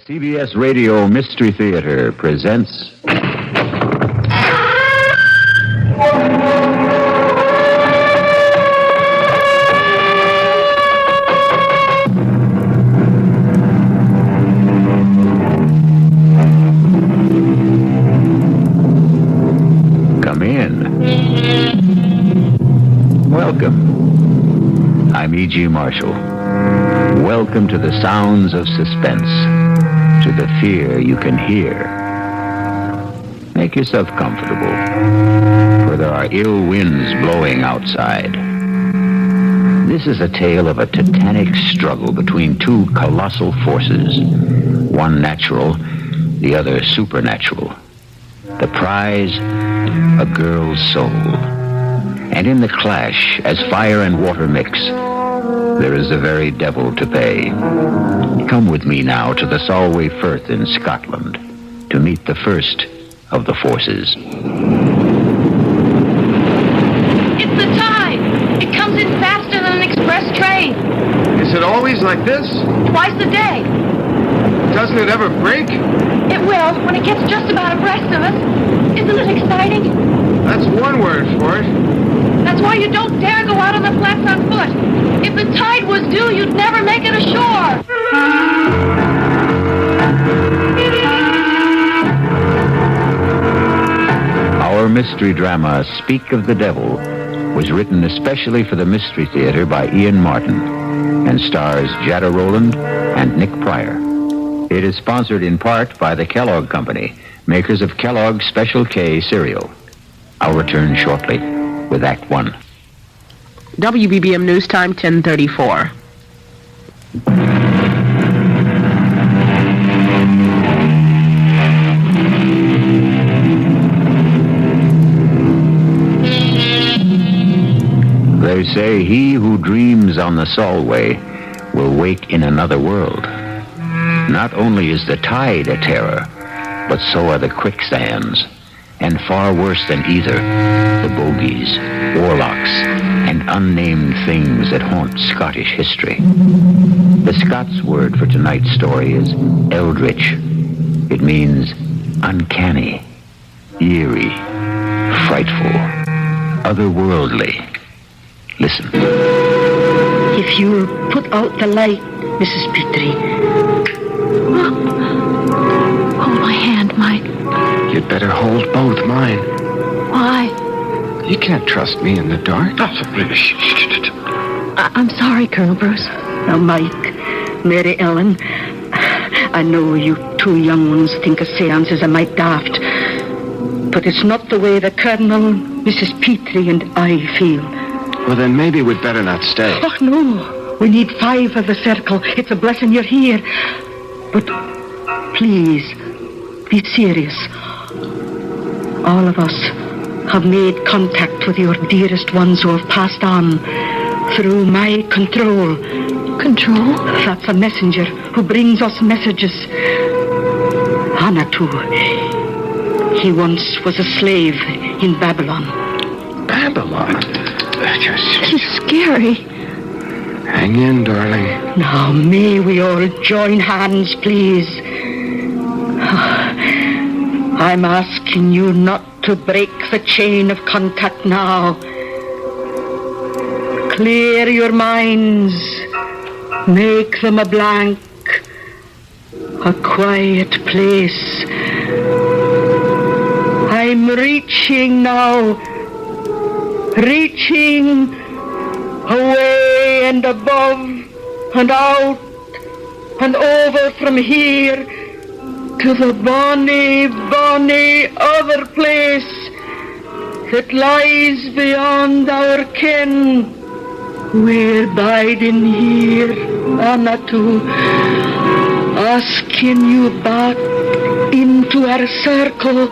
CBS Radio Mystery Theater presents... Come in. Welcome. I'm E.G. Marshall. Welcome to the sounds of suspense. To the fear you can hear. Make yourself comfortable, for there are ill winds blowing outside. This is a tale of a titanic struggle between two colossal forces, one natural, the other supernatural. The prize, a girl's soul. And in the clash, as fire and water mix, there is the very devil to pay. Come with me now to the Solway Firth in Scotland to meet the first of the forces. It's the tide! It comes in faster than an express train. Is it always like this? Twice a day. Doesn't it ever break? It will when it gets just about abreast of us. Isn't it exciting? That's one word for it. That's why you don't dare go out on the flats on foot. If the tide was due, you'd never make it ashore. Our mystery drama, Speak of the Devil, was written especially for the Mystery Theater by Ian Martin and stars Jada Rowland and Nick Pryor. It is sponsored in part by the Kellogg Company, makers of Kellogg's Special K cereal. I'll return shortly with Act One. WBBM News Time, 10:34. They say he who dreams on the Solway will wake in another world. Not only is the tide a terror, but so are the quicksands. And far worse than either, the bogies, warlocks, and unnamed things that haunt Scottish history. The Scots word for tonight's story is eldritch. It means uncanny, eerie, frightful, otherworldly. Listen. If you'll put out the light, Mrs. Petrie. Hold my hand, Mike. You'd better hold both mine. Why? You can't trust me in the dark. I'm sorry, Colonel Bruce. Now, Mike, Mary Ellen, I know you two young ones think a seance is a mite daft, but it's not the way the Colonel, Mrs. Petrie, and I feel. Well, then maybe we'd better not stay. Oh, no. We need 5 of the circle. It's a blessing you're here. But please, be serious. All of us have made contact with your dearest ones who have passed on through my control. Control? That's a messenger who brings us messages. Hanatu. He once was a slave in Babylon. Babylon? He's scary. Hang in, darling. Now, may we all join hands, please? I'm asking you not to break the chain of contact now. Clear your minds. Make them a blank, a quiet place. I'm reaching now, reaching away and above and out and over from here to the bonny, bonny other place that lies beyond our ken. We're biding here, Anatu, asking you back into our circle.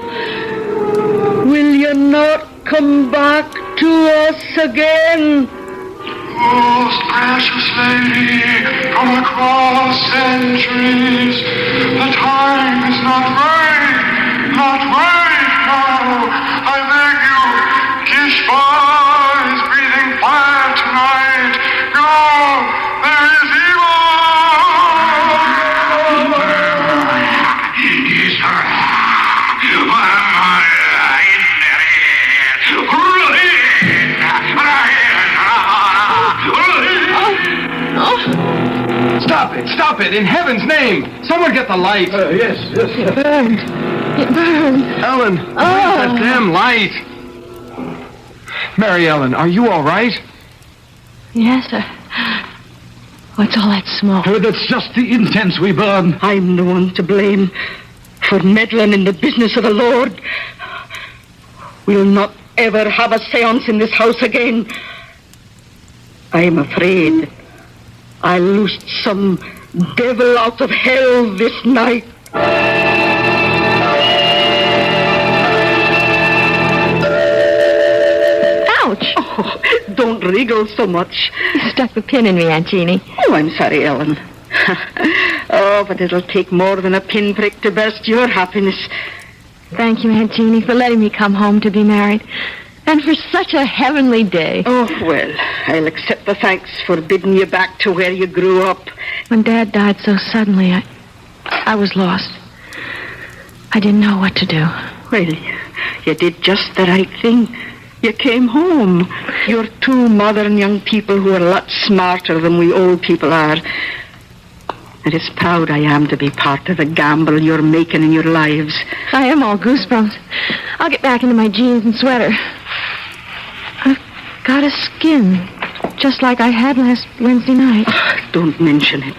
Will you not come back to us again? Most precious lady, from across centuries, the time is not right now. I beg you, Kishbar is breathing fire tonight. Go, there is evil. Stop it, in heaven's name! Someone get the light! It burned. Ellen, where's that damn light? Mary Ellen, are you all right? Yes, sir. What's all that smoke? That's just the incense we burn. I'm the one to blame for meddling in the business of the Lord. We'll not ever have a seance in this house again. I'm afraid I loosed some devil out of hell this night. Ouch! Oh, don't wriggle so much. You stuck the pin in me, Aunt Jeannie. Oh, I'm sorry, Ellen. Oh, but it'll take more than a pinprick to burst your happiness. Thank you, Aunt Jeannie, for letting me come home to be married. And for such a heavenly day. Oh, well, I'll accept the thanks for bidding you back to where you grew up. When Dad died so suddenly, I was lost. I didn't know what to do. Well, you did just the right thing. You came home. You're two modern young people who are a lot smarter than we old people are. And as proud I am to be part of the gamble you're making in your lives. I am all goosebumps. I'll get back into my jeans and sweater. I've got a skin, just like I had last Wednesday night. Oh, don't mention it.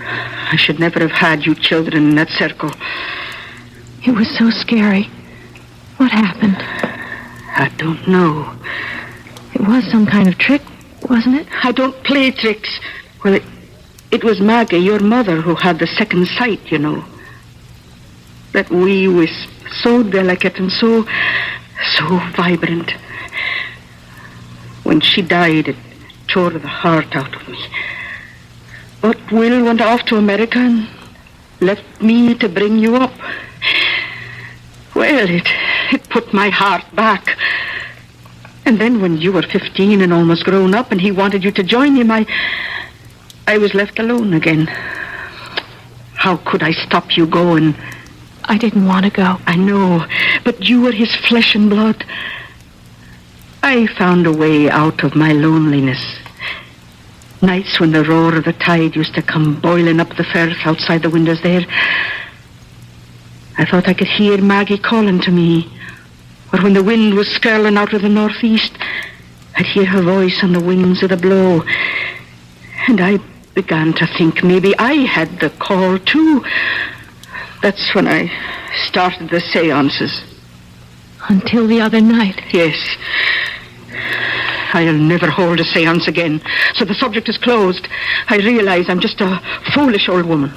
I should never have had you children in that circle. It was so scary. What happened? I don't know. It was some kind of trick, wasn't it? I don't play tricks. Well, it was Maggie, your mother, who had the second sight, you know. That wee wisp, so delicate and so vibrant. When she died, it tore the heart out of me. But Will went off to America and left me to bring you up. Well, it put my heart back. And then when you were 15 and almost grown up and he wanted you to join him, I was left alone again. How could I stop you going? I didn't want to go. I know, but you were his flesh and blood. I found a way out of my loneliness. Nights when the roar of the tide used to come boiling up the firth outside the windows there, I thought I could hear Maggie calling to me. Or when the wind was skirling out of the northeast, I'd hear her voice on the wings of the blow. And I began to think maybe I had the call too. That's when I started the seances. Until the other night. Yes. I'll never hold a seance again. So the subject is closed. I realize I'm just a foolish old woman.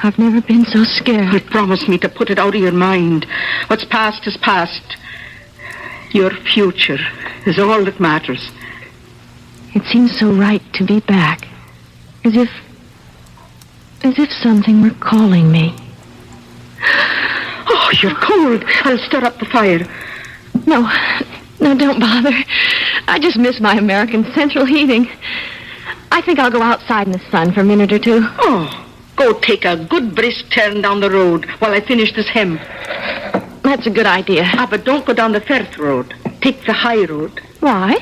I've never been so scared. You promised me to put it out of your mind. What's past is past. Your future is all that matters. It seems so right to be back. As if something were calling me. Oh, you're cold. I'll stir up the fire. No, don't bother. I just miss my American central heating. I think I'll go outside in the sun for a minute or two. Oh, go take a good brisk turn down the road while I finish this hem. That's a good idea. But don't go down the Firth road. Take the high road. Why?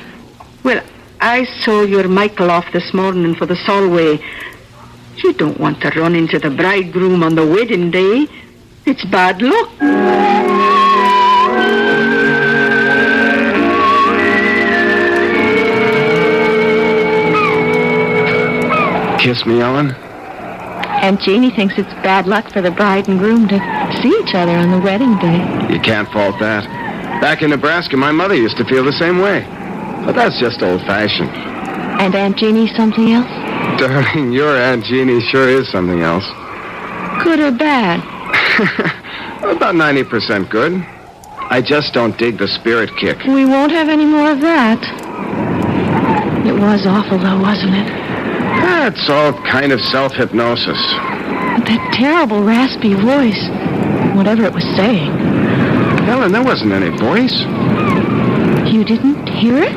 Well, I saw your Michael off this morning for the Solway. You don't want to run into the bridegroom on the wedding day. It's bad luck. Kiss me, Ellen. Aunt Jeannie thinks it's bad luck for the bride and groom to see each other on the wedding day. You can't fault that. Back in Nebraska, my mother used to feel the same way. But that's just old-fashioned. And Aunt Jeannie something else? Darling, your Aunt Jeannie sure is something else. Good or bad? About 90% good. I just don't dig the spirit kick. We won't have any more of that. It was awful, though, wasn't it? That's all kind of self-hypnosis. That terrible raspy voice. Whatever it was saying. Ellen, there wasn't any voice. You didn't hear it?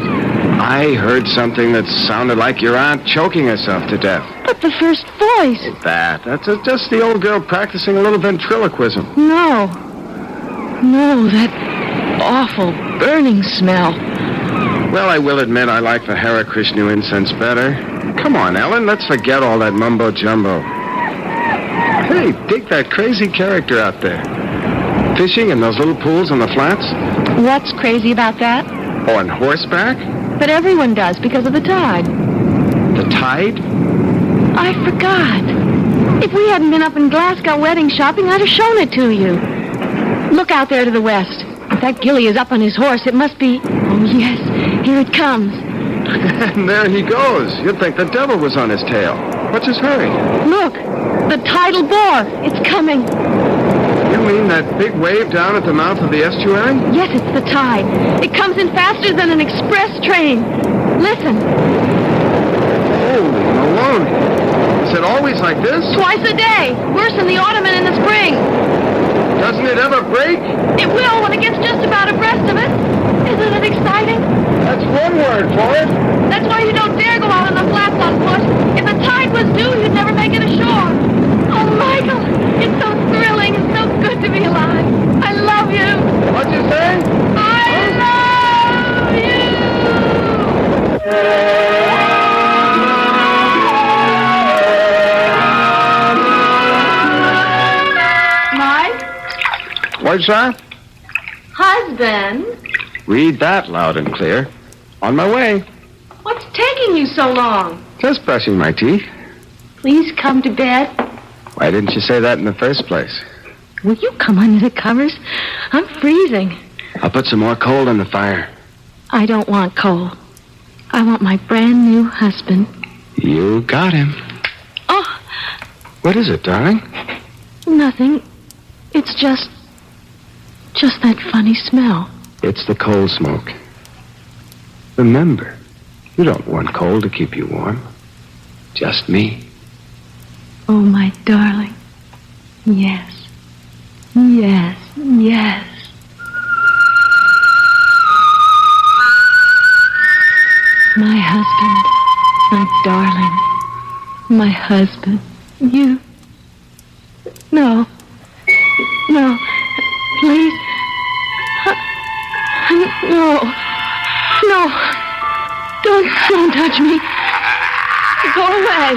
I heard something that sounded like your aunt choking herself to death. But the first voice. That's just the old girl practicing a little ventriloquism. No, that awful burning smell. Well, I will admit I like the Hare Krishna incense better. Come on, Ellen, let's forget all that mumbo-jumbo. Hey, dig that crazy character out there. Fishing in those little pools on the flats? What's crazy about that? On horseback? But everyone does because of the tide. The tide? I forgot. If we hadn't been up in Glasgow wedding shopping, I'd have shown it to you. Look out there to the west. If that Gilly is up on his horse, it must be... Oh, yes, here it comes. And there he goes. You'd think the devil was on his tail. What's his hurry? Look, the tidal bore. It's coming. You mean that big wave down at the mouth of the estuary? Yes, it's the tide. It comes in faster than an express train. Listen. Holy Maloney. Is it always like this? Twice a day. Worse in the autumn and in the spring. Doesn't it ever break? It will when it gets just about abreast of it. Isn't it exciting? That's one word for it. That's why you don't dare go out on the flats on foot. If the tide was due, you'd never make it ashore. Oh, Michael, it's so thrilling and so good to be alive. I love you. What'd you say? I love you. Mike? What's that? Husband? Read that loud and clear. On my way. What's taking you so long? Just brushing my teeth. Please come to bed. Why didn't you say that in the first place? Will you come under the covers? I'm freezing. I'll put some more coal in the fire. I don't want coal. I want my brand new husband. You got him. Oh, What is it, darling? nothing. It's just that funny smell. It's the coal smoke. Remember, you don't want coal to keep you warm. Just me. Oh, my darling. Yes. Yes. Yes. My husband. My darling. My husband. You. No. No. Please. No. No. Don't touch me. Go away.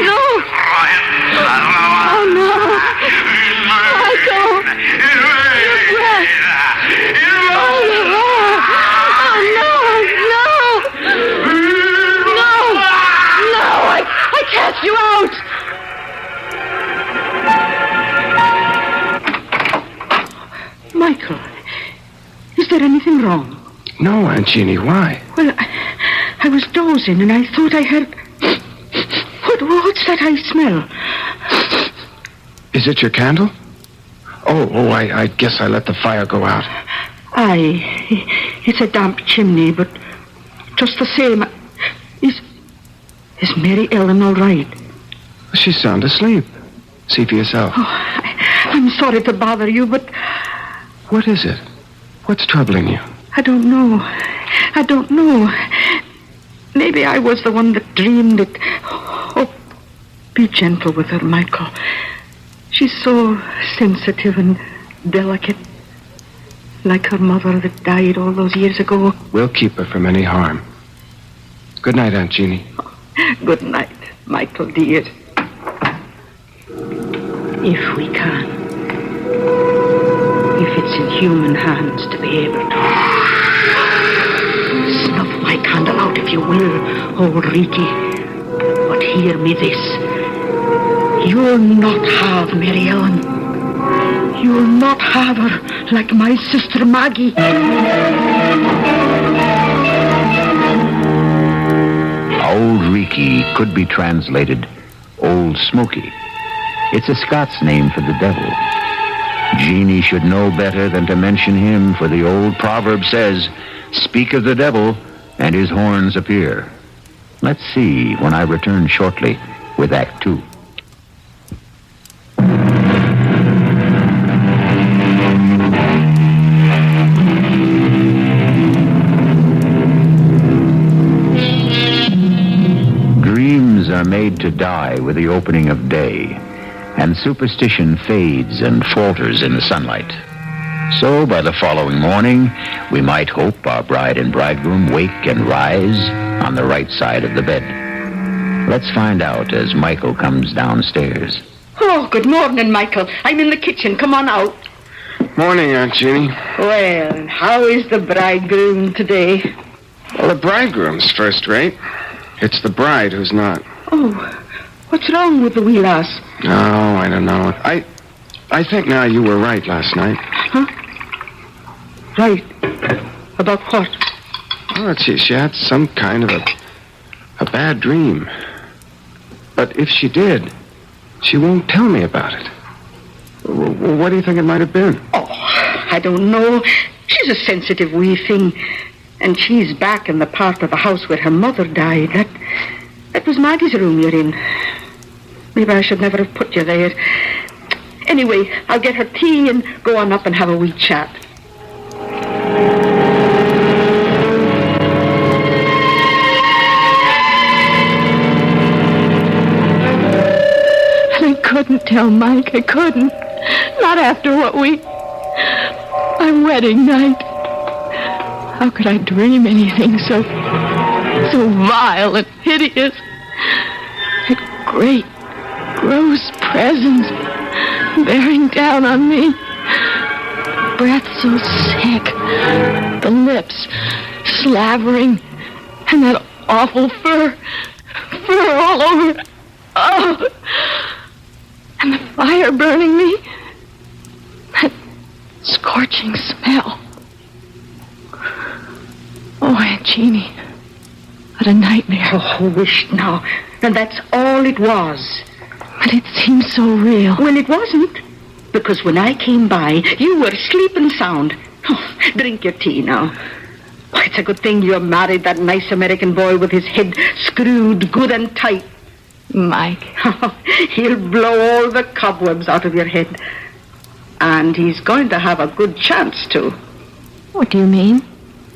No. Oh, no. Michael. Your breath. Oh, no. Oh, no. No. No. I cast you out. Michael, is there anything wrong? No, Aunt Jeannie, why? Well, I was dozing and I thought I heard... What's that I smell? Is it your candle? Oh, I guess I let the fire go out. Aye, it's a damp chimney, but just the same... Is Mary Ellen all right? She's sound asleep. See for yourself. Oh, I'm sorry to bother you, but... What is it? What's troubling you? I don't know. Maybe I was the one that dreamed it. Oh, be gentle with her, Michael. She's so sensitive and delicate. like her mother that died all those years ago. We'll keep her from any harm. Good night, Aunt Jeannie. Good night, Michael, dear. If we can. If it's in human hands to be able to. Snuff my candle out, if you will, old Ricky. But hear me this. You'll not have Mary Ellen. You'll not have her like my sister Maggie. Old Ricky could be translated Old Smoky. It's a Scots name for the devil. Jeannie should know better than to mention him, for the old proverb says, "Speak of the devil, and his horns appear." Let's see when I return shortly with Act 2. Dreams are made to die with the opening of day, and superstition fades and falters in the sunlight. So by the following morning, we might hope our bride and bridegroom wake and rise on the right side of the bed. Let's find out as Michael comes downstairs. Oh, good morning, Michael. I'm in the kitchen. Come on out. Morning, Aunt Jeannie. Well, how is the bridegroom today? Well, the bridegroom's first rate. It's the bride who's not. Oh, what's wrong with the wee lass? Oh, I don't know. I think now you were right last night. Huh? Right. About what? Oh, she had some kind of a bad dream. But if she did, she won't tell me about it. What do you think it might have been? Oh, I don't know. She's a sensitive wee thing. And she's back in the part of the house where her mother died. That was Maggie's room you're in. Maybe I should never have put you there. Anyway, I'll get her tea and go on up and have a wee chat. I couldn't tell Mike. I couldn't. Not after what our wedding night. How could I dream anything so vile and hideous? That great, gross presence bearing down on me. Breath so sick. The lips slavering. And that awful fur all over. Oh! And the fire burning me. That scorching smell. Oh, Aunt Jeannie. What a nightmare. Oh, wished now. And that's all it was. But it seems so real. Well, it wasn't. Because when I came by, you were sleeping sound. Oh, drink your tea now. Oh, it's a good thing you married that nice American boy with his head screwed good and tight. Mike. He'll blow all the cobwebs out of your head. And he's going to have a good chance to. What do you mean?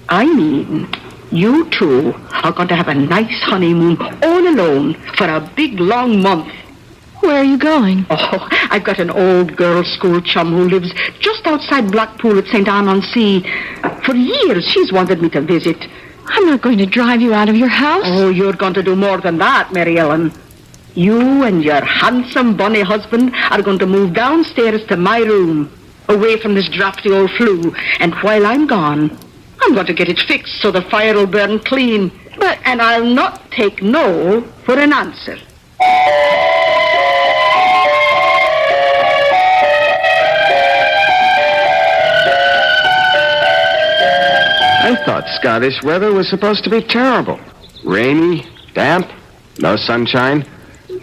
I mean, you two are going to have a nice honeymoon all alone for a big, long month. Where are you going? Oh, I've got an old girls' school chum who lives just outside Blackpool at St. Anne-on-Sea. For years, she's wanted me to visit. I'm not going to drive you out of your house. Oh, you're going to do more than that, Mary Ellen. You and your handsome, bonny husband are going to move downstairs to my room, away from this drafty old flue. And while I'm gone, I'm going to get it fixed so the fire will burn clean. And I'll not take no for an answer. I thought Scottish weather was supposed to be terrible. Rainy, damp, no sunshine.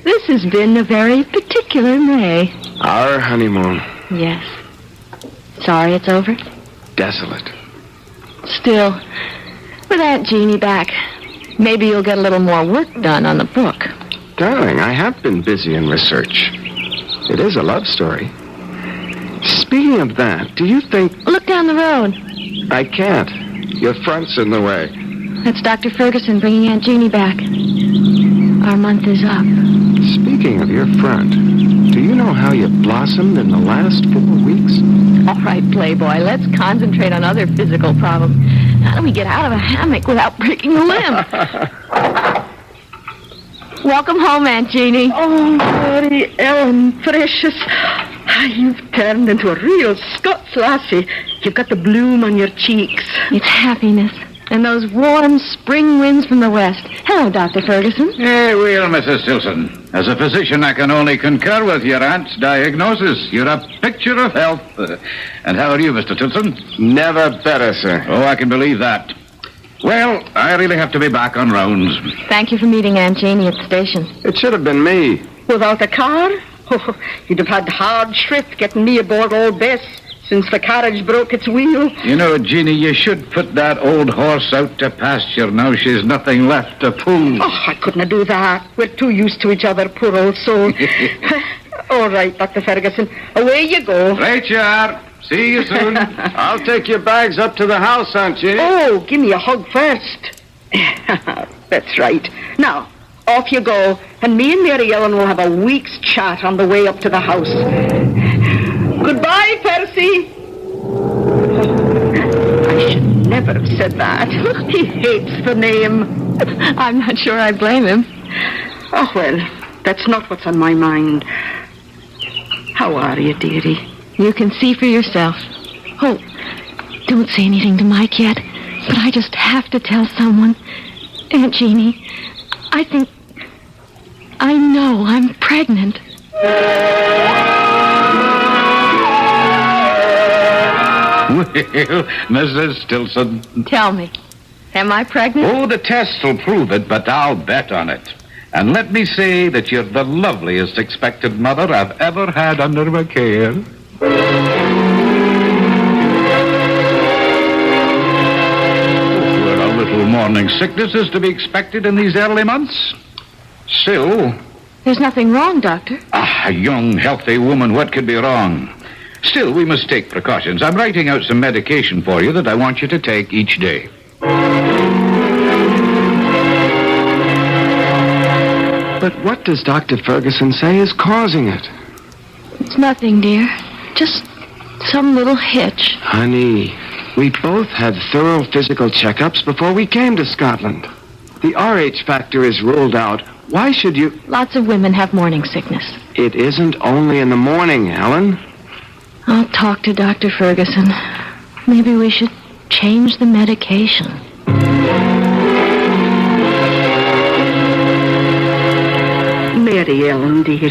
This has been a very particular May. Our honeymoon. Yes. Sorry it's over? Desolate. Still, with Aunt Jeannie back, maybe you'll get a little more work done on the book. Darling, I have been busy in research. It is a love story. Speaking of that, do you think... Look down the road. I can't. Your front's in the way. That's Dr. Ferguson bringing Aunt Jeannie back. Our month is up. Speaking of your front, do you you know how you've blossomed in the last 4 weeks? All right, Playboy, let's concentrate on other physical problems. How do we get out of a hammock without breaking a limb? Welcome home, Aunt Jeannie. Oh, Mary Ellen, precious. You've turned into a real Scots lassie. You've got the bloom on your cheeks. It's happiness. And those warm spring winds from the west. Hello, Dr. Ferguson. Well, Mrs. Tilson. As a physician, I can only concur with your aunt's diagnosis. You're a picture of health. And how are you, Mr. Tilson? Never better, sir. Oh, I can believe that. Well, I really have to be back on rounds. Thank you for meeting Aunt Jeannie at the station. It should have been me. Without a car? Oh, you'd have had hard shrift getting me aboard Old Bess since the carriage broke its wheel. You know, Jeannie, you should put that old horse out to pasture now she's nothing left to pull. Oh, I couldn't do that. We're too used to each other, poor old soul. All right, Dr. Ferguson. Away you go. Right you are. See you soon. I'll take your bags up to the house, Aunt Jeannie. Oh, give me a hug first. That's right. Now, off you go, and me and Mary Ellen will have a week's chat on the way up to the house. Goodbye, Percy. I should never have said that. He hates the name. I'm not sure I blame him. Oh, well, that's not what's on my mind. How are you, dearie? You can see for yourself. Oh, don't say anything to Mike yet, but I just have to tell someone. Aunt Jeannie, I know I'm pregnant. Well, Mrs. Tilson. Tell me, am I pregnant? Oh, the tests will prove it, but I'll bet on it. And let me say that you're the loveliest expected mother I've ever had under my care. Well, a little morning sickness is to be expected in these early months. Still... There's nothing wrong, Doctor. A young, healthy woman, what could be wrong? Still, we must take precautions. I'm writing out some medication for you that I want you to take each day. But what does Dr. Ferguson say is causing it? It's nothing, dear. Just some little hitch. Honey, we both had thorough physical checkups before we came to Scotland. The RH factor is ruled out. Why should you... Lots of women have morning sickness. It isn't only in the morning, Ellen. I'll talk to Dr. Ferguson. Maybe we should change the medication. Mary Ellen, dear,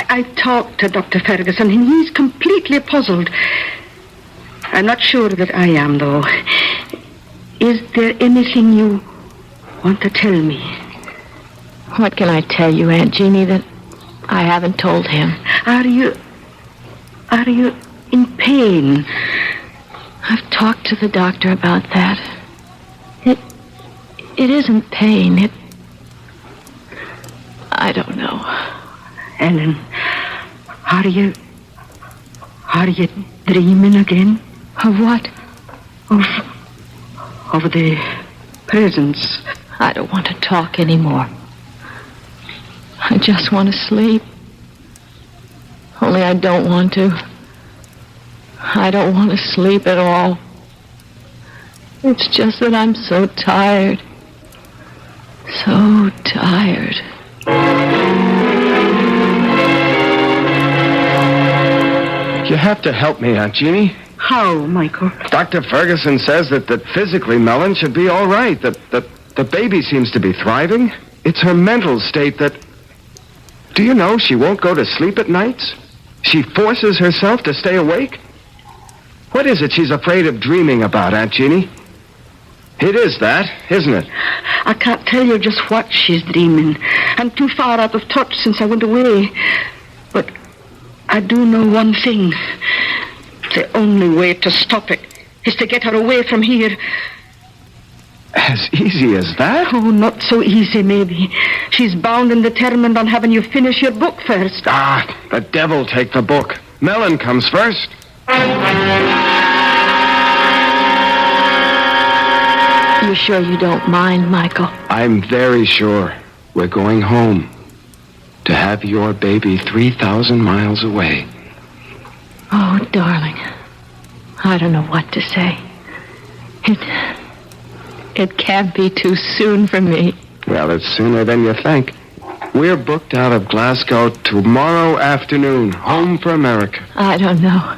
I talked to Dr. Ferguson, and he's completely puzzled. I'm not sure that I am, though. Is there anything you want to tell me? What can I tell you, Aunt Jeannie, that I haven't told him? Are you in pain? I've talked to the doctor about that. It isn't pain. I don't know. Ellen, are you dreaming again? Of what? Of the presents. I don't want to talk anymore. I just want to sleep. Only I don't want to. I don't want to sleep at all. It's just that I'm so tired. So tired. You have to help me, Aunt Jeannie. How, Michael? Dr. Ferguson says that physically Mellon should be all right, that the baby seems to be thriving. It's her mental state that... Do you know she won't go to sleep at nights? She forces herself to stay awake? What is it she's afraid of dreaming about, Aunt Jeannie? It is that, isn't it? I can't tell you just what she's dreaming. I'm too far out of touch since I went away. But I do know one thing. The only way to stop it is to get her away from here. As easy as that? Oh, not so easy, maybe. She's bound and determined on having you finish your book first. Ah, the devil take the book. Mellon comes first. You sure you don't mind, Michael? I'm very sure. We're going home. to have your baby 3,000 miles away. Oh, darling. I don't know what to say. It can't be too soon for me. Well, it's sooner than you think. We're booked out of Glasgow tomorrow afternoon, home for America. I don't know.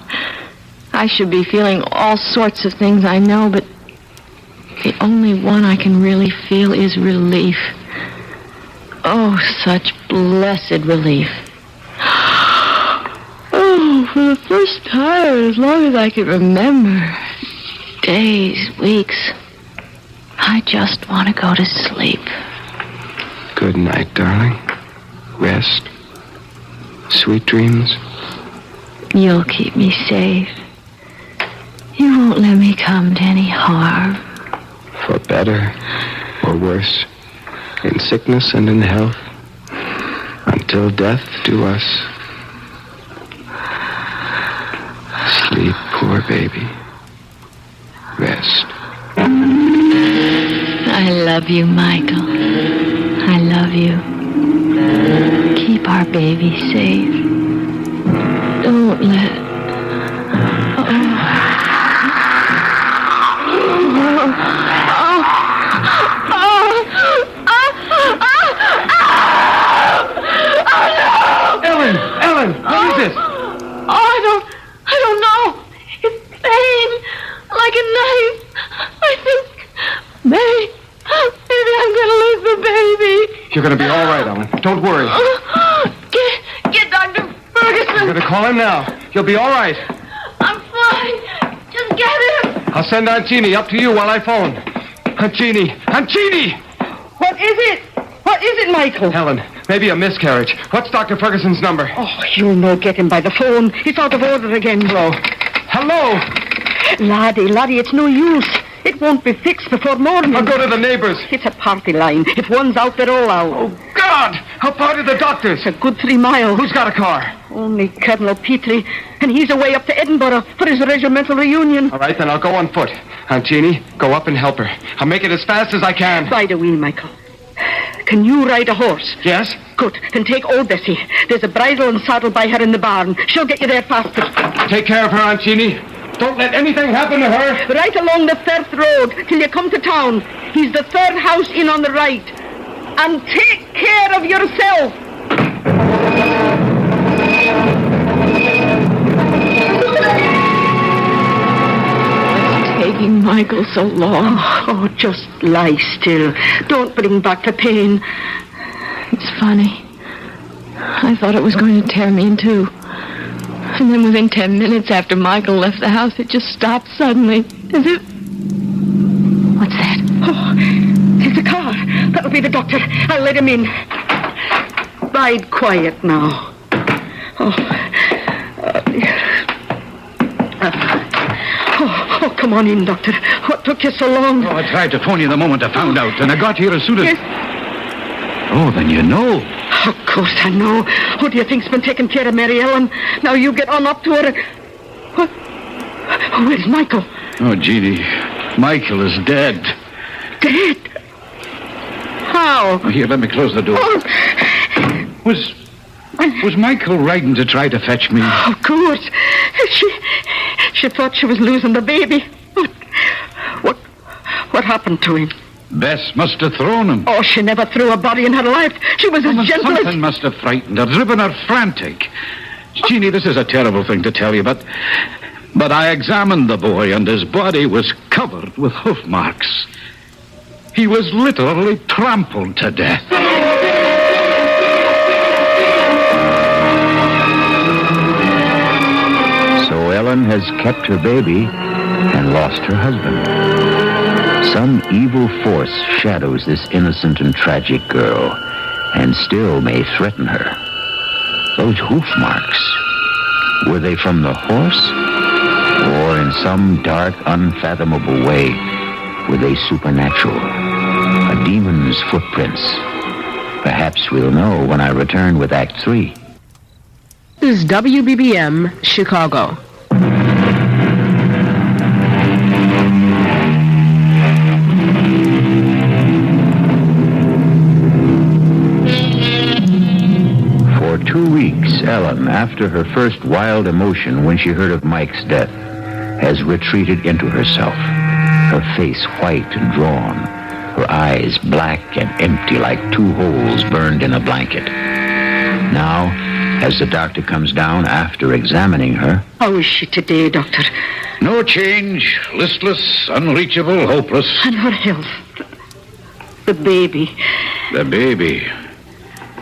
I should be feeling all sorts of things, I know, but the only one I can really feel is relief. Oh, such blessed relief. Oh, for the first time, as long as I can remember, days, weeks, I just want to go to sleep. Good night, darling. Rest. Sweet dreams. You'll keep me safe. You won't let me come to any harm. For better or worse, in sickness and in health, until death do us. Sleep, poor baby. Rest. I love you, Michael. I love you. Keep our baby safe. Don't let... Ellen, what is this? Oh, I don't know. It's pain, like a knife. I think, maybe I'm going to lose the baby. You're going to be all right, Ellen. Don't worry. Get Dr. Ferguson. I'm going to call him now. You'll be all right. I'm fine. Just get him. I'll send Aunt Jeannie up to you while I phone. Aunt Jeannie! Aunt Jeannie! What is it? What is it, Michael? Helen, maybe a miscarriage. What's Dr. Ferguson's number? Oh, you'll no get him by the phone. It's out of order again. Hello? Laddie, it's no use. It won't be fixed before morning. I'll go to the neighbors. It's a party line. If one's out, they're all out. Oh, God! How far are the doctors? It's a good 3 miles. Who's got a car? Only Colonel Petrie, and he's away up to Edinburgh for his regimental reunion. All right, then I'll go on foot. Aunt Jeannie, go up and help her. I'll make it as fast as I can. By the way, Michael, can you ride a horse? Yes? Good. Then take old Bessie. There's a bridle and saddle by her in the barn. She'll get you there faster. Take care of her, Aunt Jeannie. Don't let anything happen to her. Right along the Firth Road till you come to town. He's the 3rd house in on the right. And take care of yourself. What's taking Michael so long? Oh, just lie still. Don't bring back the pain. It's funny. I thought it was going to tear me in two. And then within 10 minutes after Michael left the house, it just stopped suddenly. As if... What's that? Oh, it's a car. That'll be the doctor. I'll let him in. Bide quiet now. Oh, come on in, Doctor. What took you so long? Oh, I tried to phone you the moment I found out, and I got here as soon as... Yes. Oh, then you know. Of course I know. Who do you think's been taking care of Mary Ellen? Now you get on up to her. What? Where's Michael? Oh, Jeannie, Michael is dead. Dead? How? Oh, here, let me close the door. Oh. Was Michael riding to try to fetch me? Of course. She thought she was losing the baby. What happened to him? Bess must have thrown him. Oh, she never threw a body in her life. She was as gentle as... Something must have frightened her, driven her frantic. Jeannie, this is a terrible thing to tell you, but I examined the boy, and his body was covered with hoof marks. He was literally trampled to death. So Ellen has kept her baby and lost her husband. Some evil force shadows this innocent and tragic girl, and still may threaten her. Those hoof marks, were they from the horse? Or in some dark, unfathomable way, were they supernatural? A demon's footprints? Perhaps we'll know when I return with Act 3. This is WBBM, Chicago. 2 weeks, Ellen, after her first wild emotion when she heard of Mike's death, has retreated into herself, her face white and drawn, her eyes black and empty like 2 holes burned in a blanket. Now, as the doctor comes down after examining her... How is she today, Doctor? No change. Listless, unreachable, hopeless. And her health? The baby. The baby.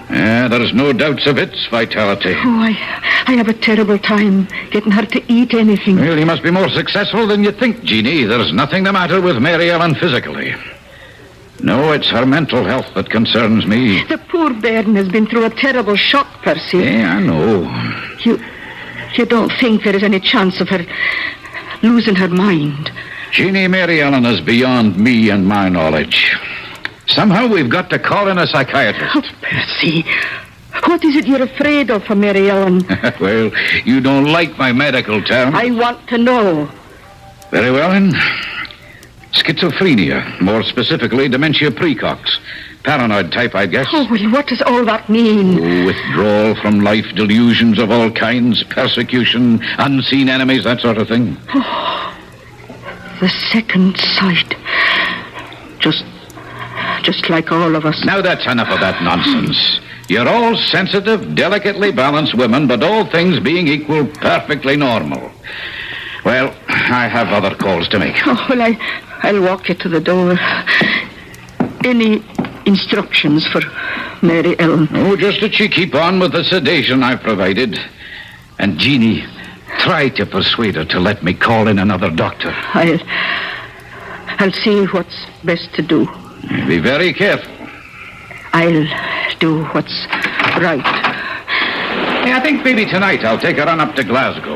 There's no doubts of its vitality. Oh, I have a terrible time getting her to eat anything. Well, you must be more successful than you think, Jeannie. There's nothing the matter with Mary Ellen physically. No, it's her mental health that concerns me. The poor bairn has been through a terrible shock, Percy. Yeah, I know. You don't think there is any chance of her losing her mind? Jeannie, Mary Ellen is beyond me and my knowledge. Somehow we've got to call in a psychiatrist. Oh, Percy, what is it you're afraid of for Mary Ellen? Well, you don't like my medical term. I want to know. Very well, then. Schizophrenia, more specifically dementia precox. Paranoid type, I guess. Oh, well, what does all that mean? Withdrawal from life, delusions of all kinds, persecution, unseen enemies, that sort of thing. Oh, the second sight. Just like all of us. Now that's enough of that nonsense. You're all sensitive, delicately balanced women, but all things being equal, perfectly normal. Well, I have other calls to make. Oh, well, I'll walk you to the door. Any instructions for Mary Ellen? Oh, just that she keep on with the sedation I've provided. And Jeannie, try to persuade her to let me call in another doctor. I'll see what's best to do. Be very careful. I'll do what's right. Hey, I think maybe tonight I'll take a run up to Glasgow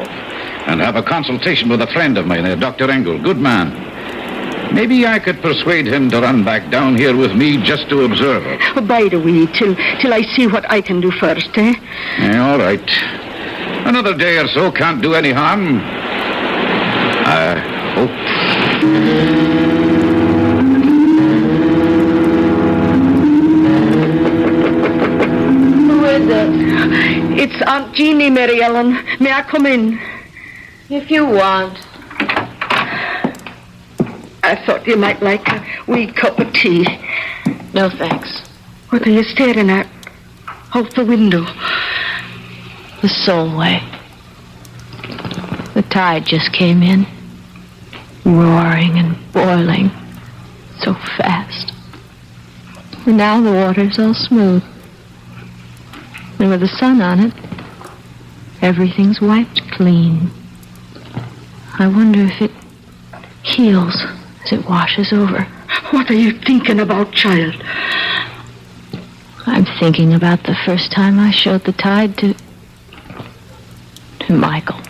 and have a consultation with a friend of mine, Dr. Engel. Good man. Maybe I could persuade him to run back down here with me just to observe her. Oh, bide a wee till I see what I can do first, eh? Yeah, all right. Another day or so can't do any harm. I hope. It's Aunt Jeannie, Mary Ellen. May I come in? If you want. I thought you might like a wee cup of tea. No, thanks. What are you staring at? Out the window. The Solway. The tide just came in. Roaring and boiling. So fast. And now the water's all smooth. And with the sun on it, everything's wiped clean. I wonder if it heals as it washes over. What are you thinking about, child? I'm thinking about the first time I showed the tide to Michael.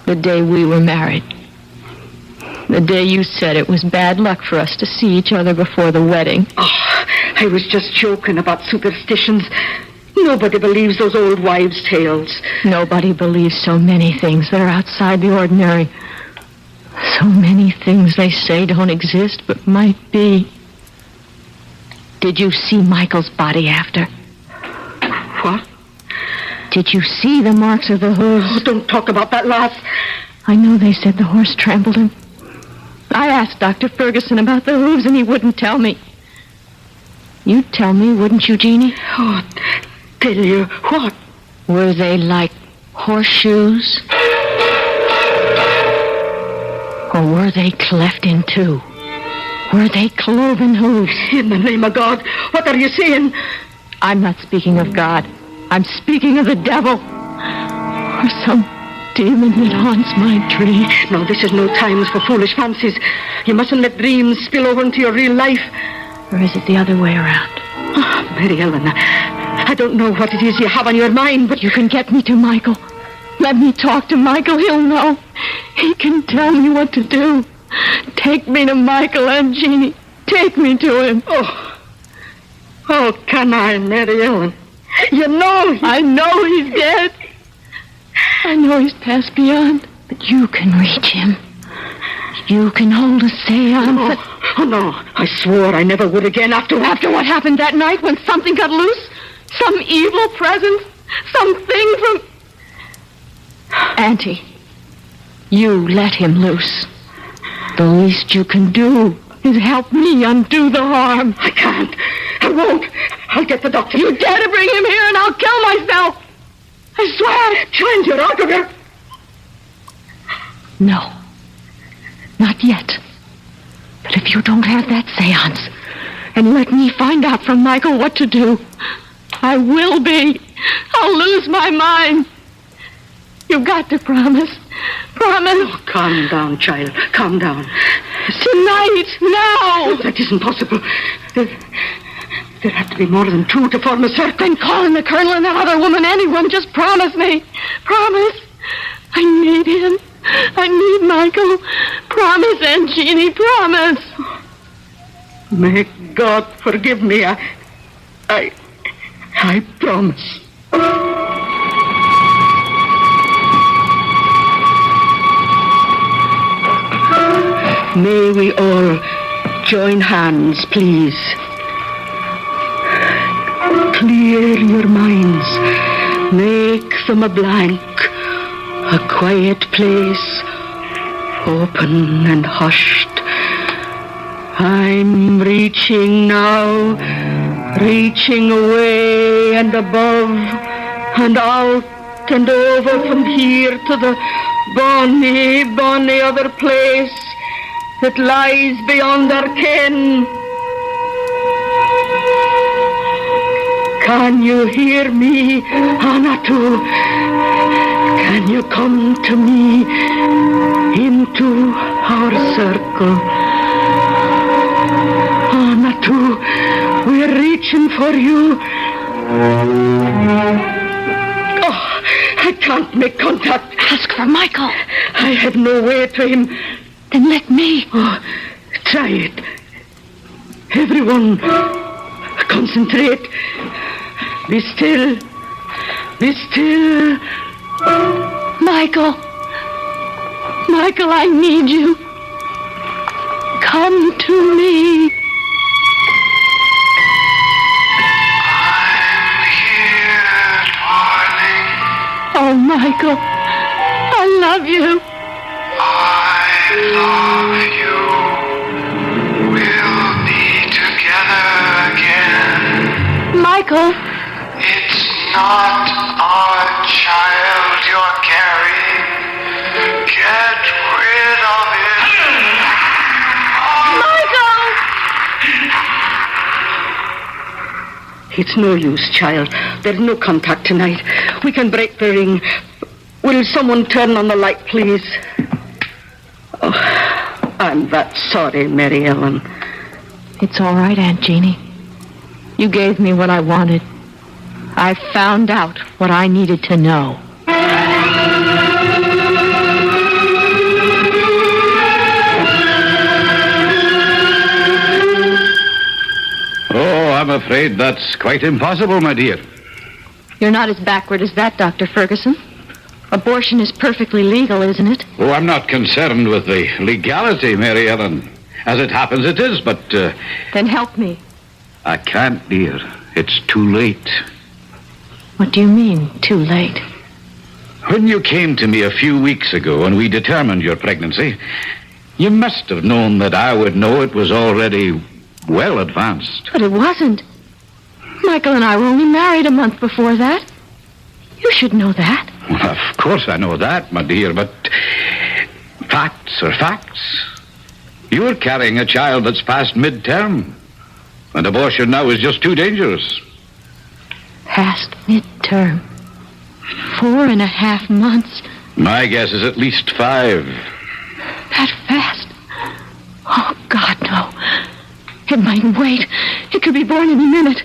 The day we were married. The day you said it was bad luck for us to see each other before the wedding. Oh, I was just joking about superstitions. Nobody believes those old wives' tales. Nobody believes so many things that are outside the ordinary. So many things they say don't exist, but might be. Did you see Michael's body after? What? Did you see the marks of the hooves? Oh, don't talk about that, lass. I know they said the horse trampled him. I asked Dr. Ferguson about the hooves, and he wouldn't tell me. You'd tell me, wouldn't you, Jeannie? Oh, tell you what? Were they like horseshoes? Or were they cleft in two? Were they cloven hooves? In the name of God, what are you saying? I'm not speaking of God. I'm speaking of the devil. Or some demon that haunts my dreams. No, this is no time for foolish fancies. You mustn't let dreams spill over into your real life. Or is it the other way around? Oh, Mary Ellen, I don't know what it is you have on your mind, but you can get me to Michael. Let me talk to Michael. He'll know. He can tell me what to do. Take me to Michael, Aunt Jeannie. Take me to him. Oh, can I, Mary Ellen? You know I know he's dead. I know he's passed beyond. But you can reach him. You can hold a seance. Oh, no. I swore I never would again after what happened that night when something got loose. Some evil presence? Something from... Auntie, you let him loose. The least you can do is help me undo the harm. I can't. I won't. I'll get the doctor. You dare to bring him here and I'll kill myself. I swear. Child, you're out of here. No. Not yet. But if you don't have that seance and let me find out from Michael what to do, I will be. I'll lose my mind. You've got to promise. Promise. Oh, calm down, child. Calm down. Tonight. Now. No, that isn't possible. There have to be more than two to form a circle. Then call in the colonel and that other woman, anyone. Just promise me. Promise. I need him. I need Michael. Promise, Aunt Jeannie, promise. May God forgive me. I promise. May we all join hands, please. Clear your minds. Make them a blank. A quiet place, open and hushed. I'm reaching now, reaching away and above and out and over from here to the bonny, bonny other place that lies beyond our ken. Can you hear me, Anatu? Can you come to me into our circle? Anatu, we're reaching for you. Oh, I can't make contact. Ask for Michael. I have no way to him. Then let me. Oh, try it. Everyone, concentrate. Be still. Be still. Michael. Michael, I need you. Come to me. I'm here, darling. Oh, Michael, I love you. I love you. We'll be together again. Michael. It's not our child you're carrying. Get rid of it. Michael! It's no use, child. There's no contact tonight. We can break the ring. Will someone turn on the light, please? Oh, I'm that sorry, Mary Ellen. It's all right, Aunt Jeannie. You gave me what I wanted. I found out what I needed to know. Oh, I'm afraid that's quite impossible, my dear. You're not as backward as that, Dr. Ferguson. Abortion is perfectly legal, isn't it? Oh, I'm not concerned with the legality, Mary Ellen. As it happens, it is, but... Then help me. I can't, dear. It's too late. What do you mean, too late? When you came to me a few weeks ago and we determined your pregnancy, you must have known that I would know it was already well advanced. But it wasn't. Michael and I were only married a month before that. You should know that. Well, of course I know that, my dear, but facts are facts. You're carrying a child that's past midterm, and abortion now is just too dangerous. Past midterm. 4.5 months. My guess is at least 5. That fast? Oh, God, no. It mightn't wait. It could be born any minute.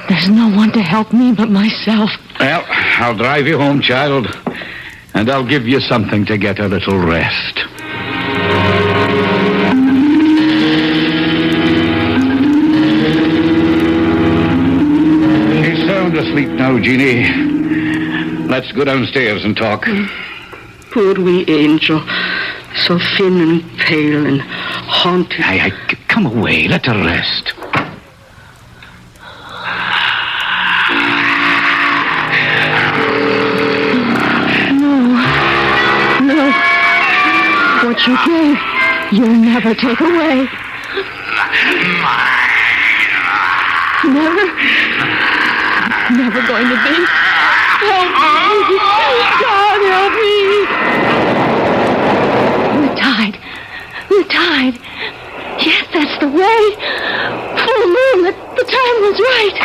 There's no one to help me but myself. Well, I'll drive you home, child, and I'll give you something to get a little rest. She's sound asleep now, Jeannie. Let's go downstairs and talk. Poor wee angel. So thin and pale and haunted. Come away. Let her rest. what you gave, you'll never take away. Never going to be. Help me. God, help me. The tide. Yes, that's the way. Full moon, the time was right.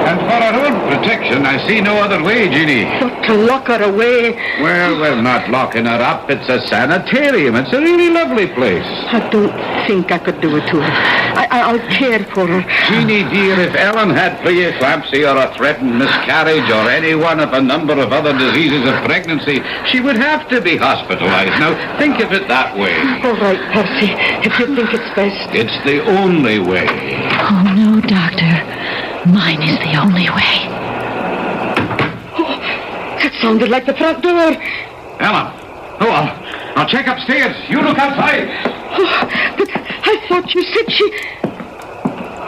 And for our own protection, I see no other way, Jeannie. But to lock her away. Well, we're not locking her up. It's a sanitarium. It's a really lovely place. I don't think I could do it to her. I'll care for her. Jeannie, dear, if Ellen had preeclampsia or a threatened miscarriage or any one of a number of other diseases of pregnancy, she would have to be hospitalized. Now, think of it that way. All right, Percy, if you think it's best. It's the only way. Oh, no, Doctor. Mine is the only way. Oh, that sounded like the front door. Ellen, I'll check upstairs. You look outside. Oh, but I thought you said she...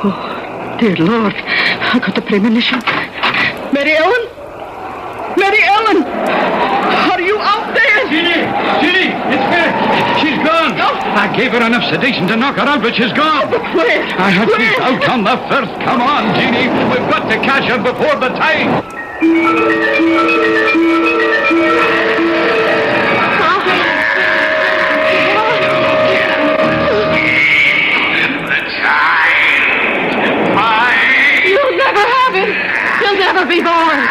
Oh, dear Lord, I got a premonition. Mary Ellen? Mary Ellen! Are you out there? Jeannie, it's her. She's gone. No. I gave her enough sedation to knock her out, but she's gone. But where? I had she's out on the first. Come on, Jeannie. We've got to catch her before the time. You'll never have him. He'll never be born.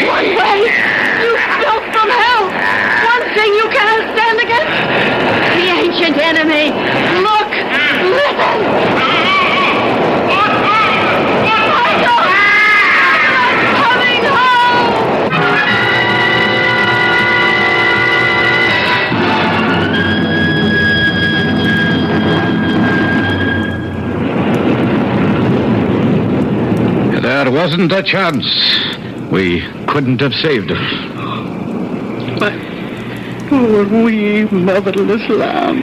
One way, you built from hell. One thing you can't stand against. The ancient enemy. Look, listen. Michael! I'm coming home! There wasn't a chance. We couldn't have saved her. My poor wee motherless lamb.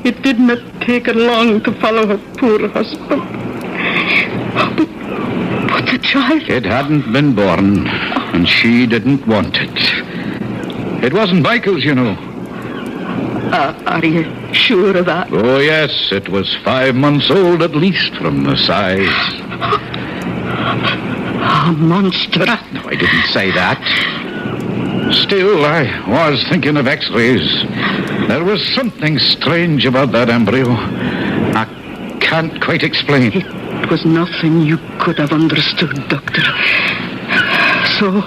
It did not take her long to follow her poor husband. But the child... It hadn't been born, and she didn't want it. It wasn't Michael's, you know. Are you sure of that? Oh, yes, it was 5 months old at least from the size. A monster. No, I didn't say that. Still, I was thinking of x-rays. There was something strange about that embryo. I can't quite explain. It was nothing you could have understood, Doctor. So,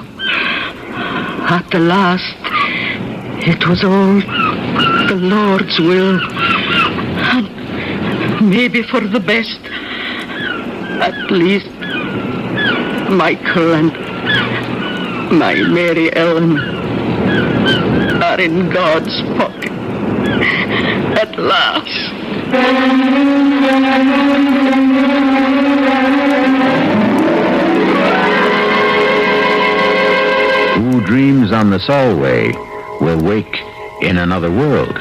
at the last, it was all the Lord's will. And maybe for the best. At least, Michael and my Mary Ellen are in God's pocket. At last. Who dreams on the Solway will wake in another world.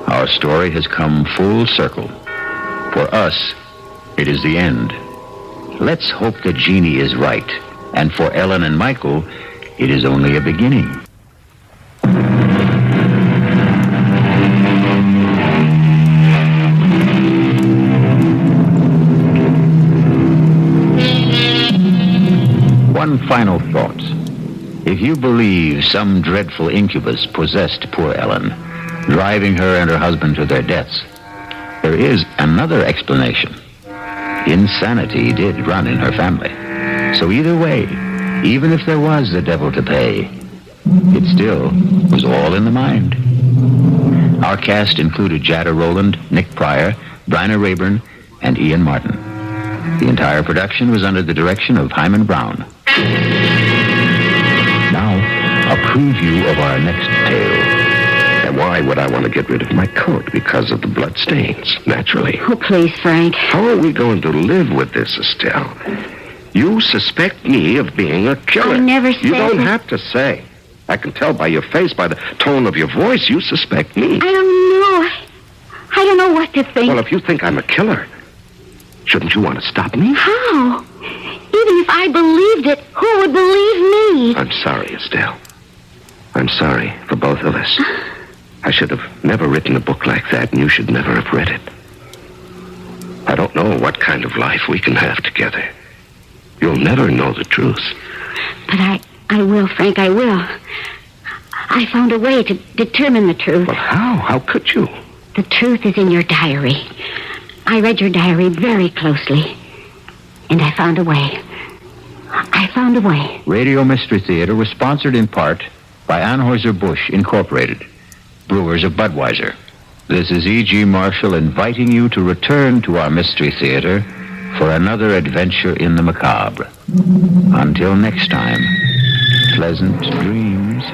Our story has come full circle. For us, it is the end. Let's hope that Jeannie is right. And for Ellen and Michael, it is only a beginning. One final thought. If you believe some dreadful incubus possessed poor Ellen, driving her and her husband to their deaths, there is another explanation. Insanity did run in her family. So either way, even if there was the devil to pay, it still was all in the mind. Our cast included Jada Rowland, Nick Pryor, Bryna Rayburn, and Ian Martin. The entire production was under the direction of Hyman Brown. Now, a preview of our next tale. And why would I want to get rid of my coat? Because of the blood stains, naturally. Oh, please, Frank. How are we going to live with this, Estelle? You suspect me of being a killer. I never said You don't that. have to say. I can tell by your face, by the tone of your voice, you suspect me. I don't know. I don't know what to think. Well, if you think I'm a killer, shouldn't you want to stop me? How? I believed it. Who would believe me? I'm sorry, Estelle. I'm sorry for both of us. I should have never written a book like that, and you should never have read it. I don't know what kind of life we can have together. You'll never know the truth. But I will, Frank, I will. I found a way to determine the truth. Well, how? How could you? The truth is in your diary. I read your diary very closely, and I found a way. I found a way. Radio Mystery Theater was sponsored in part by Anheuser-Busch Incorporated, brewers of Budweiser. This is E.G. Marshall inviting you to return to our Mystery Theater for another adventure in the macabre. Until next time, pleasant dreams.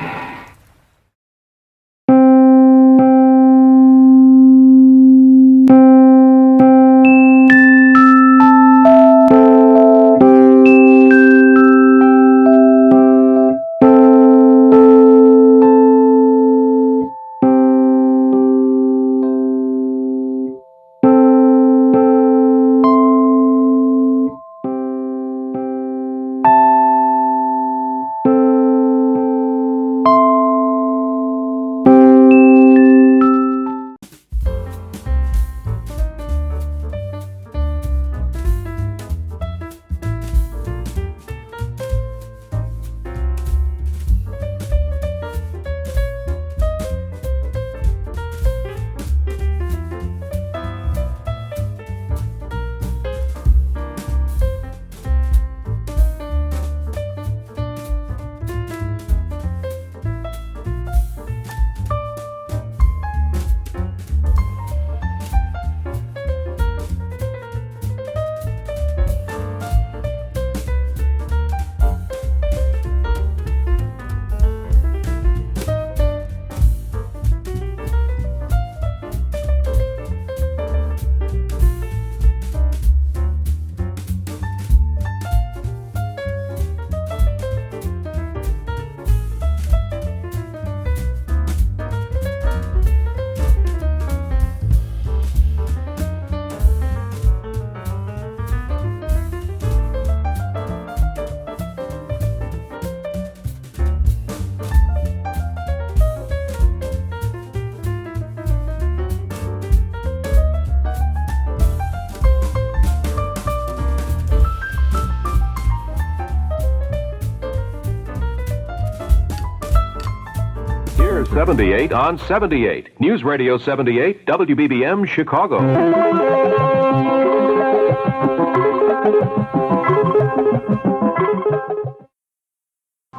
Here's 78 on 78. News Radio 78, WBBM, Chicago.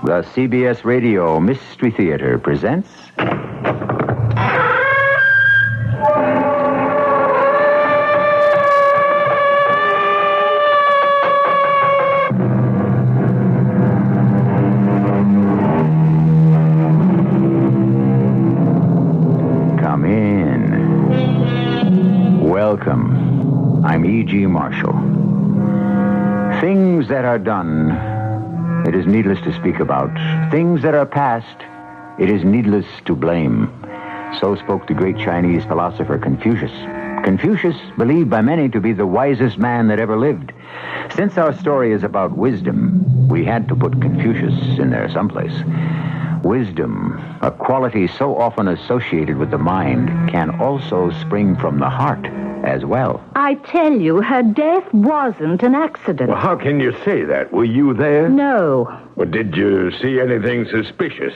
The CBS Radio Mystery Theater presents... Come in. Welcome. I'm E.G. Marshall. Things that are done, it is needless to speak about. Things that are past, it is needless to blame. So spoke the great Chinese philosopher Confucius. Confucius, believed by many to be the wisest man that ever lived. Since our story is about wisdom, we had to put Confucius in there someplace. Wisdom, a quality so often associated with the mind, can also spring from the heart as well. I tell you, her death wasn't an accident. Well, how can you say that? Were you there? No. Well, did you see anything suspicious?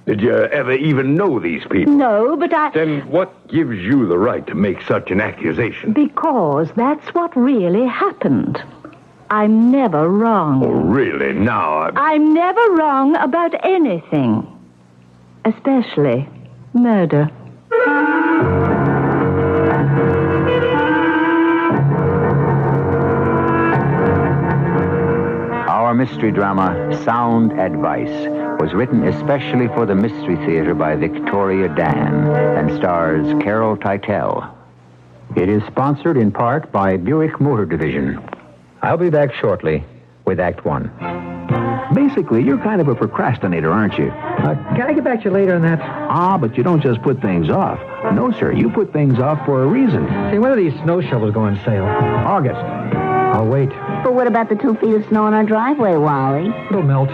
Did you ever even know these people? No, but I... Then what gives you the right to make such an accusation? Because that's what really happened. I'm never wrong. Oh, really? Now, I'm never wrong about anything. Especially murder. Our mystery drama, Sound Advice, was written especially for the Mystery Theater by Victoria Dan and stars Carol Teitel. It is sponsored in part by Buick Motor Division. I'll be back shortly with Act One. Basically, you're kind of a procrastinator, aren't you? Can I get back to you later on that? But you don't just put things off. No, sir, you put things off for a reason. Say, when are these snow shovels going on sale? August. I'll wait. But what about the 2 feet of snow in our driveway, Wally? It'll melt.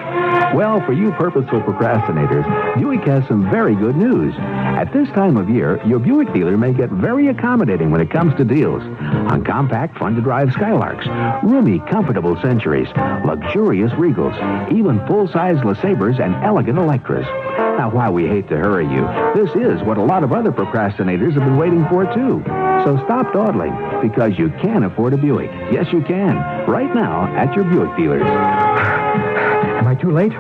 Well, for you purposeful procrastinators, Buick has some very good news. At this time of year, your Buick dealer may get very accommodating when it comes to deals on compact, fun-to-drive Skylarks, roomy, comfortable Centuries, luxurious Regals, even full-size LeSabres and elegant Electras. Now, while we hate to hurry you, this is what a lot of other procrastinators have been waiting for, too. So stop dawdling, because you can afford a Buick. Yes, you can. Right now at your Buick dealers. Am I too late?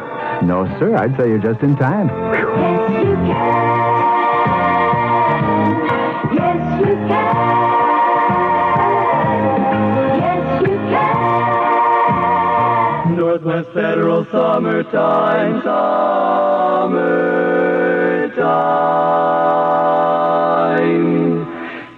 No, sir. I'd say you're just in time. Yes, you can. Yes, you can. Northwest Federal Summertime, summertime.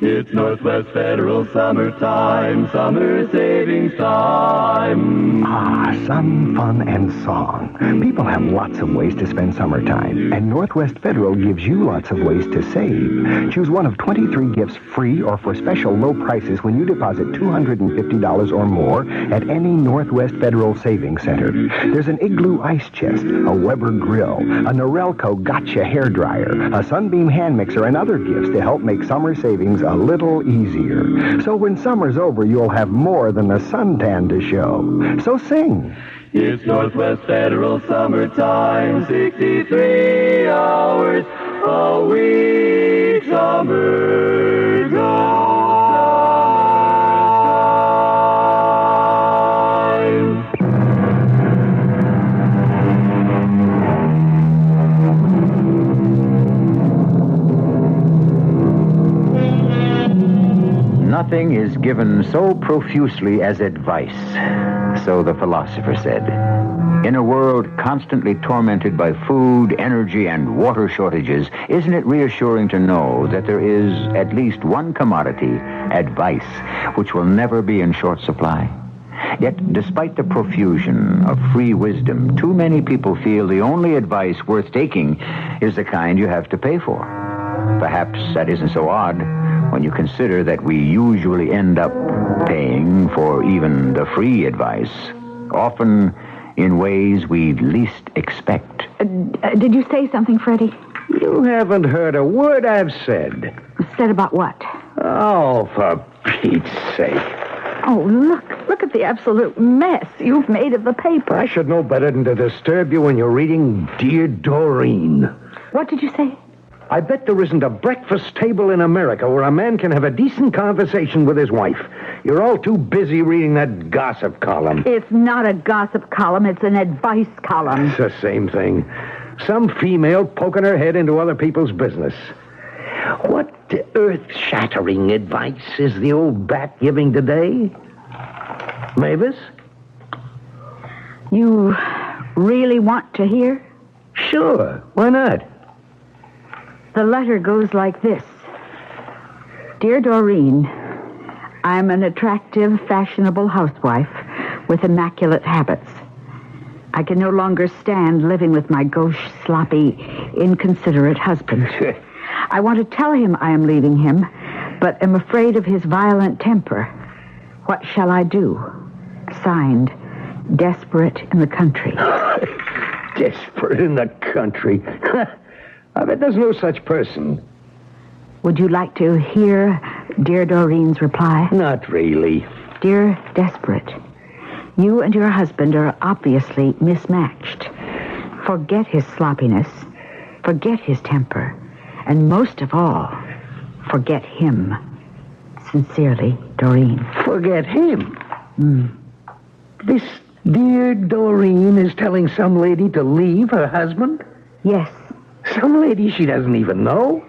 It's Northwest Federal Summertime, summer savings time. Ah, sun, fun, and song. People have lots of ways to spend summertime, and Northwest Federal gives you lots of ways to save. Choose one of 23 gifts free or for special low prices when you deposit $250 or more at any Northwest Federal Savings Center. There's an Igloo ice chest, a Weber grill, a Norelco Gotcha hairdryer, a Sunbeam hand mixer, and other gifts to help make summer savings a little easier. So when summer's over, you'll have more than a suntan to show. So sing. It's Northwest Federal Summertime, 63 hours a week, summertime. Nothing is given so profusely as advice, so the philosopher said. In a world constantly tormented by food, energy, and water shortages, isn't it reassuring to know that there is at least one commodity, advice, which will never be in short supply? Yet, despite the profusion of free wisdom, too many people feel the only advice worth taking is the kind you have to pay for. Perhaps that isn't so odd when you consider that we usually end up paying for even the free advice, often in ways we least expect. Did you say something, Freddie? You haven't heard a word I've said. Said about what? Oh, for Pete's sake. Oh, look at the absolute mess you've made of the paper. I should know better than to disturb you when you're reading Dear Doreen. What did you say? I bet there isn't a breakfast table in America where a man can have a decent conversation with his wife. You're all too busy reading that gossip column. It's not a gossip column, it's an advice column. It's the same thing. Some female poking her head into other people's business. What earth-shattering advice is the old bat giving today? Mavis? You really want to hear? Sure, why not? The letter goes like this. Dear Doreen, I'm an attractive, fashionable housewife with immaculate habits. I can no longer stand living with my gauche, sloppy, inconsiderate husband. I want to tell him I am leaving him, but am afraid of his violent temper. What shall I do? Signed, Desperate in the Country. Desperate in the country? I bet there's no such person. Would you like to hear Dear Doreen's reply? Not really. Dear Desperate, you and your husband are obviously mismatched. Forget his sloppiness. Forget his temper. And most of all, forget him. Sincerely, Doreen. Forget him? This Dear Doreen is telling some lady to leave her husband? Yes. Some lady she doesn't even know?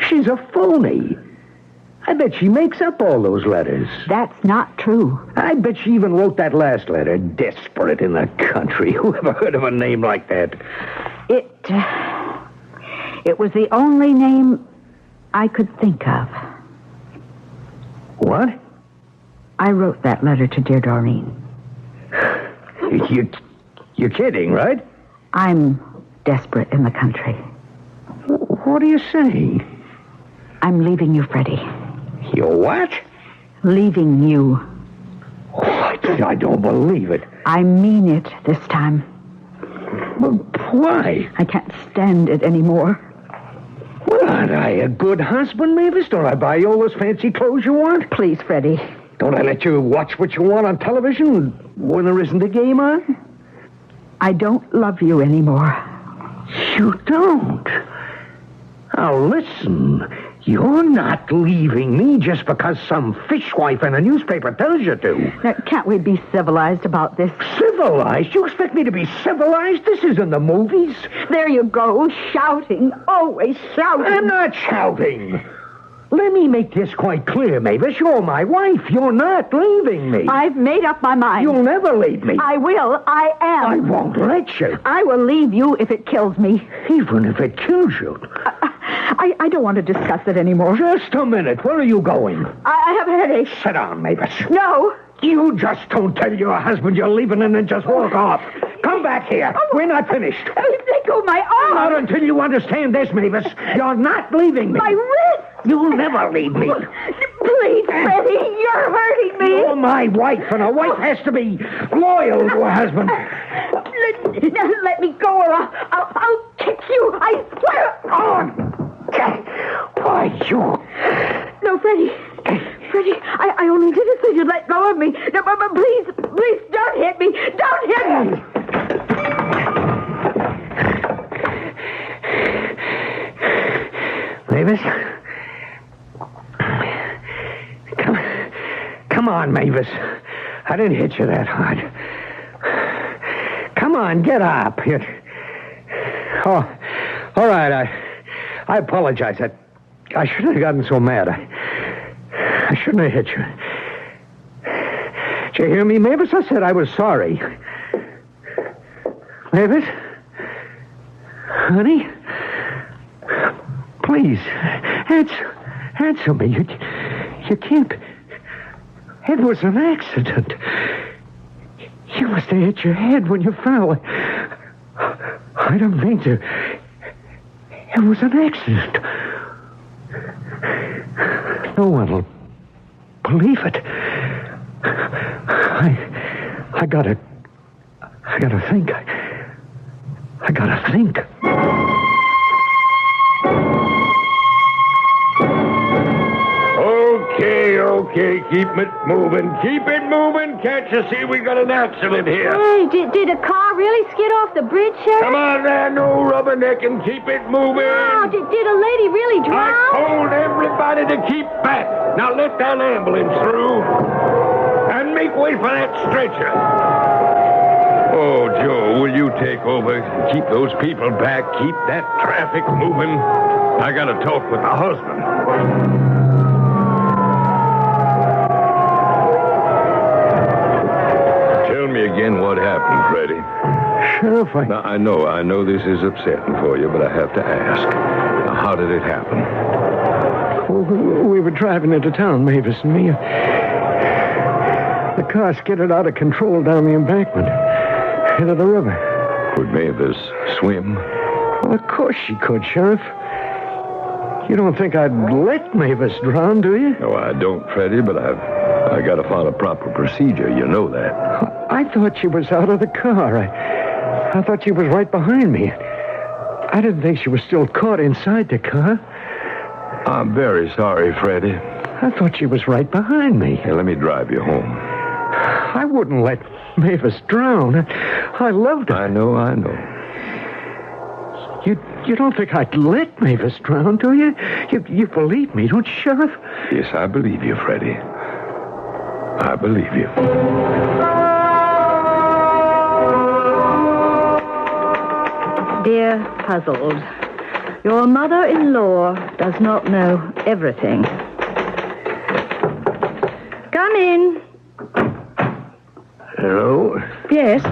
She's a phony. I bet she makes up all those letters. That's not true. I bet she even wrote that last letter, Desperate in the Country. Who ever heard of a name like that? It was the only name I could think of. What? I wrote that letter to Dear Doreen. You're kidding, right? I'm desperate in the country. What are you saying? I'm leaving you, Freddie. You're what? Leaving you. I don't believe it. I mean it this time. Well, why? I can't stand it anymore. Well, aren't I a good husband, Mavis? Don't I buy you all those fancy clothes you want? Please, Freddie. Don't I let you watch what you want on television when there isn't a game on? I don't love you anymore. You don't? Now, listen. You're not leaving me just because some fishwife in a newspaper tells you to. Now, can't we be civilized about this? Civilized? You expect me to be civilized? This isn't the movies. There you go, shouting. Always shouting. I'm not shouting. Let me make this quite clear, Mavis. You're my wife. You're not leaving me. I've made up my mind. You'll never leave me. I will. I am. I won't let you. I will leave you if it kills me. Even if it kills you? I don't want to discuss it anymore. Just a minute. Where are you going? I have a headache. Sit down, Mavis. No. You just don't tell your husband you're leaving and then just walk off. Come back here. We're not finished. Let go of my arm. Not until you understand this, Mavis. You're not leaving me. My wrist. You'll never leave me. Please, Freddie, you're hurting me. You're my wife, and a wife has to be loyal to her husband. Let me go or I'll kick you. I swear. Oh, why, you... No, Freddie. Freddie, I only did it so you'd let go of me. No, but please, don't hit me. Don't hit me. Mavis? Come on, Mavis. I didn't hit you that hard. Come on, get up. Oh, all right, I apologize. I shouldn't have gotten so mad. I shouldn't have hit you. Did you hear me, Mavis? I said I was sorry. Mavis? Honey? Please, answer me. You can't... It was an accident. You must have hit your head when you fell. I don't mean to... It was an accident. No one will believe it. I gotta think. I gotta think. Okay, keep it moving. Keep it moving. Can't you see we got an accident here? Hey, did a car really skid off the bridge, Sheriff? Come on there, no rubbernecking. Keep it moving. No, did a lady really drown? I told everybody to keep back. Now let that ambulance through. And make way for that stretcher. Oh, Joe, will you take over? Keep those people back. Keep that traffic moving. I got to talk with the husband. Tell me again what happened, Freddie. Sheriff, Now, I know this is upsetting for you, but I have to ask. Now, how did it happen? Well, we were driving into town, Mavis and me. The car skidded out of control down the embankment into the river. Could Mavis swim? Well, of course she could, Sheriff. You don't think I'd let Mavis drown, do you? No, I don't, Freddie, but I got to follow proper procedure. You know that. I thought she was out of the car. I thought she was right behind me. I didn't think she was still caught inside the car. I'm very sorry, Freddie. I thought she was right behind me. Here, let me drive you home. I wouldn't let Mavis drown. I loved her. I know. You don't think I'd let Mavis drown, do you? You believe me, don't you, Sheriff? Yes, I believe you, Freddie. I believe you. Dear Puzzled, your mother-in-law does not know everything. Come in. Hello? Yes?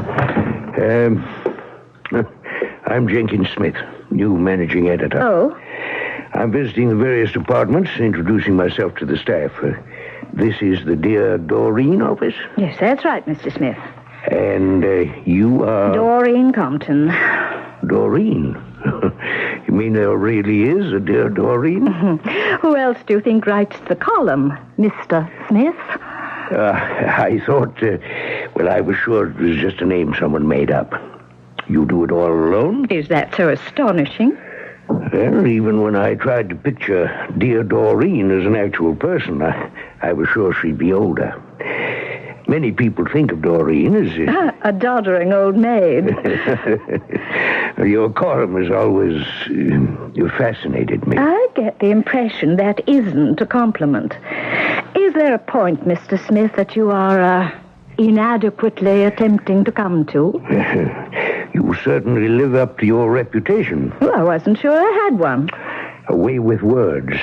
I'm Jenkins Smith, new managing editor. Oh? I'm visiting the various departments, introducing myself to the staff. This is the dear Doreen office? Yes, that's right, Mr. Smith. And you are... Doreen Compton. Doreen? You mean there really is a dear Doreen? Who else do you think writes the column, Mr. Smith? I thought, I was sure it was just a name someone made up. You do it all alone? Is that so astonishing? Well, even when I tried to picture dear Doreen as an actual person, I was sure she'd be older. Many people think of Doreen as... a doddering old maid. Your column has always fascinated me. I get the impression that isn't a compliment. Is there a point, Mr. Smith, that you are inadequately attempting to come to? You certainly live up to your reputation. Well, I wasn't sure I had one. A way with words.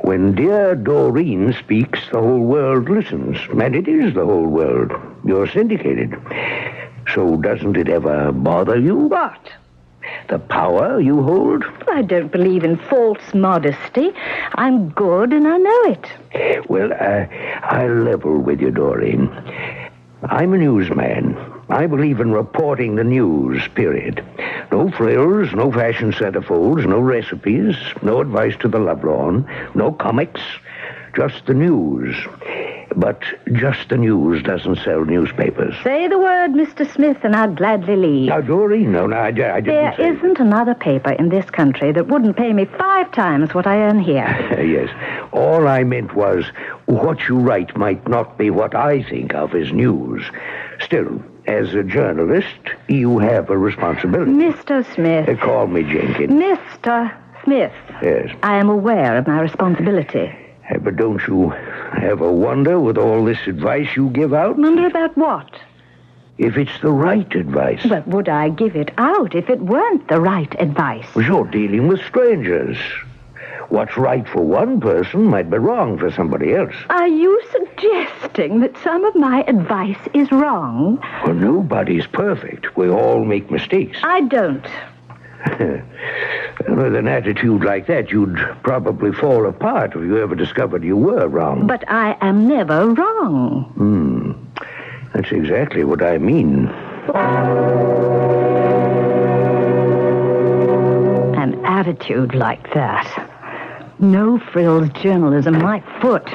When dear Doreen speaks, the whole world listens. And it is the whole world. You're syndicated. So doesn't it ever bother you? What? The power you hold? I don't believe in false modesty. I'm good and I know it. Well, I'll level with you, Doreen. I'm a newsman. I believe in reporting the news, period. No frills, no fashion centerfolds, no recipes, no advice to the lovelorn, no comics, just the news. But just the news doesn't sell newspapers. Say the word, Mr. Smith, and I'd gladly leave. Now, Doreen, I didn't There say... isn't another paper in this country that wouldn't pay me 5 times what I earn here. Yes. All I meant was what you write might not be what I think of as news. Still, as a journalist, you have a responsibility. Mr. Smith. Call me Jenkins. Mr. Smith. Yes. I am aware of my responsibility. But don't you ever wonder with all this advice you give out? Wonder about what? If it's the right advice. But would I give it out if it weren't the right advice? Well, you're dealing with strangers. What's right for one person might be wrong for somebody else. Are you suggesting that some of my advice is wrong? Well, nobody's perfect. We all make mistakes. I don't. With an attitude like that, you'd probably fall apart if you ever discovered you were wrong. But I am never wrong. That's exactly what I mean. An attitude like that. No frills journalism, my foot.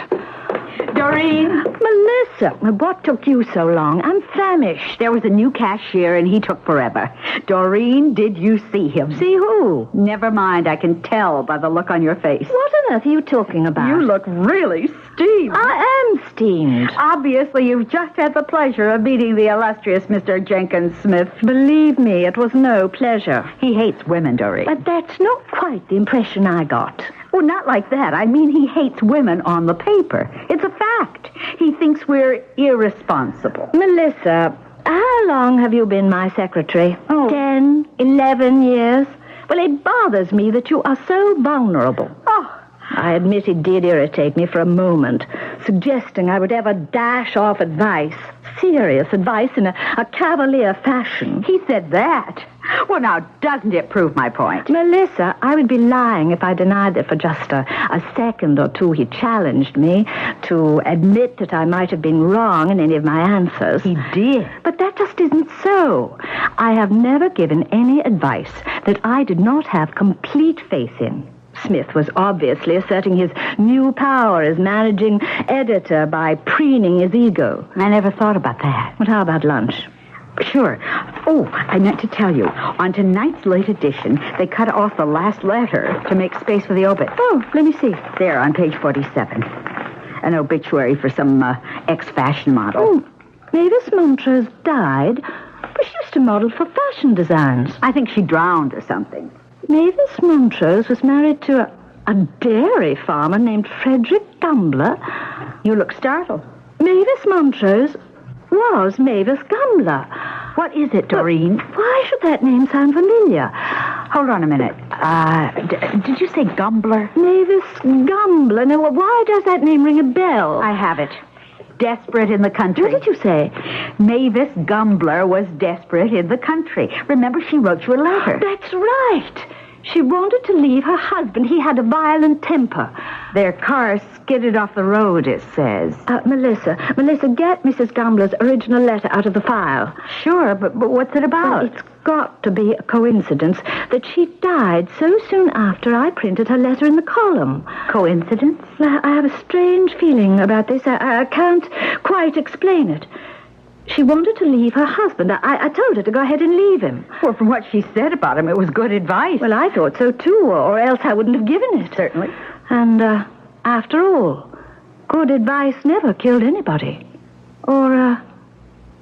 Doreen? Melissa, what took you so long? I'm famished. There was a new cashier and he took forever. Doreen, did you see him? See who? Never mind, I can tell by the look on your face. What on earth are you talking about? You look really steamed. I am steamed. Obviously, you've just had the pleasure of meeting the illustrious Mr. Jenkins Smith. Believe me, it was no pleasure. He hates women, Doreen. But that's not quite the impression I got. Well, not like that. I mean, he hates women on the paper. It's a fact. He thinks we're irresponsible. Melissa, how long have you been my secretary? 10, 11 years? Well, it bothers me that you are so vulnerable. I admit it did irritate me for a moment, suggesting I would ever dash off advice, serious advice in a cavalier fashion. He said that. Well, now, doesn't it prove my point? Melissa, I would be lying if I denied that for just a second or two he challenged me to admit that I might have been wrong in any of my answers. He did. But that just isn't so. I have never given any advice that I did not have complete faith in. Smith was obviously asserting his new power as managing editor by preening his ego. I never thought about that. But how about lunch? Sure. Oh, I meant to tell you. On tonight's late edition, they cut off the last letter to make space for the obit. Oh, let me see. There, on page 47. An obituary for some ex-fashion model. Oh, Mavis Montrose died, but she used to model for fashion designs. I think she drowned or something. Mavis Montrose was married to a dairy farmer named Frederick Gumbler. You look startled. Mavis Montrose was Mavis Gumbler. What is it, Doreen? Why should that name sound familiar? Hold on a minute. Did you say Gumbler? Mavis Gumbler. Now, why does that name ring a bell? I have it. Desperate in the country. What did you say? Mavis Gumbler was desperate in the country. Remember, she wrote you a letter. That's right. She wanted to leave her husband. He had a violent temper. Their car skidded off the road, it says. Melissa, get Mrs. Gumbler's original letter out of the file. Sure, but what's it about? It's got to be a coincidence that she died so soon after I printed her letter in the column. Coincidence? I have a strange feeling about this. I can't quite explain it. She wanted to leave her husband. I told her to go ahead and leave him. Well, from what she said about him, it was good advice. Well, I thought so, too, or else I wouldn't have given it. Certainly. And, after all, good advice never killed anybody. Or,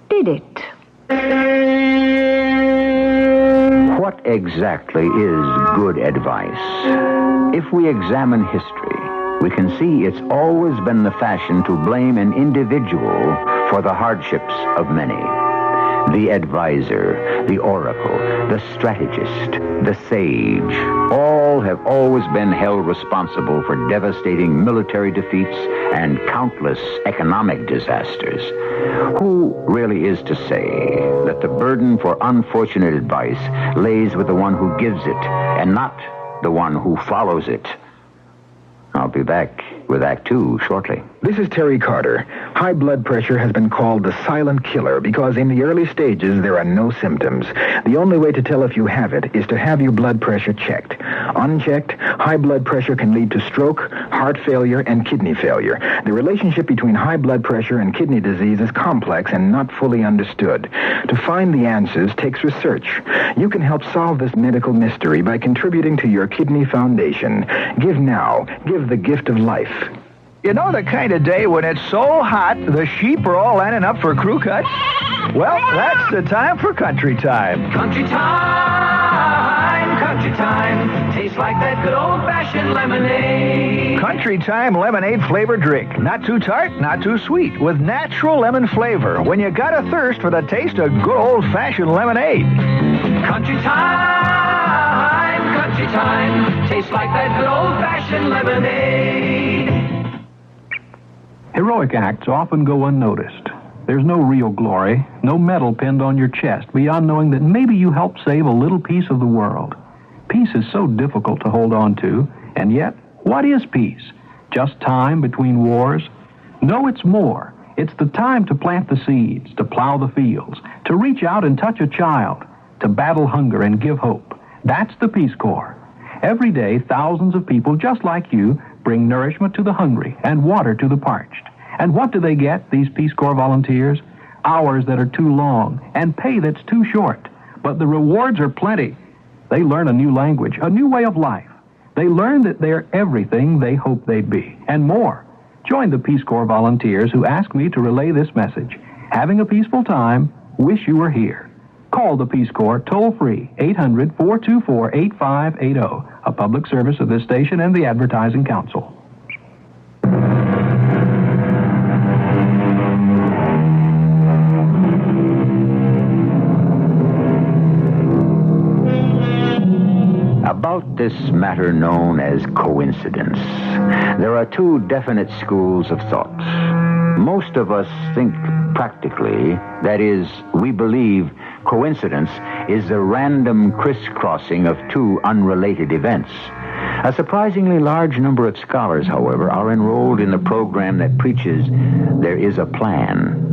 did it? What exactly is good advice? If we examine history, we can see it's always been the fashion to blame an individual for the hardships of many. The advisor, the oracle, the strategist, the sage, all have always been held responsible for devastating military defeats and countless economic disasters. Who really is to say that the burden for unfortunate advice lays with the one who gives it and not the one who follows it? I'll be back with Act 2 shortly. This is Terry Carter. High blood pressure has been called the silent killer because in the early stages there are no symptoms. The only way to tell if you have it is to have your blood pressure checked. Unchecked, high blood pressure can lead to stroke, heart failure, and kidney failure. The relationship between high blood pressure and kidney disease is complex and not fully understood. To find the answers takes research. You can help solve this medical mystery by contributing to your Kidney Foundation. Give now. Give the gift of life. You know the kind of day when it's so hot the sheep are all lining up for crew cuts? Well, that's the time for country time. Country time, country time. Tastes like that good old-fashioned lemonade. Country time lemonade flavored drink. Not too tart, not too sweet. With natural lemon flavor. When you got a thirst for the taste of good old-fashioned lemonade. Country time, country time. Tastes like that good old-fashioned lemonade. Heroic acts often go unnoticed. There's no real glory, no medal pinned on your chest, beyond knowing that maybe you helped save a little piece of the world. Peace is so difficult to hold on to, and yet, what is peace? Just time between wars? No, it's more. It's the time to plant the seeds, to plow the fields, to reach out and touch a child, to battle hunger and give hope. That's the Peace Corps. Every day, thousands of people just like you bring nourishment to the hungry and water to the parched. And what do they get, these Peace Corps volunteers? Hours that are too long and pay that's too short. But the rewards are plenty. They learn a new language, a new way of life. They learn that they're everything they hoped they'd be, and more. Join the Peace Corps volunteers who asked me to relay this message. Having a peaceful time, wish you were here. Call the Peace Corps toll-free, 800-424-8580, a public service of this station and the Advertising Council. About this matter known as coincidence, there are two definite schools of thought. Most of us think practically, that is, we believe coincidence is the random crisscrossing of two unrelated events. A surprisingly large number of scholars, however, are enrolled in the program that preaches there is a plan.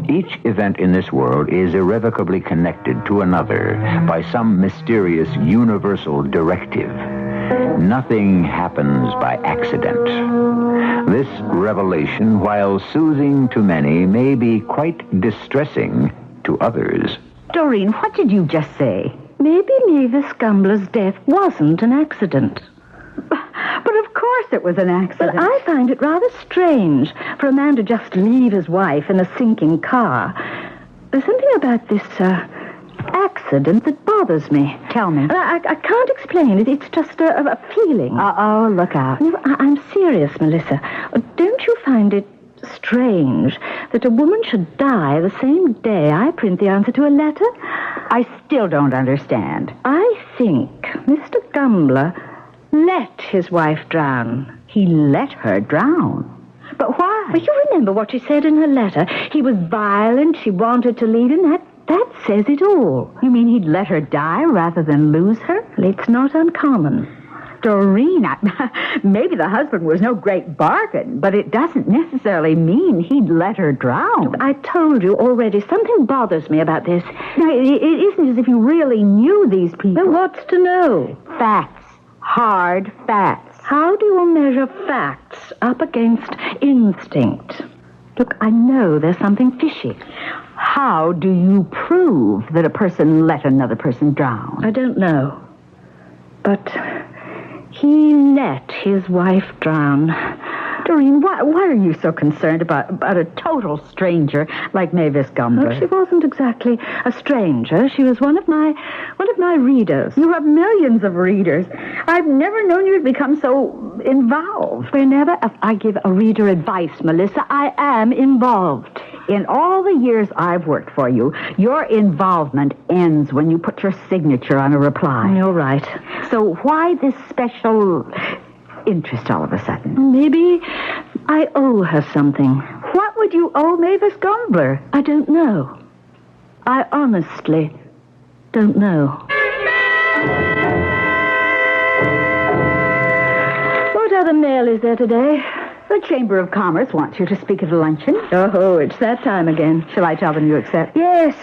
Each event in this world is irrevocably connected to another by some mysterious universal directive. Nothing happens by accident. This revelation, while soothing to many, may be quite distressing to others. Doreen, what did you just say? Maybe Mavis Gumbler's death wasn't an accident. But of course it was an accident. Well, I find it rather strange for a man to just leave his wife in a sinking car. There's something about this, accident that bothers me. Tell me. I can't explain it. It's just a feeling. Uh-oh, look out. No, I'm serious, Melissa. Don't you find it strange that a woman should die the same day I print the answer to a letter? I still don't understand. I think Mr. Gumbler let his wife drown. He let her drown? But why? Well, you remember what she said in her letter. He was violent. She wanted to leave him. That says it all. You mean he'd let her die rather than lose her? Well, it's not uncommon. Doreen, maybe the husband was no great bargain, but it doesn't necessarily mean he'd let her drown. I told you already, something bothers me about this. Now, it isn't as if you really knew these people. Then what's to know? Facts. Hard facts. How do you measure facts up against instinct? Look, I know there's something fishy. How do you prove that a person let another person drown? I don't know. But he let his wife drown. Doreen, why are you so concerned about a total stranger like Mavis Gumbler? Well, she wasn't exactly a stranger. She was one of my readers. You have millions of readers. I've never known you to become so involved. Whenever I give a reader advice, Melissa, I am involved. In all the years I've worked for you, your involvement ends when you put your signature on a reply. You're right. So why this special interest all of a sudden? Maybe I owe her something. What would you owe Mavis Gumbler? I don't know. I honestly don't know. What other mail is there today? The Chamber of Commerce wants you to speak at a luncheon. Oh, it's that time again. Shall I tell them you accept? Yes.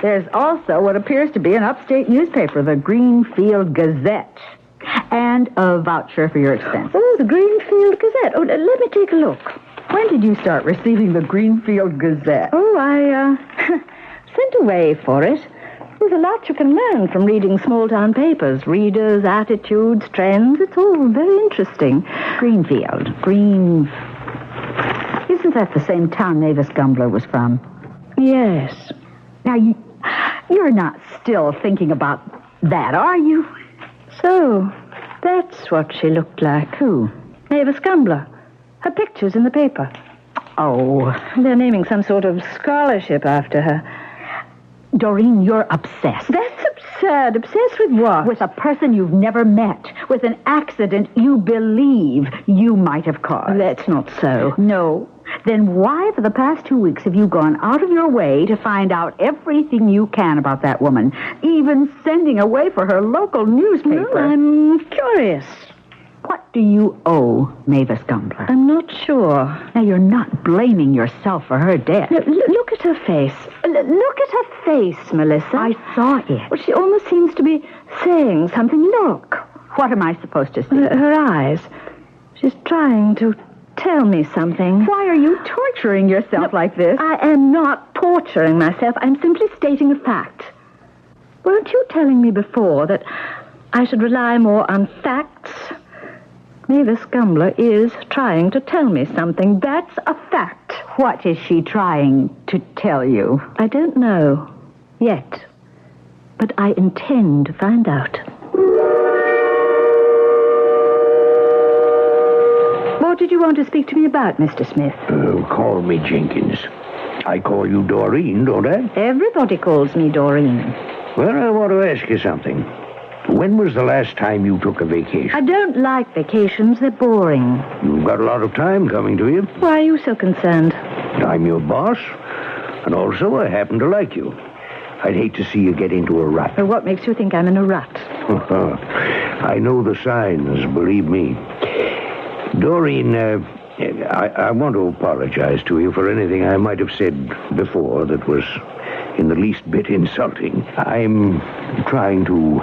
There's also what appears to be an upstate newspaper, the Greenfield Gazette, and a voucher for your expenses. Oh, the Greenfield Gazette. Oh, let me take a look. When did you start receiving the Greenfield Gazette? Oh, I sent away for it. There's a lot you can learn from reading small-town papers. Readers, attitudes, trends. It's all very interesting. Greenfield. Isn't that the same town Mavis Gumbler was from? Yes. Now, you're not still thinking about that, are you? So, that's what she looked like. Who? Mavis Gumbler. Her picture's in the paper. Oh. They're naming some sort of scholarship after her. Doreen, you're obsessed. That's absurd. Obsessed with what? With a person you've never met. With an accident you believe you might have caused. That's not so. No. Then why for the past 2 weeks have you gone out of your way to find out everything you can about that woman? Even sending away for her local newspaper. Well, I'm curious. What do you owe Mavis Gumbler? I'm not sure. Now, you're not blaming yourself for her death. No, look at her face. Look at her face, Melissa. I saw it. Well, she almost seems to be saying something. Look. What am I supposed to see? Her eyes. She's trying to tell me something. Why are you torturing yourself like this? I am not torturing myself. I'm simply stating a fact. Weren't you telling me before that I should rely more on facts? Mavis Gumbler is trying to tell me something. That's a fact. What is she trying to tell you? I don't know yet, but I intend to find out. What did you want to speak to me about, Mr. Smith? Call me Jenkins. I call you Doreen, don't I? Everybody calls me Doreen. Well, I want to ask you something. When was the last time you took a vacation? I don't like vacations. They're boring. You've got a lot of time coming to you. Why are you so concerned? I'm your boss, and also I happen to like you. I'd hate to see you get into a rut. Well, what makes you think I'm in a rut? I know the signs, believe me. Doreen, I want to apologize to you for anything I might have said before that was in the least bit insulting. I'm trying to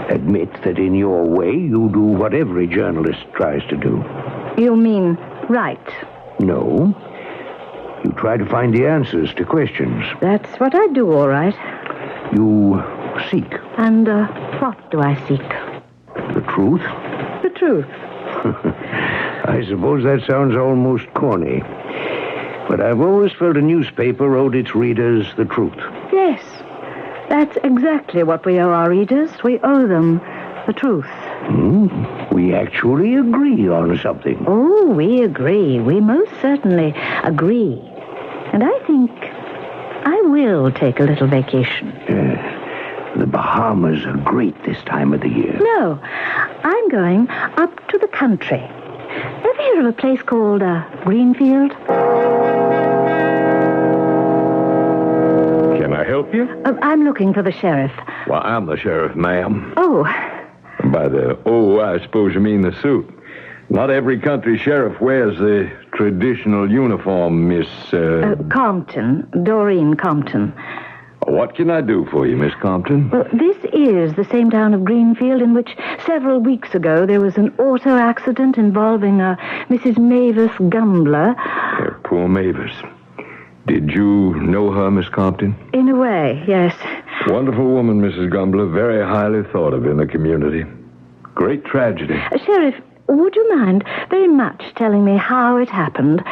admit that in your way, you do what every journalist tries to do. You mean right? No. You try to find the answers to questions. That's what I do, all right. You seek. And what do I seek? The truth? The truth. I suppose that sounds almost corny. But I've always felt a newspaper owed its readers the truth. Yes. That's exactly what we owe our readers. We owe them the truth. We actually agree on something. Oh, we agree. We most certainly agree. And I think I will take a little vacation. The Bahamas are great this time of the year. No, I'm going up to the country. Ever hear of a place called Greenfield? Can I help you? I'm looking for the sheriff. Well, I'm the sheriff, ma'am. Oh. By the I suppose you mean the suit. Not every country sheriff wears the traditional uniform, Miss... Compton. Doreen Compton. What can I do for you, Miss Compton? Well, this is the same town of Greenfield in which several weeks ago there was an auto accident involving Mrs. Mavis Gumbler. Poor Mavis. Did you know her, Miss Compton? In a way, yes. Wonderful woman, Mrs. Gumbler. Very highly thought of in the community. Great tragedy. Sheriff, would you mind very much telling me how it happened?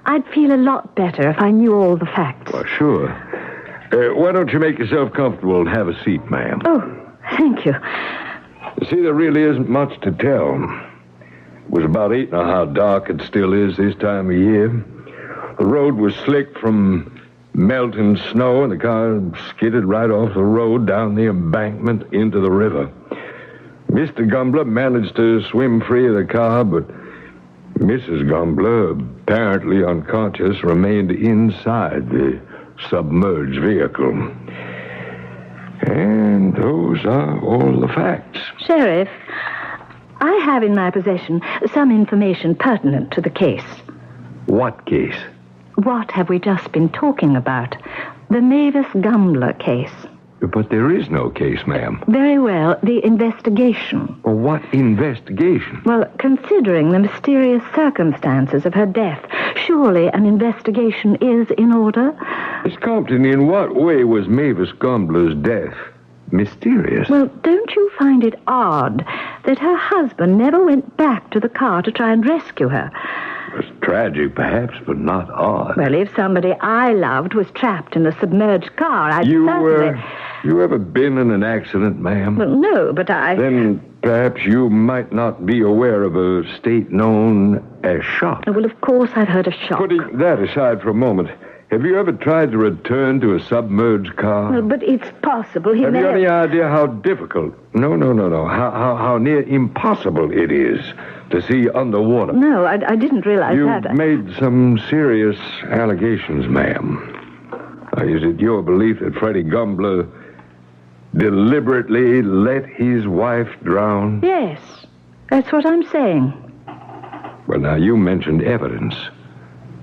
I'd feel a lot better if I knew all the facts. Well, sure. Why don't you make yourself comfortable and have a seat, ma'am? Oh, thank you. You see, there really isn't much to tell. It was about 8. Now, how dark it still is this time of year. The road was slick from melting snow, and the car skidded right off the road down the embankment into the river. Mr. Gumbler managed to swim free of the car, but Mrs. Gumbler, apparently unconscious, remained inside the submerged vehicle. And those are all the facts. Sheriff, I have in my possession some information pertinent to the case. What case? What have we just been talking about? The Mavis Gumbler case. But there is no case, ma'am. Very well, the investigation. Well, what investigation? Well, considering the mysterious circumstances of her death, surely an investigation is in order? Miss Compton, in what way was Mavis Gumbler's death mysterious? Well, don't you find it odd that her husband never went back to the car to try and rescue her? It was tragic, perhaps, but not odd. Well, if somebody I loved was trapped in a submerged car, I'd certainly... You ever been in an accident, ma'am? Well, no, but Then perhaps you might not be aware of a state known as shock. Well, of course I've heard of shock. Putting that aside for a moment, have you ever tried to return to a submerged car? Well, but it's possible he Have may you any idea how difficult, no, how near impossible it is to see underwater? No, I didn't realize that. You've made some serious allegations, ma'am. Is it your belief that Freddie Gumbler deliberately let his wife drown? Yes, that's what I'm saying. Well, now, you mentioned evidence.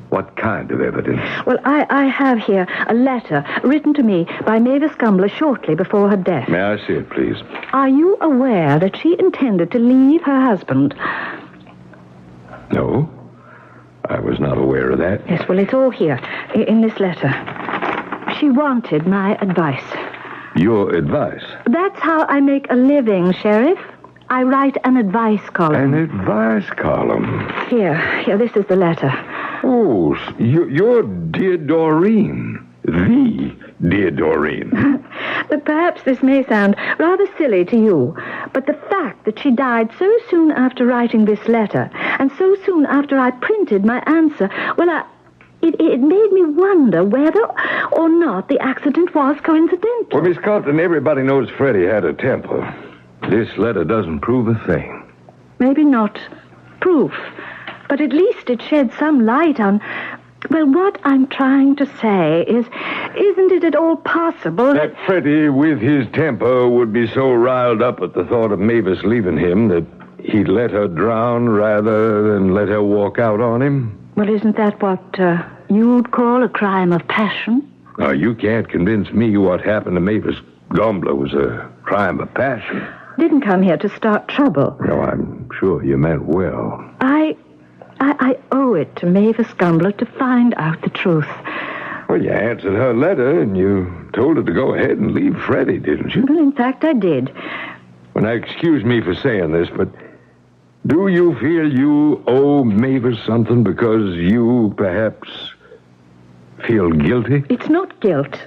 What kind of evidence? Well, I have here a letter written to me by Mavis Gumbler shortly before her death. May I see it, please? Are you aware that she intended to leave her husband? No, I was not aware of that. Yes, well, it's all here in this letter. She wanted my advice. Your advice? That's how I make a living, Sheriff. I write an advice column. An advice column? Here, this is the letter. Oh, you're dear Doreen. The dear Doreen. But perhaps this may sound rather silly to you, but the fact that she died so soon after writing this letter, and so soon after I printed my answer, well, It made me wonder whether or not the accident was coincidental. Well, Miss Compton, everybody knows Freddie had a temper. This letter doesn't prove a thing. Maybe not proof, but at least it sheds some light on... Well, what I'm trying to say is, isn't it at all possible that Freddie, with his temper, would be so riled up at the thought of Mavis leaving him that he'd let her drown rather than let her walk out on him? Well, isn't that what you'd call a crime of passion? Now, you can't convince me what happened to Mavis Gumbler was a crime of passion. Didn't come here to start trouble. No, I'm sure you meant well. I owe it to Mavis Gumbler to find out the truth. Well, you answered her letter and you told her to go ahead and leave Freddie, didn't you? Well, in fact, I did. Well, now, excuse me for saying this, but do you feel you owe Mavis something because you, perhaps, feel guilty? It's not guilt.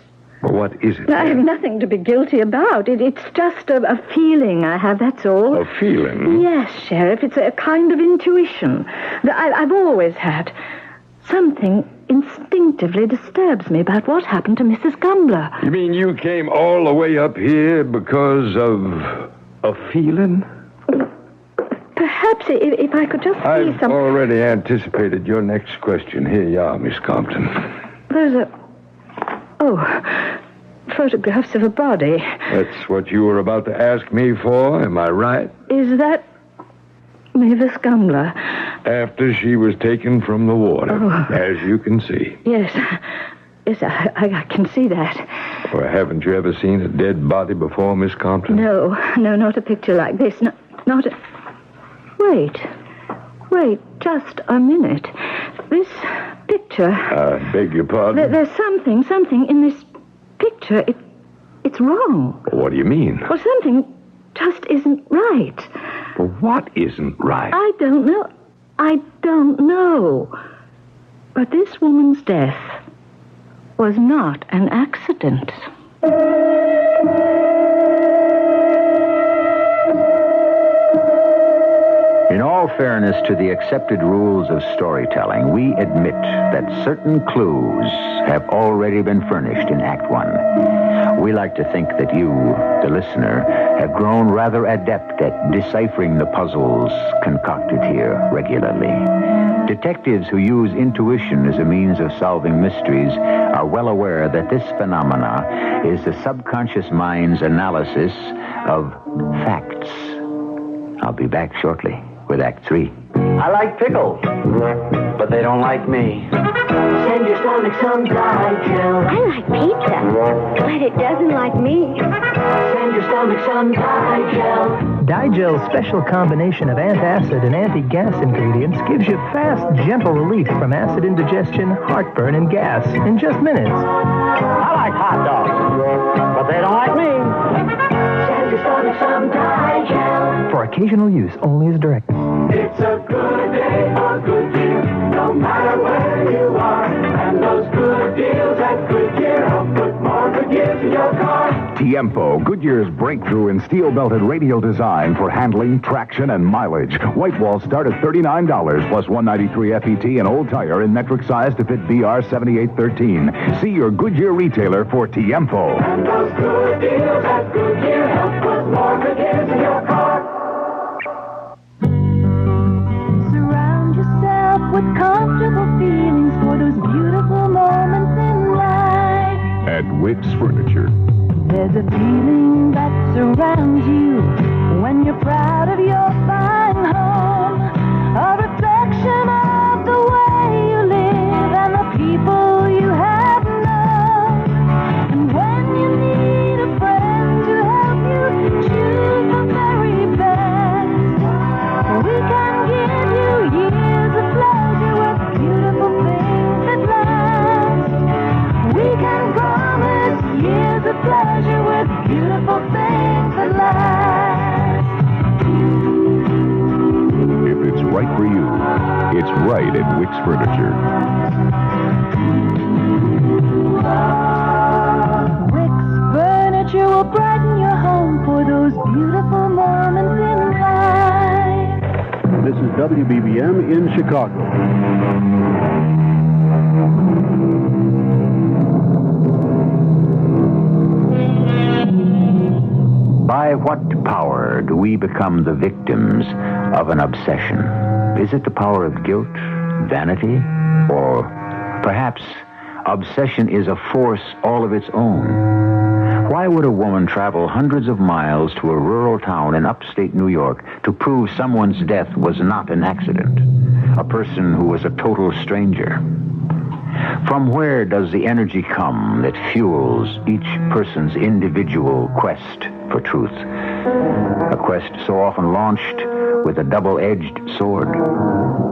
Well, what is it? I have nothing to be guilty about. It's just a feeling I have, that's all. A feeling? Yes, Sheriff. It's a kind of intuition that I've always had. Something instinctively disturbs me about what happened to Mrs. Gumbler. You mean you came all the way up here because of a feeling? Perhaps if I could just see I've already anticipated your next question. Here you are, Miss Compton. There's a... Oh, photographs of a body. That's what you were about to ask me for, am I right? Is that Mavis Gumbler? After she was taken from the water, as you can see. Yes. Yes, I can see that. Or haven't you ever seen a dead body before, Miss Compton? No, not a picture like this. No, not a... Wait, just a minute. This picture... I beg your pardon? There's something in this picture. It's wrong. What do you mean? Well, something just isn't right. Well, what isn't right? I don't know. But this woman's death was not an accident. In all fairness to the accepted rules of storytelling, we admit that certain clues have already been furnished in Act One. We like to think that you, the listener, have grown rather adept at deciphering the puzzles concocted here regularly. Detectives who use intuition as a means of solving mysteries are well aware that this phenomena is the subconscious mind's analysis of facts. I'll be back shortly with Act 3. I like pickles, but they don't like me. Send your stomach some Digel. I like pizza, but it doesn't like me. Send your stomach some Digel. Digel's special combination of antacid and anti-gas ingredients gives you fast, gentle relief from acid indigestion, heartburn, and gas in just minutes. I like hot dogs, but they don't like me. Send your stomach some Digel. For occasional use only as directed. It's a good day, a good deal, no matter where you are. And those good deals at Goodyear help put more good years in your car. Tiempo, Goodyear's breakthrough in steel-belted radial design for handling, traction, and mileage. White walls start at $39 plus $193 FET and old tire in metric size to fit BR 7813. See your Goodyear retailer for Tiempo. And those good deals at Goodyear help put more good years in your car. With comfortable feelings for those beautiful moments in life. At Wicks Furniture. There's a feeling that surrounds you when you're proud of your fine home. A reflection of the way you live and the people you have known. And when you need a friend to help you choose the very best, we can give you years of pleasure with beautiful things that last. We can promise years of pleasure with beautiful things that last. If it's right for you, it's right at Wicks Furniture. Wicks Furniture will brighten your home for those beautiful moments in life. This is WBBM in Chicago. By what power do we become the victims of an obsession? Is it the power of guilt, vanity, or perhaps obsession is a force all of its own? Why would a woman travel hundreds of miles to a rural town in upstate New York to prove someone's death was not an accident? A person who was a total stranger? From where does the energy come that fuels each person's individual quest for truth? A quest so often launched with a double-edged sword.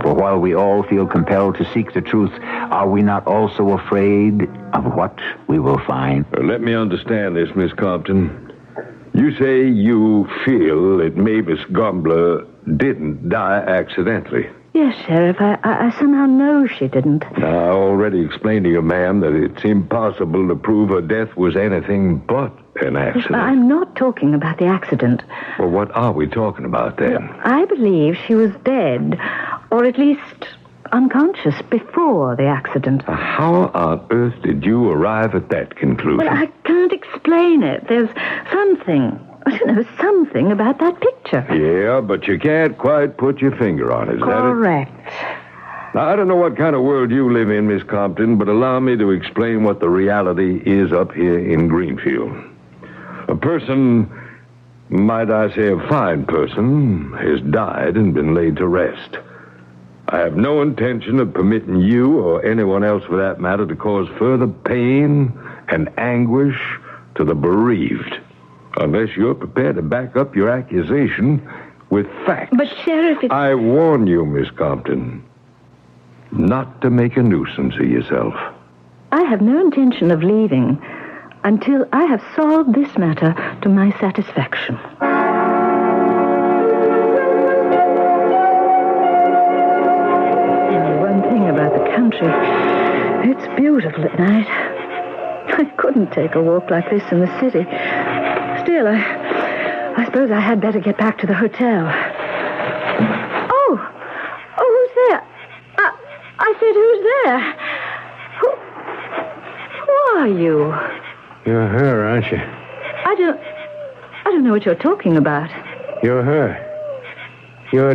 For while we all feel compelled to seek the truth, are we not also afraid of what we will find? Let me understand this, Miss Compton. You say you feel that Mavis Gumbler didn't die accidentally. Yes, Sheriff, I somehow know she didn't. I already explained to you, ma'am, that it's impossible to prove her death was anything but an accident. I'm not talking about the accident. Well, what are we talking about then? I believe she was dead, or at least unconscious before the accident. How on earth did you arrive at that conclusion? Well, I can't explain it. There's something about that picture. Yeah, but you can't quite put your finger on it. Is Correct. Now, I don't know what kind of world you live in, Miss Compton, but allow me to explain what the reality is up here in Greenfield. A person, might I say a fine person, has died and been laid to rest. I have no intention of permitting you, or anyone else for that matter, to cause further pain and anguish to the bereaved, unless you're prepared to back up your accusation with facts. But, Sheriff, I warn you, Miss Compton, not to make a nuisance of yourself. I have no intention of leaving until I have solved this matter to my satisfaction. And one thing about the country, it's beautiful at night. I couldn't take a walk like this in the city. Still, I suppose I had better get back to the hotel. Oh, who's there? I said, who's there? Who are you? You're her, aren't you? I don't know what you're talking about. You're her. You're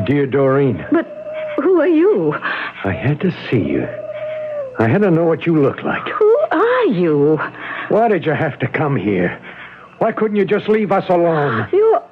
dear Doreen. But who are you? I had to see you. I had to know what you look like. Who are you? Why did you have to come here? Why couldn't you just leave us alone? You're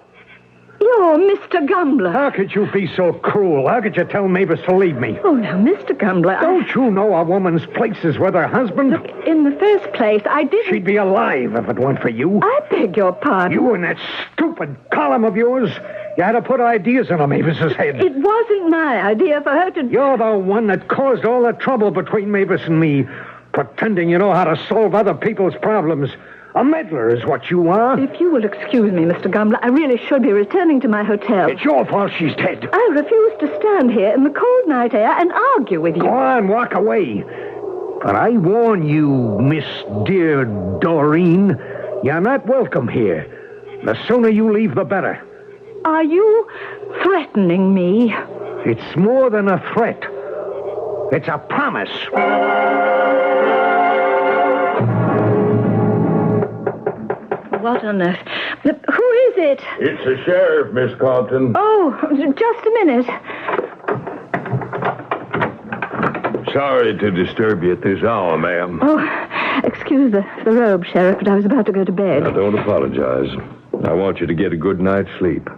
Mr. Gumbler. How could you be so cruel? How could you tell Mavis to leave me? Oh, now, Mr. Gumbler, Don't you know a woman's place is with her husband? Look, in the first place, I didn't... She'd be alive if it weren't for you. I beg your pardon. You and that stupid column of yours. You had to put ideas into Mavis's head. It wasn't my idea for her to... You're the one that caused all the trouble between Mavis and me, pretending you know how to solve other people's problems. A meddler is what you are. If you will excuse me, Mr. Gumbler, I really should be returning to my hotel. It's your fault she's dead. I refuse to stand here in the cold night air and argue with you. Go on, walk away. But I warn you, Miss Dear Doreen, you're not welcome here. The sooner you leave, the better. Are you threatening me? It's more than a threat. It's a promise. What on earth? Who is it? It's the sheriff, Miss Compton. Oh, just a minute. Sorry to disturb you at this hour, ma'am. Oh, excuse the robe, Sheriff, but I was about to go to bed. Now, don't apologize. I want you to get a good night's sleep,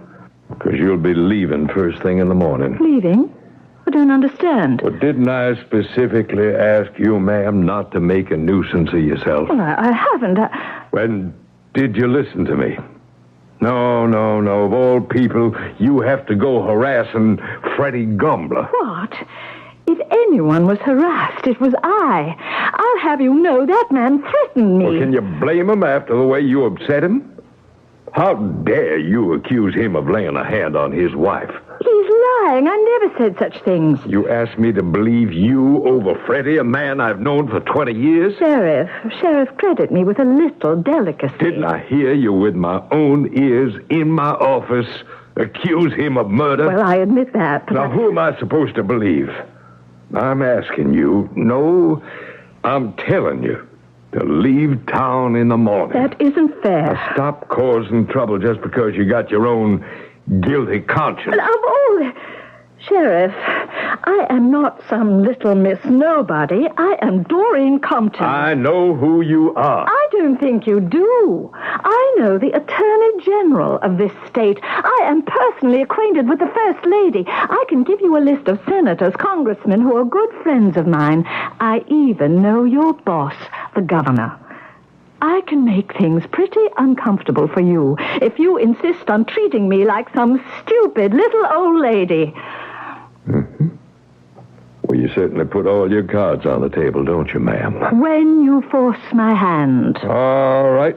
because you'll be leaving first thing in the morning. Leaving? I don't understand. But didn't I specifically ask you, ma'am, not to make a nuisance of yourself? Well, I haven't. When did you listen to me? No. Of all people, you have to go harassing Freddie Gumbler. What? If anyone was harassed, it was I. I'll have you know that man threatened me. Well, can you blame him after the way you upset him? How dare you accuse him of laying a hand on his wife? He's lying. I never said such things. You asked me to believe you over Freddie, a man I've known for 20 years? Sheriff, credit me with a little delicacy. Didn't I hear you with my own ears in my office accuse him of murder? Well, I admit that. Now, who am I supposed to believe? I'm asking you. No, I'm telling you to leave town in the morning. That isn't fair. Now, stop causing trouble just because you got your own guilty conscience. Sheriff, I am not some little Miss Nobody. I am Doreen Compton. I know who you are. I don't think you do. I know the Attorney General of this state. I am personally acquainted with the First Lady. I can give you a list of senators, congressmen who are good friends of mine. I even know your boss, the governor. I can make things pretty uncomfortable for you if you insist on treating me like some stupid little old lady. Mm-hmm. Well, you certainly put all your cards on the table, don't you, ma'am? When you force my hand. All right.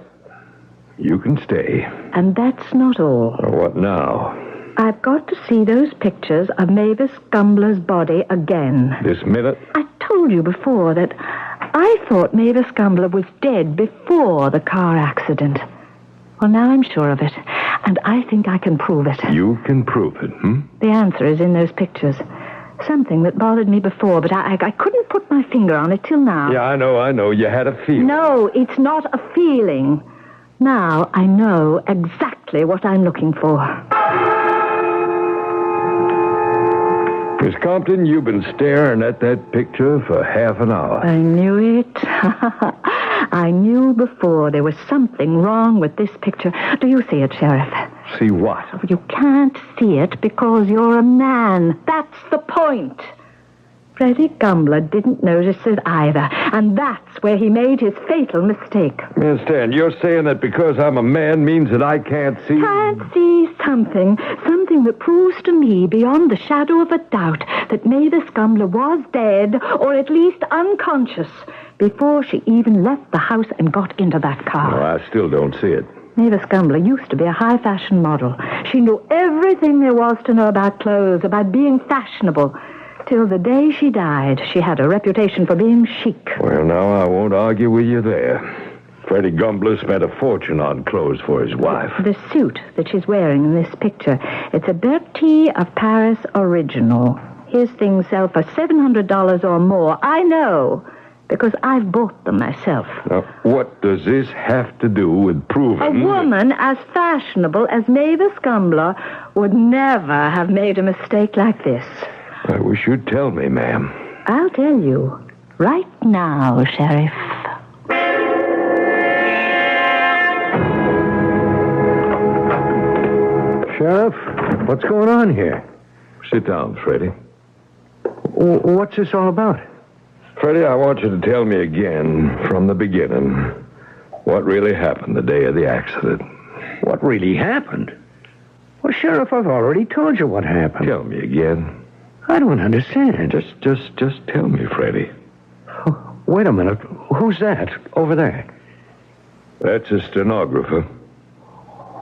You can stay. And that's not all. What now? I've got to see those pictures of Mavis Gumbler's body again. This minute? I told you before that I thought Mavis Gumbler was dead before the car accident. Well, now I'm sure of it, and I think I can prove it. You can prove it, The answer is in those pictures. Something that bothered me before, but I couldn't put my finger on it till now. Yeah, I know. You had a feeling. No, it's not a feeling. Now I know exactly what I'm looking for. Miss Compton, you've been staring at that picture for half an hour. I knew it. I knew before there was something wrong with this picture. Do you see it, Sheriff? See what? You can't see it because you're a man. That's the point. Freddie Gumbler didn't notice it either, and that's where he made his fatal mistake. Miss Stan, you're saying that because I'm a man means that I can't see? Can't see something that proves to me beyond the shadow of a doubt that Mavis Gumbler was dead, or at least unconscious, before she even left the house and got into that car. No, I still don't see it. Mavis Gumbler used to be a high-fashion model. She knew everything there was to know about clothes, about being fashionable. Till the day she died, she had a reputation for being chic. Well, now, I won't argue with you there. Freddie Gumbler spent a fortune on clothes for his wife. The suit that she's wearing in this picture, it's a Bertie of Paris original. His things sell for $700 or more. I know, because I've bought them myself. Now, what does this have to do with proving... A woman as fashionable as Mavis Gumbler would never have made a mistake like this. I wish you'd tell me, ma'am. I'll tell you right now, Sheriff. Sheriff, what's going on here? Sit down, Freddie. What's this all about? Freddie, I want you to tell me again, from the beginning, what really happened the day of the accident. What really happened? Well, Sheriff, I've already told you what happened. Tell me again. I don't understand. Just tell me, Freddie. Oh, wait a minute. Who's that over there? That's a stenographer.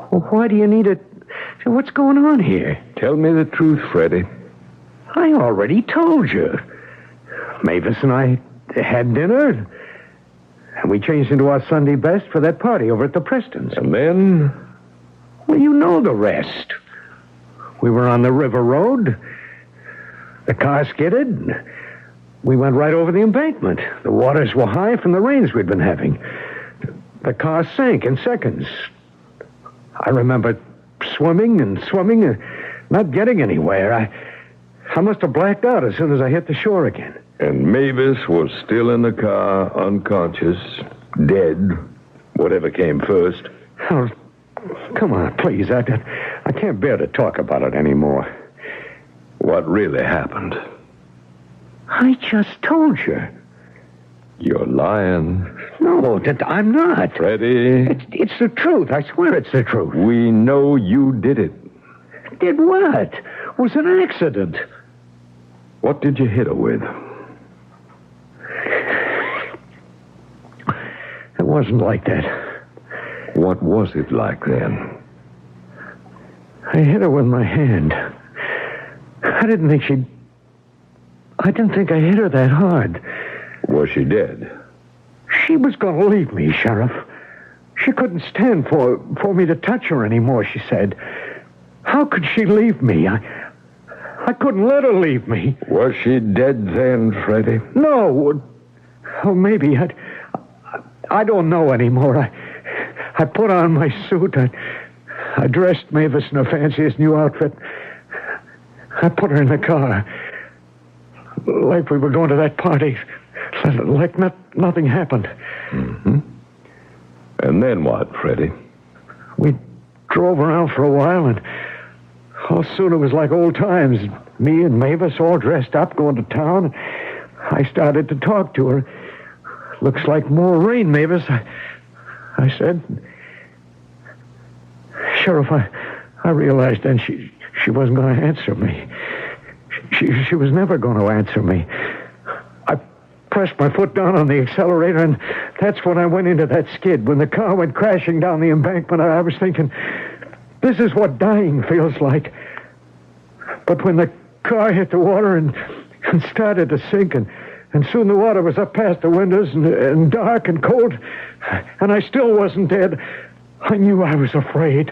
Well, why do you need it? What's going on here? Tell me the truth, Freddie. I already told you. Mavis and I had dinner, and we changed into our Sunday best for that party over at the Prestons. And then? Well, you know the rest. We were on the river road. The car skidded. We went right over the embankment. The waters were high from the rains we'd been having. The car sank in seconds. I remember swimming, not getting anywhere. I must have blacked out as soon as I hit the shore again. And Mavis was still in the car, unconscious, dead, whatever came first. Oh, come on, please. I can't bear to talk about it anymore. What really happened? I just told you. You're lying. No, I'm not. Freddie. It's the truth. I swear it's the truth. We know you did it. Did what? It was an accident. What did you hit her with? It wasn't like that. What was it like then? I hit her with my hand. I didn't think I hit her that hard. Was she dead? She was going to leave me, Sheriff. She couldn't stand for me to touch her anymore, she said. How could she leave me? I couldn't let her leave me. Was she dead then, Freddie? No. Oh, maybe. I don't know anymore. I put on my suit. I dressed Mavis in her fanciest new outfit. I put her in the car. Like we were going to that party. Like nothing happened. Mm-hmm. And then what, Freddie? We drove around for a while, and soon it was like old times. Me and Mavis all dressed up, going to town. I started to talk to her. Looks like more rain, Mavis. I said. Sheriff, I realized then she wasn't going to answer me. She was never going to answer me. I pressed my foot down on the accelerator, and that's when I went into that skid. When the car went crashing down the embankment, I was thinking, this is what dying feels like. But when the car hit the water and started to sink, and soon the water was up past the windows and dark and cold, and I still wasn't dead, I knew I was afraid.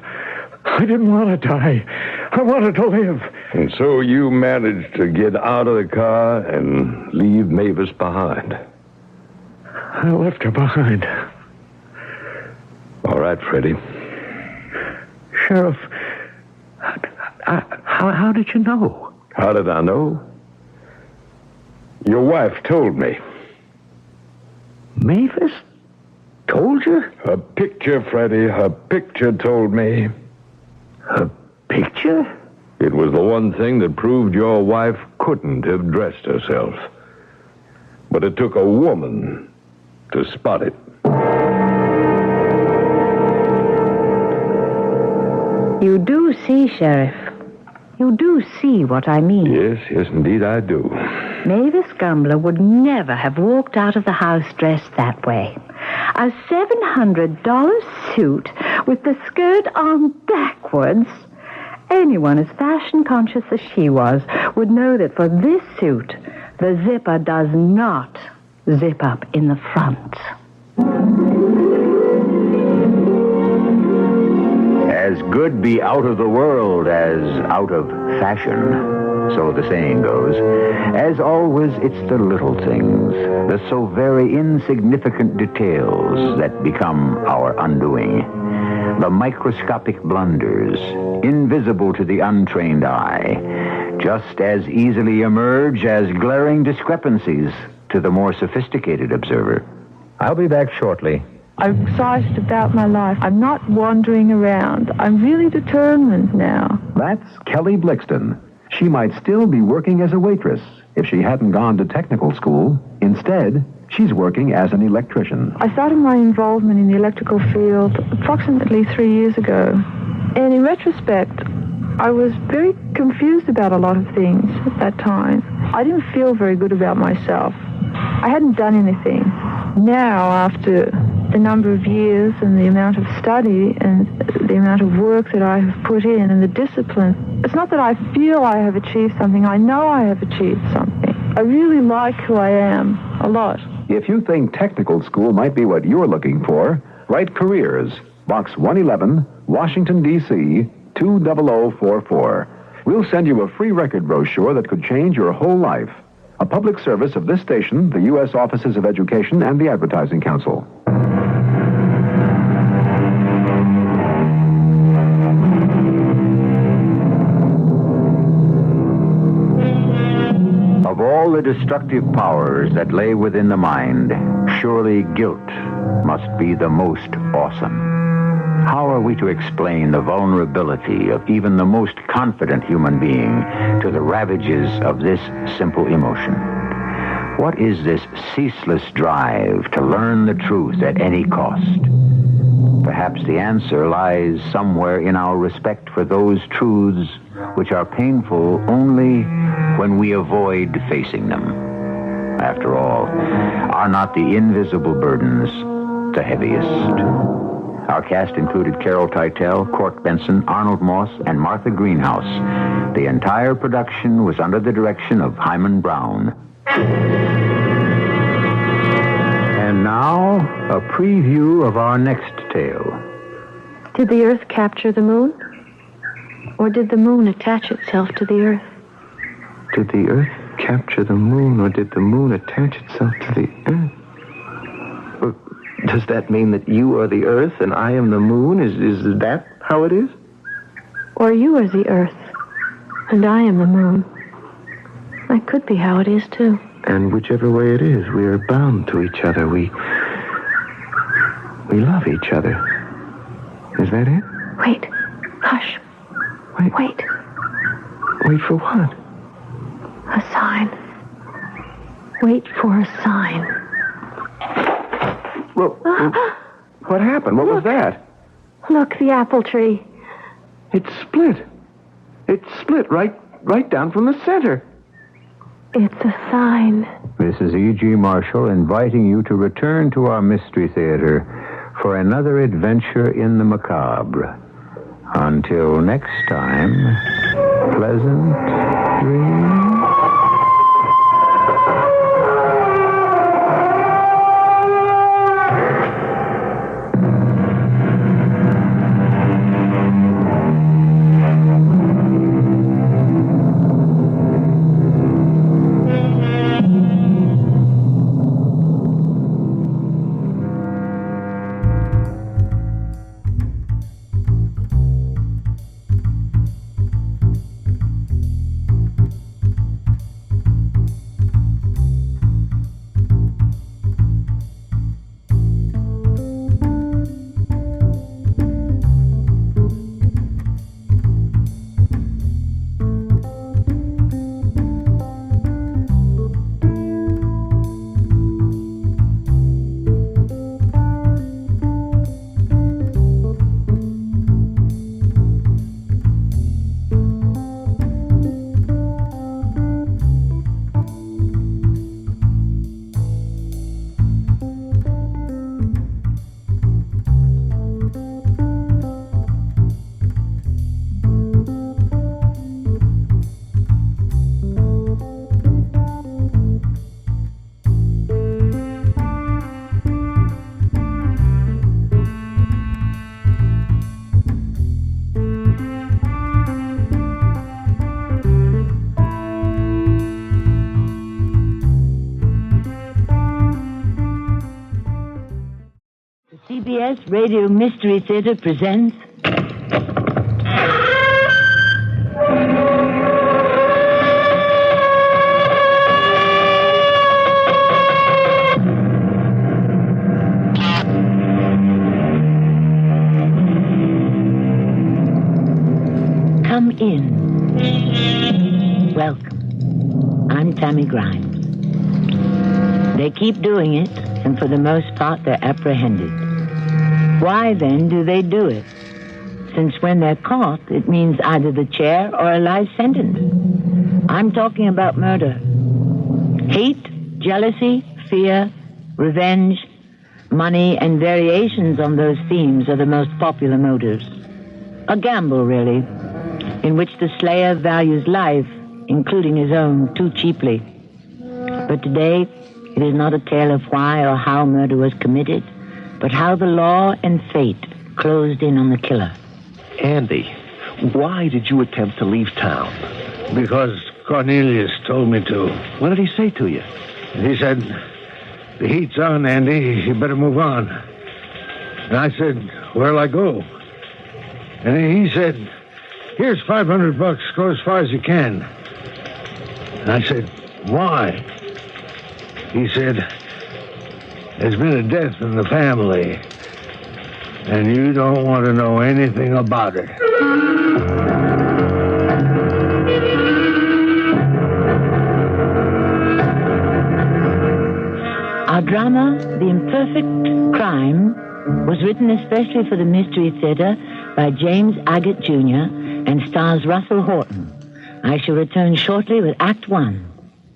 I didn't want to die. I wanted to live. And so you managed to get out of the car and leave Mavis behind. I left her behind. All right, Freddie. Sheriff, how did you know? How did I know? Your wife told me. Mavis? Told you? Her picture, Freddie. Her picture told me. Her picture? It was the one thing that proved your wife couldn't have dressed herself. But it took a woman to spot it. You do see, Sheriff. You do see what I mean. Yes, indeed I do. Mavis Gumbler would never have walked out of the house dressed that way. A $700 suit with the skirt on backwards. Anyone as fashion-conscious as she was would know that for this suit, the zipper does not zip up in the front. As good be out of the world as out of fashion, so the saying goes. As always, it's the little things, the so very insignificant details that become our undoing. The microscopic blunders, invisible to the untrained eye, just as easily emerge as glaring discrepancies to the more sophisticated observer. I'll be back shortly. I'm excited about my life. I'm not wandering around. I'm really determined now. That's Kelly Blixton. She might still be working as a waitress if she hadn't gone to technical school. Instead, she's working as an electrician. I started my involvement in the electrical field approximately 3 years ago. And in retrospect, I was very confused about a lot of things at that time. I didn't feel very good about myself. I hadn't done anything. Now, after the number of years and the amount of study and the amount of work that I have put in and the discipline, it's not that I feel I have achieved something. I know I have achieved something. I really like who I am a lot. If you think technical school might be what you're looking for, write Careers, Box 111, Washington, D.C., 20044. We'll send you a free record brochure that could change your whole life. A public service of this station, the U.S. Offices of Education, and the Advertising Council. Of all the destructive powers that lay within the mind, surely guilt must be the most awesome. How are we to explain the vulnerability of even the most confident human being to the ravages of this simple emotion? What is this ceaseless drive to learn the truth at any cost? Perhaps the answer lies somewhere in our respect for those truths which are painful only when we avoid facing them. After all, are not the invisible burdens the heaviest? Our cast included Carol Teitel, Cork Benson, Arnold Moss, and Martha Greenhouse. The entire production was under the direction of Hyman Brown. And now, a preview of our next tale. Did the Earth capture the moon? Or did the moon attach itself to the Earth? Did the Earth capture the moon, or did the moon attach itself to the Earth? Does that mean that you are the Earth and I am the moon? Is that how it is? Or you are the Earth, and I am the moon. That could be how it is, too. And whichever way it is, we are bound to each other. We love each other. Is that it? Wait. Hush. Wait. Wait for what? A sign. Wait for a sign. Well, what happened? What was that? Look, the apple tree. It's split. It's split right down from the center. It's a sign. This is E.G. Marshall inviting you to return to our Mystery Theater for another adventure in the macabre. Until next time, pleasant dreams. CBS Radio Mystery Theater presents... Come in. Welcome. I'm Tammy Grimes. They keep doing it, and for the most part, they're apprehended. Why, then, do they do it? Since when they're caught, it means either the chair or a life sentence. I'm talking about murder. Hate, jealousy, fear, revenge, money, and variations on those themes are the most popular motives. A gamble, really, in which the slayer values life, including his own, too cheaply. But today, it is not a tale of why or how murder was committed, but how the law and fate closed in on the killer. Andy, why did you attempt to leave town? Because Cornelius told me to. What did he say to you? He said, the heat's on, Andy. You better move on. And I said, where'll I go? And he said, here's $500. Go as far as you can. And I said, why? He said, there's been a death in the family, and you don't want to know anything about it. Our drama, The Imperfect Crime, was written especially for the Mystery Theater by James Agate Jr. and stars Russell Horton. I shall return shortly with Act One.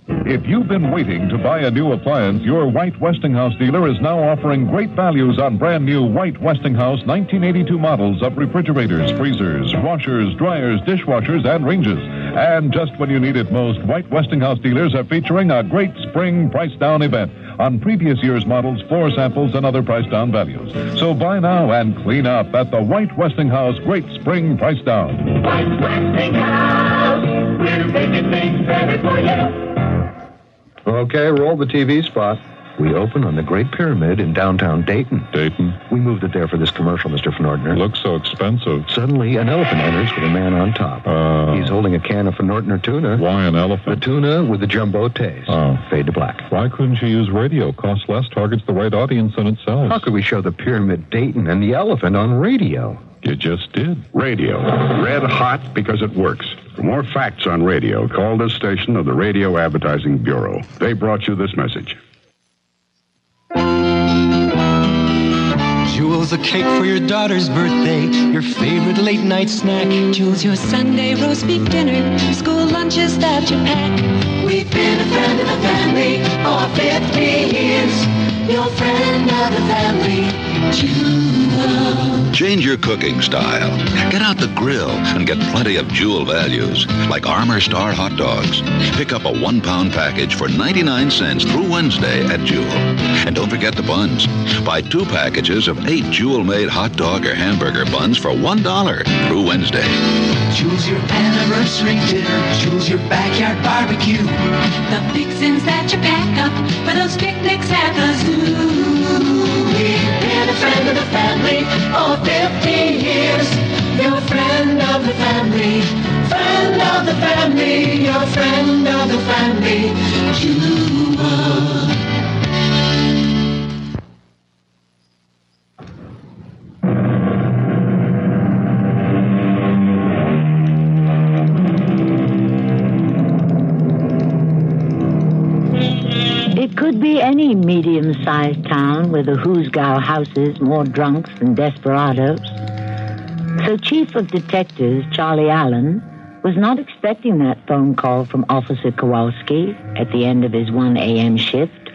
If you've been waiting to buy a new appliance, your White Westinghouse dealer is now offering great values on brand new White Westinghouse 1982 models of refrigerators, freezers, washers, dryers, dishwashers, and ranges. And just when you need it most, White Westinghouse dealers are featuring a great spring price down event on previous year's models, floor samples, and other price down values. So buy now and clean up at the White Westinghouse Great Spring Price Down. White Westinghouse, we're making things better for you. Okay, roll the TV spot. We open on the Great Pyramid in downtown Dayton. Dayton? We moved it there for this commercial, Mr. Van Ordner. Looks so expensive. Suddenly, an elephant enters with a man on top. He's holding a can of Van Ordner tuna. Why an elephant? The tuna with the jumbo taste. Fade to black. Why couldn't you use radio? Costs less, targets the right audience, and it sells. How could we show the Pyramid Dayton and the elephant on radio? You just did. Radio. Red hot because it works. For more facts on radio, call this station of the Radio Advertising Bureau. They brought you this message. Jewel's a cake for your daughter's birthday, your favorite late night snack. Jewel's your Sunday roast beef dinner, school lunches that you pack. We've been a friend of the family for 50 years. Your friend of the family, Jewel. Change your cooking style. Get out the grill and get plenty of Jewel values, like Armour Star hot dogs. Pick up a 1-pound package for 99 cents through Wednesday at Jewel. And don't forget the buns. Buy 2 packages of 8 Jewel-made hot dog or hamburger buns for $1 through Wednesday. Jewel's your anniversary dinner. Jewel's your backyard barbecue. The fixings that you pack up for those picnics at the zoo. We've been a friend of the family for 50 years. Your friend of the family. Friend of the family. Your friend of the family. Jewel. Could be any medium-sized town with a Hoosgow houses more drunks than desperados. So Chief of Detectives Charlie Allen was not expecting that phone call from Officer Kowalski at the end of his 1 a.m. shift,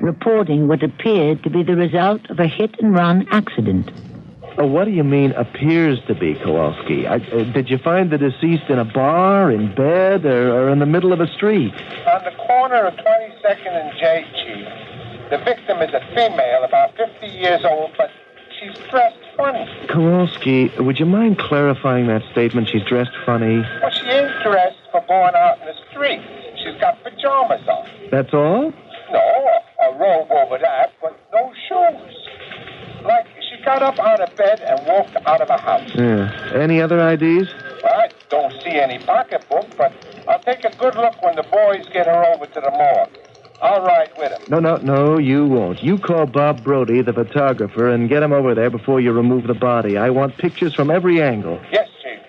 reporting what appeared to be the result of a hit-and-run accident. What do you mean, appears to be, Kowalski? Did you find the deceased in a bar, in bed, or in the middle of a street? On the corner of 22nd and J, Chief. The victim is a female, about 50 years old, but she's dressed funny. Kowalski, would you mind clarifying that statement? She's dressed funny. Well, she ain't dressed for going out in the street. She's got pajamas on. That's all? No, a robe over that, but no shoes. Like she out of bed and walked out of the house. Yeah. Any other IDs? I don't see any pocketbook, but I'll take a good look when the boys get her over to the morgue. I'll ride with him. No, you won't. You call Bob Brody, the photographer, and get him over there before you remove the body. I want pictures from every angle. Yes, Chief.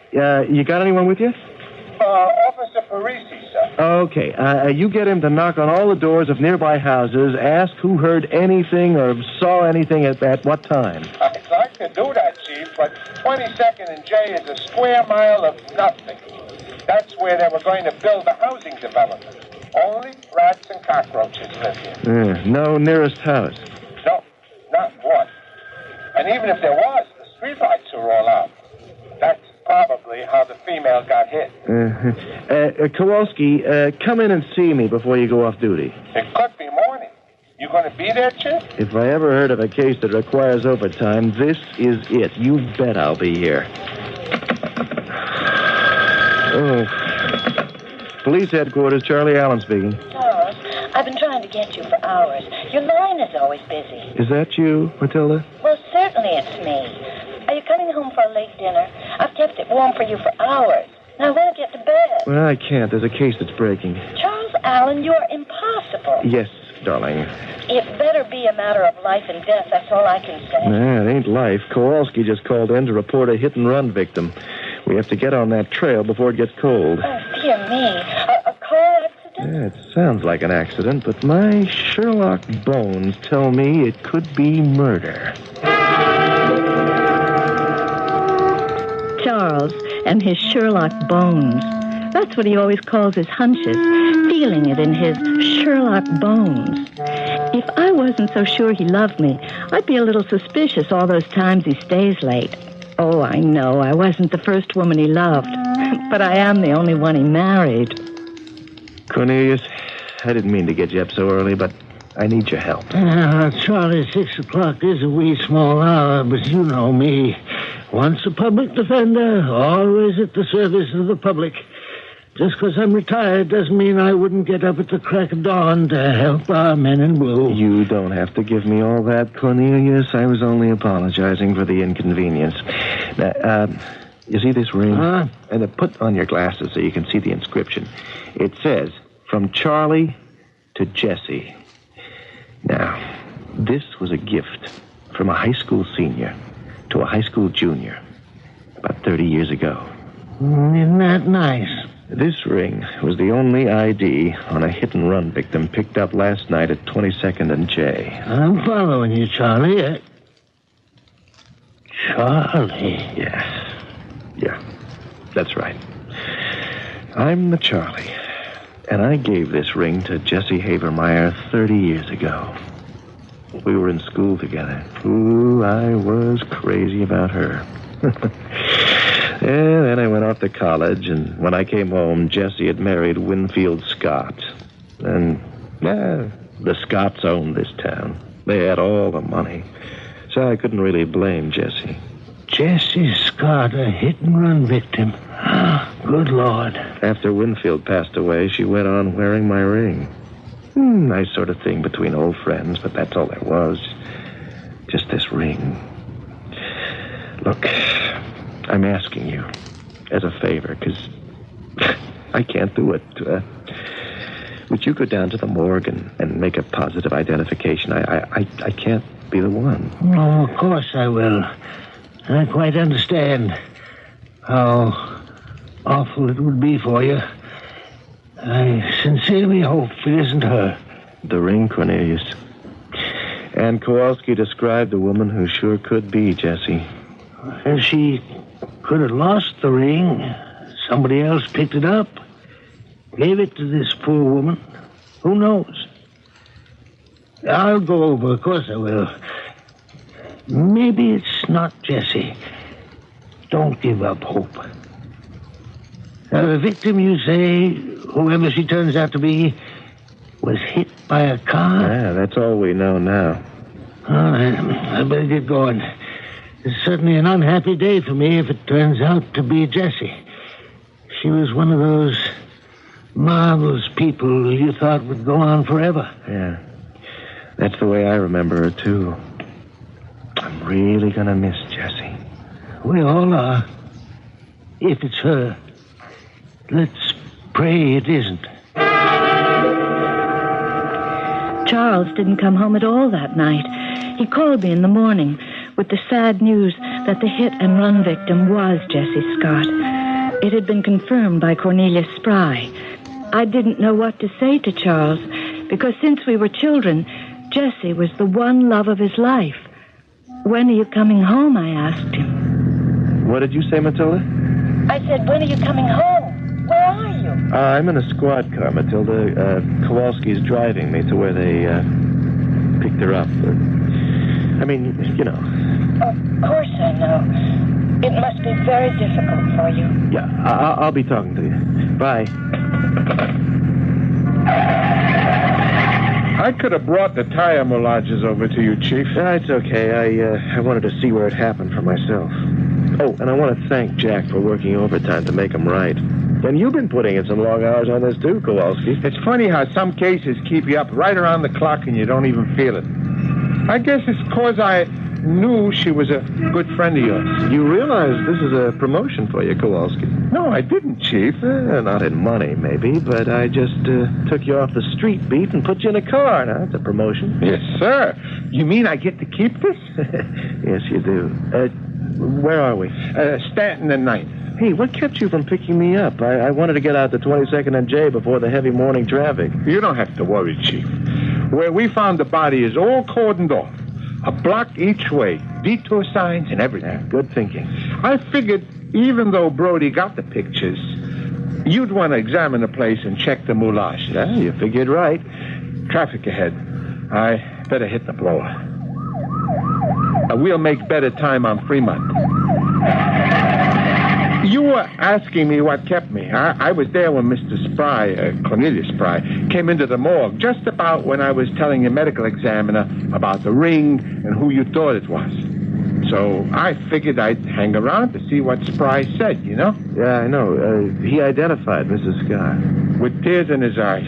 You got anyone with you? Officer Parisi, sir. Okay. You get him to knock on all the doors of nearby houses, ask who heard anything or saw anything at what time. I'd like to do that, Chief, but 22nd and J is a square mile of nothing. That's where they were going to build the housing development. Only rats and cockroaches live here. No nearest house. No, not one. And even if there was, the streetlights are all out. That's probably how the female got hit. Kowalski, come in and see me before you go off duty. It could be morning. You going to be there, Chief? If I ever heard of a case that requires overtime, this is it. You bet I'll be here. Police headquarters, Charlie Allen speaking. Charles, I've been trying to get you for hours. Your line is always busy. Is that you, Matilda? Well, certainly it's me. Are you coming home for a late dinner? I've kept it warm for you for hours. Now I want to get to bed. Well, I can't. There's a case that's breaking. Charles Allen, you are impossible. Yes, darling. It better be a matter of life and death. That's all I can say. Nah, it ain't life. Kowalski just called in to report a hit-and-run victim. We have to get on that trail before it gets cold. Oh, dear me. A car accident? Yeah, it sounds like an accident, but my Sherlock bones tell me it could be murder. Charles and his Sherlock bones. That's what he always calls his hunches, feeling it in his Sherlock bones. If I wasn't so sure he loved me, I'd be a little suspicious all those times he stays late. Oh, I know, I wasn't the first woman he loved, but I am the only one he married. Cornelius, I didn't mean to get you up so early, but I need your help. Charlie, 6 o'clock is a wee small hour, but you know me. Once a public defender, always at the service of the public. Just because I'm retired doesn't mean I wouldn't get up at the crack of dawn to help our men in blue. You don't have to give me all that, Cornelius. I was only apologizing for the inconvenience. Now, you see this ring? And put on your glasses so you can see the inscription. It says, from Charlie to Jesse. Now, this was a gift from a high school senior to a high school junior about 30 years ago. Isn't that nice? This ring was the only ID on a hit-and-run victim picked up last night at 22nd and J. I'm following you, Charlie. Charlie? Yeah, that's right. I'm the Charlie, and I gave this ring to Jessie Havermeyer 30 years ago. We were in school together. Ooh, I was crazy about her. And then I went off to college, and when I came home, Jessie had married Winfield Scott. And, the Scotts owned this town. They had all the money. So I couldn't really blame Jessie. Jessie Scott, a hit-and-run victim. Good Lord. After Winfield passed away, she went on wearing my ring. Nice sort of thing between old friends, but that's all there was. Just this ring. Look, I'm asking you as a favor, because I can't do it. Would you go down to the morgue and make a positive identification? I can't be the one. Oh, of course I will. I quite understand how awful it would be for you. I sincerely hope it isn't her. The ring, Cornelius. And Kowalski described a woman who sure could be Jessie. And she could have lost the ring. Somebody else picked it up. Gave it to this poor woman. Who knows? I'll go over. Of course I will. Maybe it's not Jessie. Don't give up hope. The victim, you say, whoever she turns out to be, was hit by a car? Yeah, that's all we know now. All right, I better get going. It's certainly an unhappy day for me if it turns out to be Jessie. She was one of those marvelous people you thought would go on forever. Yeah, that's the way I remember her, too. I'm really gonna miss Jessie. Well, if it's her, let's pray it isn't. Charles didn't come home at all that night. He called me in the morning with the sad news that the hit-and-run victim was Jessie Scott. It had been confirmed by Cornelius Spry. I didn't know what to say to Charles, because since we were children, Jessie was the one love of his life. When are you coming home, I asked him. What did you say, Matilda? I said, when are you coming home? Where are you? I'm in a squad car, Matilda. Kowalski's driving me to where they picked her up. I mean, you know. Of course I know. It must be very difficult for you. Yeah, I'll be talking to you. Bye. I could have brought the tire moulages over to you, Chief. It's okay. I wanted to see where it happened for myself. Oh, and I want to thank Jack for working overtime to make them right. And you've been putting in some long hours on this, too, Kowalski. It's funny how some cases keep you up right around the clock and you don't even feel it. I guess it's because I knew she was a good friend of yours. You realize this is a promotion for you, Kowalski? No, I didn't, Chief. Not in money, maybe, but I just took you off the street beat and put you in a car. Now, that's a promotion. Yes, sir. You mean I get to keep this? Yes, you do. Where are we? Stanton and 9th. Hey, what kept you from picking me up? I wanted to get out to 22nd and J before the heavy morning traffic. You don't have to worry, Chief. Where we found the body is all cordoned off. A block each way. Detour signs and everything. Yeah, good thinking. I figured even though Brody got the pictures, you'd want to examine the place and check the moulage. Yeah, you figured right. Traffic ahead. I better hit the blower. We'll make better time on Fremont. You were asking me what kept me. I was there when Mr. Spry, Cornelius Spry, came into the morgue, just about when I was telling the medical examiner about the ring and who you thought it was. So I figured I'd hang around to see what Spry said, you know? Yeah, I know. He identified Mrs. Scott. With tears in his eyes.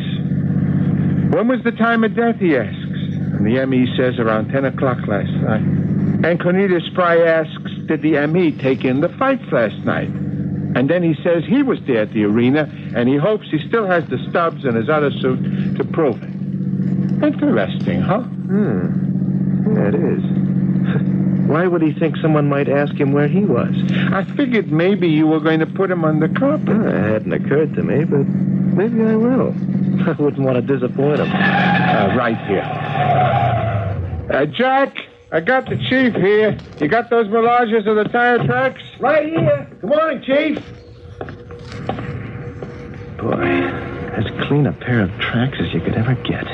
When was the time of death, he asks. And the M.E. says around 10 o'clock last night. And Cornelius Spry asks, did the M.E. take in the fights last night? And then he says he was there at the arena, and he hopes he still has the stubs in his other suit to prove it. Interesting, huh? Yeah, it is. Why would he think someone might ask him where he was? I figured maybe you were going to put him on the carpet. It hadn't occurred to me, but maybe I will. I wouldn't want to disappoint him. Right here. Jack, I got the chief here. You got those moulages of the tire tracks? Right here. Good morning, Chief. Boy, as clean a pair of tracks as you could ever get.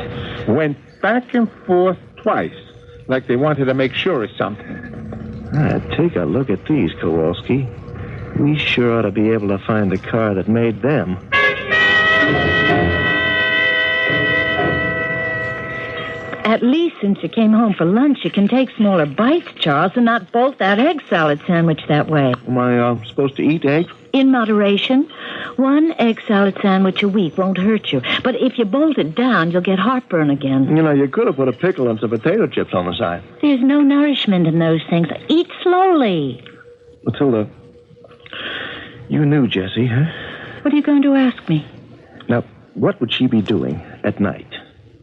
Went back and forth twice, like they wanted to make sure of something. Take a look at these, Kowalski. We sure ought to be able to find the car that made them. At least since you came home for lunch, you can take smaller bites, Charles, and not bolt that egg salad sandwich that way. Am I supposed to eat eggs? In moderation. 1 egg salad sandwich a week won't hurt you. But if you bolt it down, you'll get heartburn again. You know, you could have put a pickle and some potato chips on the side. There's no nourishment in those things. Eat slowly. Matilda, you knew Jessie, huh? What are you going to ask me? Now, what would she be doing at night?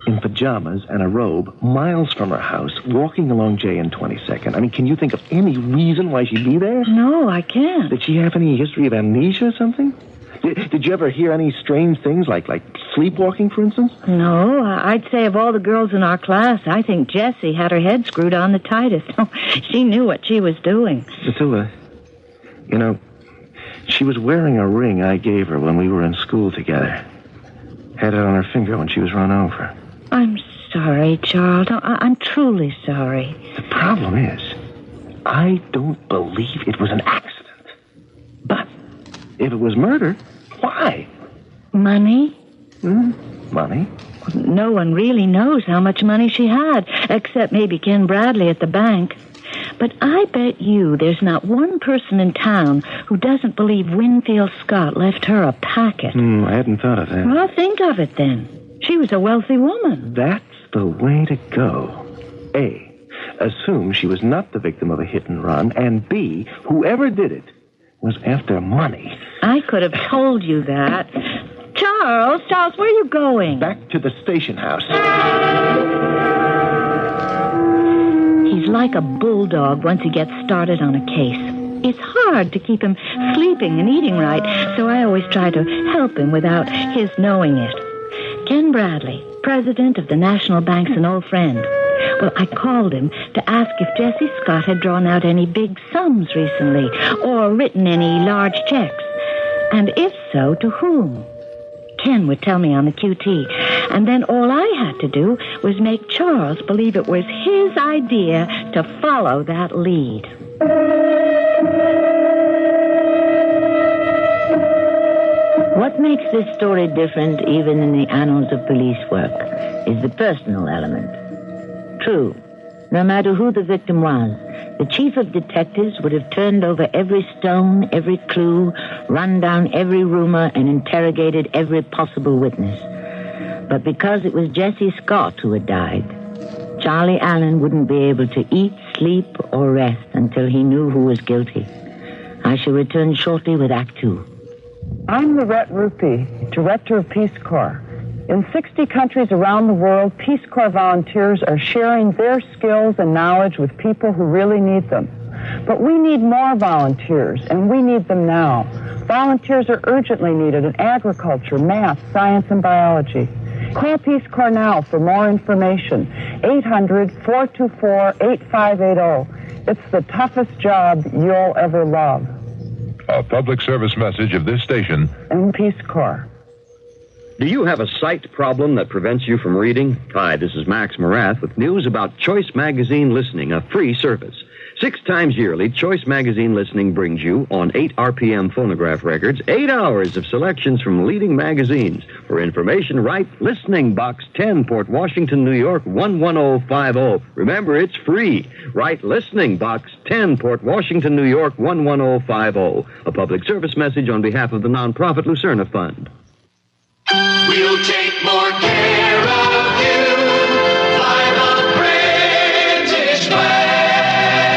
In pajamas and a robe, miles from her house, walking along J and 22nd. I mean, can you think of any reason why she'd be there? No, I can't. Did she have any history of amnesia or something? Did you ever hear any strange things, like sleepwalking, for instance? No, I'd say of all the girls in our class, I think Jessie had her head screwed on the tightest. She knew what she was doing. Matilda, you know, she was wearing a ring I gave her when we were in school together. Had it on her finger when she was run over. I'm sorry, Charles. I'm truly sorry. The problem is, I don't believe it was an accident. But if it was murder, why? Money? Money? No one really knows how much money she had, except maybe Ken Bradley at the bank. But I bet you there's not one person in town who doesn't believe Winfield Scott left her a packet. I hadn't thought of that. Well, think of it then. She was a wealthy woman. That's the way to go. A, assume she was not the victim of a hit and run, and B, whoever did it was after money. I could have told you that. Charles, where are you going? Back to the station house. He's like a bulldog once he gets started on a case. It's hard to keep him sleeping and eating right, so I always try to help him without his knowing it. Ken Bradley, president of the National Bank's an old friend. Well, I called him to ask if Jesse Scott had drawn out any big sums recently or written any large checks. And if so, to whom? Ken would tell me on the QT. And then all I had to do was make Charles believe it was his idea to follow that lead. What makes this story different, even in the annals of police work, is the personal element. True, no matter who the victim was, the chief of detectives would have turned over every stone, every clue, run down every rumor, and interrogated every possible witness. But because it was Jesse Scott who had died, Charlie Allen wouldn't be able to eat, sleep, or rest until he knew who was guilty. I shall return shortly with Act 2. I'm Lorette Rupi, Director of Peace Corps. In 60 countries around the world, Peace Corps volunteers are sharing their skills and knowledge with people who really need them. But we need more volunteers, and we need them now. Volunteers are urgently needed in agriculture, math, science, and biology. Call Peace Corps now for more information. 800-424-8580. It's the toughest job you'll ever love. A public service message of this station And Peace Corps. Do you have a sight problem that prevents you from reading? Hi, this is Max Morath with news about Choice Magazine Listening, a free service. 6 times yearly, Choice Magazine Listening brings you, on 8 RPM phonograph records, 8 hours of selections from leading magazines. For information, write Listening Box 10, Port Washington, New York, 11050. Remember, it's free. Write Listening Box 10, Port Washington, New York, 11050. A public service message on behalf of the nonprofit Lucerna Fund. We'll take more care of you by the British way.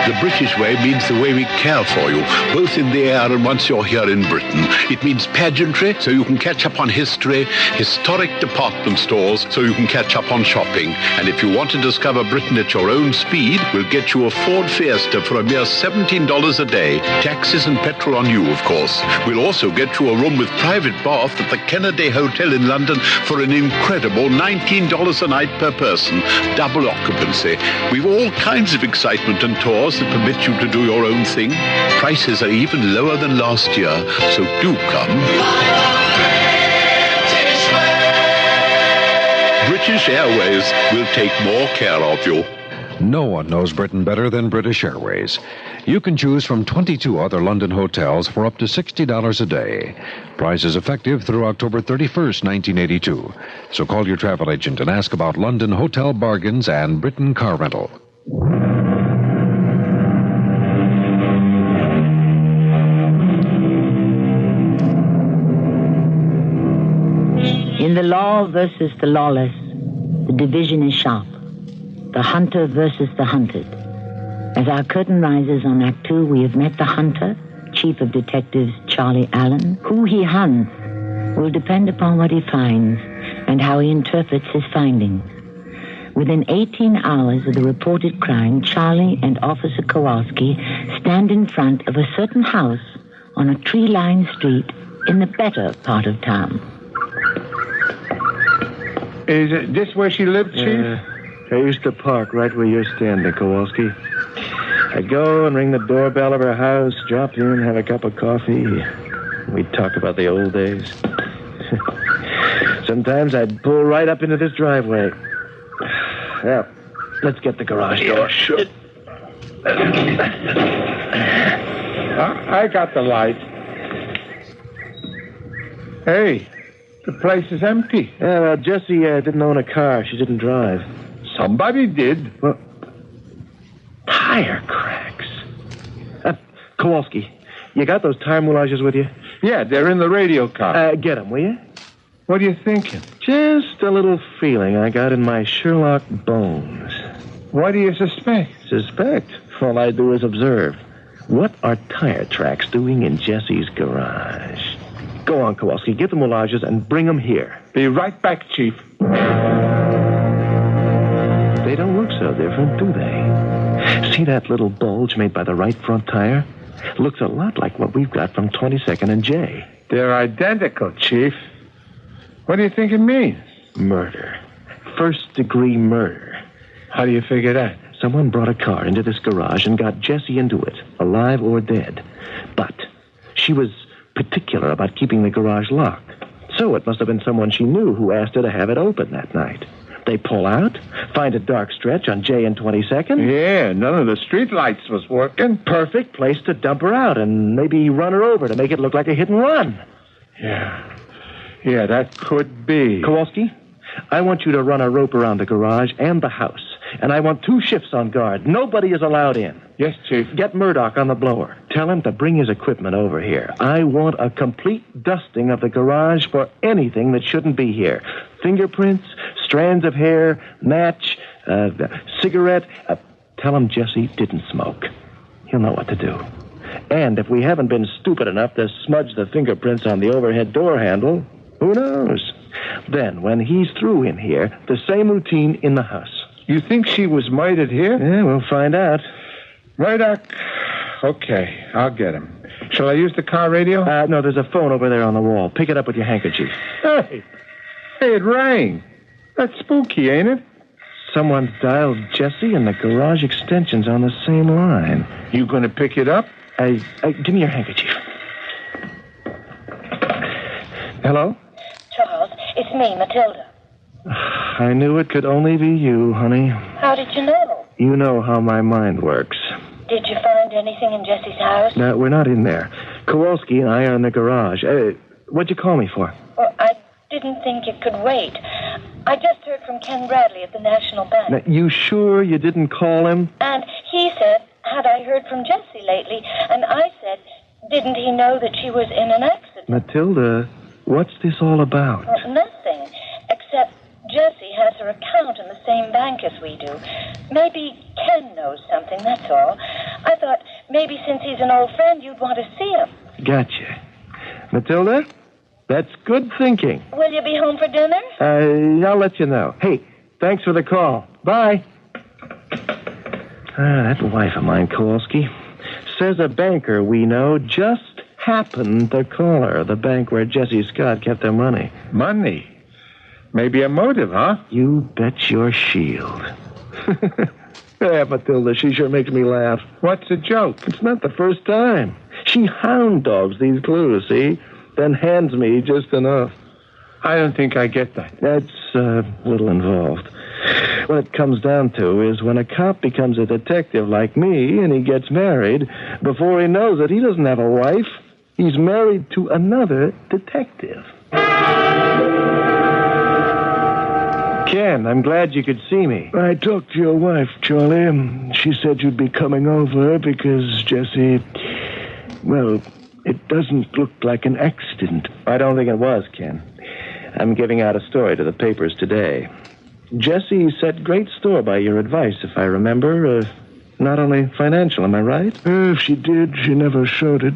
The British way means the way we care for you, both in the air and once you're here in Britain. It means pageantry, so you can catch up on history, historic department stores, so you can catch up on shopping. And if you want to discover Britain at your own speed, we'll get you a Ford Fiesta for a mere $17 a day. Taxes and petrol on you, of course. We'll also get you a room with private bath at the Kennedy Hotel in London for an incredible $19 a night per person, double occupancy. We've all kinds of excitement and tours that permit you to do your own thing. Prices are even lower than last year, so do come. British Airways will take more care of you. No one knows Britain better than British Airways. You can choose from 22 other London hotels for up to $60 a day. Price is effective through October 31st, 1982. So call your travel agent and ask about London hotel bargains and Britain car rental. In the law versus the lawless, the division is sharp. The hunter versus the hunted. As our curtain rises on Act 2, we have met the hunter, Chief of Detectives Charlie Allen. Who he hunts will depend upon what he finds and how he interprets his findings. Within 18 hours of the reported crime, Charlie and Officer Kowalski stand in front of a certain house on a tree-lined street in the better part of town. Is this where she lived, Chief? I used to park right where you're standing, Kowalski. I'd go and ring the doorbell of her house, drop in, have a cup of coffee. We'd talk about the old days. Sometimes I'd pull right up into this driveway. Well, let's get the garage door. Sure. I got the light. Hey, the place is empty. Yeah, well, Jessie didn't own a car. She didn't drive. Somebody did. Well, tire cracks. Kowalski, you got those tire moulages with you? Yeah, they're in the radio car. Get them, will you? What are you thinking? Just a little feeling I got in my Sherlock bones. What do you suspect? Suspect? All I do is observe. What are tire tracks doing in Jesse's garage? Go on, Kowalski. Get the moulages and bring them here. Be right back, Chief. They don't look so different, do they? See that little bulge made by the right front tire? Looks a lot like what we've got from 22nd and J. They're identical, Chief. What do you think it means? Murder. First-degree murder. How do you figure that? Someone brought a car into this garage and got Jessie into it, alive or dead. But she was particular about keeping the garage locked. So it must have been someone she knew who asked her to have it open that night. They pull out, find a dark stretch on J and 22nd. Yeah, none of the street lights was working. Perfect place to dump her out and maybe run her over to make it look like a hit and run. Yeah, that could be. Kowalski, I want you to run a rope around the garage and the house. And I want 2 shifts on guard. Nobody is allowed in. Yes, Chief. Get Murdoch on the blower. Tell him to bring his equipment over here. I want a complete dusting of the garage for anything that shouldn't be here. Fingerprints, strands of hair, match, cigarette. Tell him Jesse didn't smoke. He'll know what to do. And if we haven't been stupid enough to smudge the fingerprints on the overhead door handle, who knows? Then, when he's through in here, the same routine in the house. You think she was murdered here? Yeah, we'll find out. Murdoch. Okay, I'll get him. Shall I use the car radio? No, there's a phone over there on the wall. Pick it up with your handkerchief. Hey, it rang. That's spooky, ain't it? Someone dialed Jesse and the garage extension's on the same line. You gonna pick it up? Give me your handkerchief. Hello? Charles, it's me, Matilda. I knew it could only be you, honey. How did you know? You know how my mind works. Did you find anything in Jesse's house? No, we're not in there. Kowalski and I are in the garage. What'd you call me for? Well, I didn't think it could wait. I just heard from Ken Bradley at the National Bank. Now, you sure you didn't call him? And he said, had I heard from Jessie lately? And I said, didn't he know that she was in an accident? Matilda, what's this all about? Well, nothing, except Jessie has her account in the same bank as we do. Maybe Ken knows something, that's all. I thought maybe since he's an old friend, you'd want to see him. Gotcha. Matilda, that's good thinking. Will you be home for dinner? I'll let you know. Hey, thanks for the call. Bye. That wife of mine, Kowalski, says a banker we know just happened to call her, the bank where Jessie Scott kept her money. Money? Maybe a motive, huh? You bet your shield. Yeah, Matilda, she sure makes me laugh. What's the joke? It's not the first time. She hound dogs these clues, see? Then hands me just enough. I don't think I get that. That's a little involved. What it comes down to is when a cop becomes a detective like me and he gets married, before he knows it, he doesn't have a wife. He's married to another detective. Ken, I'm glad you could see me. I talked to your wife, Charlie. She said you'd be coming over because Jessie... Well, it doesn't look like an accident. I don't think it was, Ken. I'm giving out a story to the papers today. Jessie set great store by your advice, if I remember. Not only financial, am I right? If she did, she never showed it.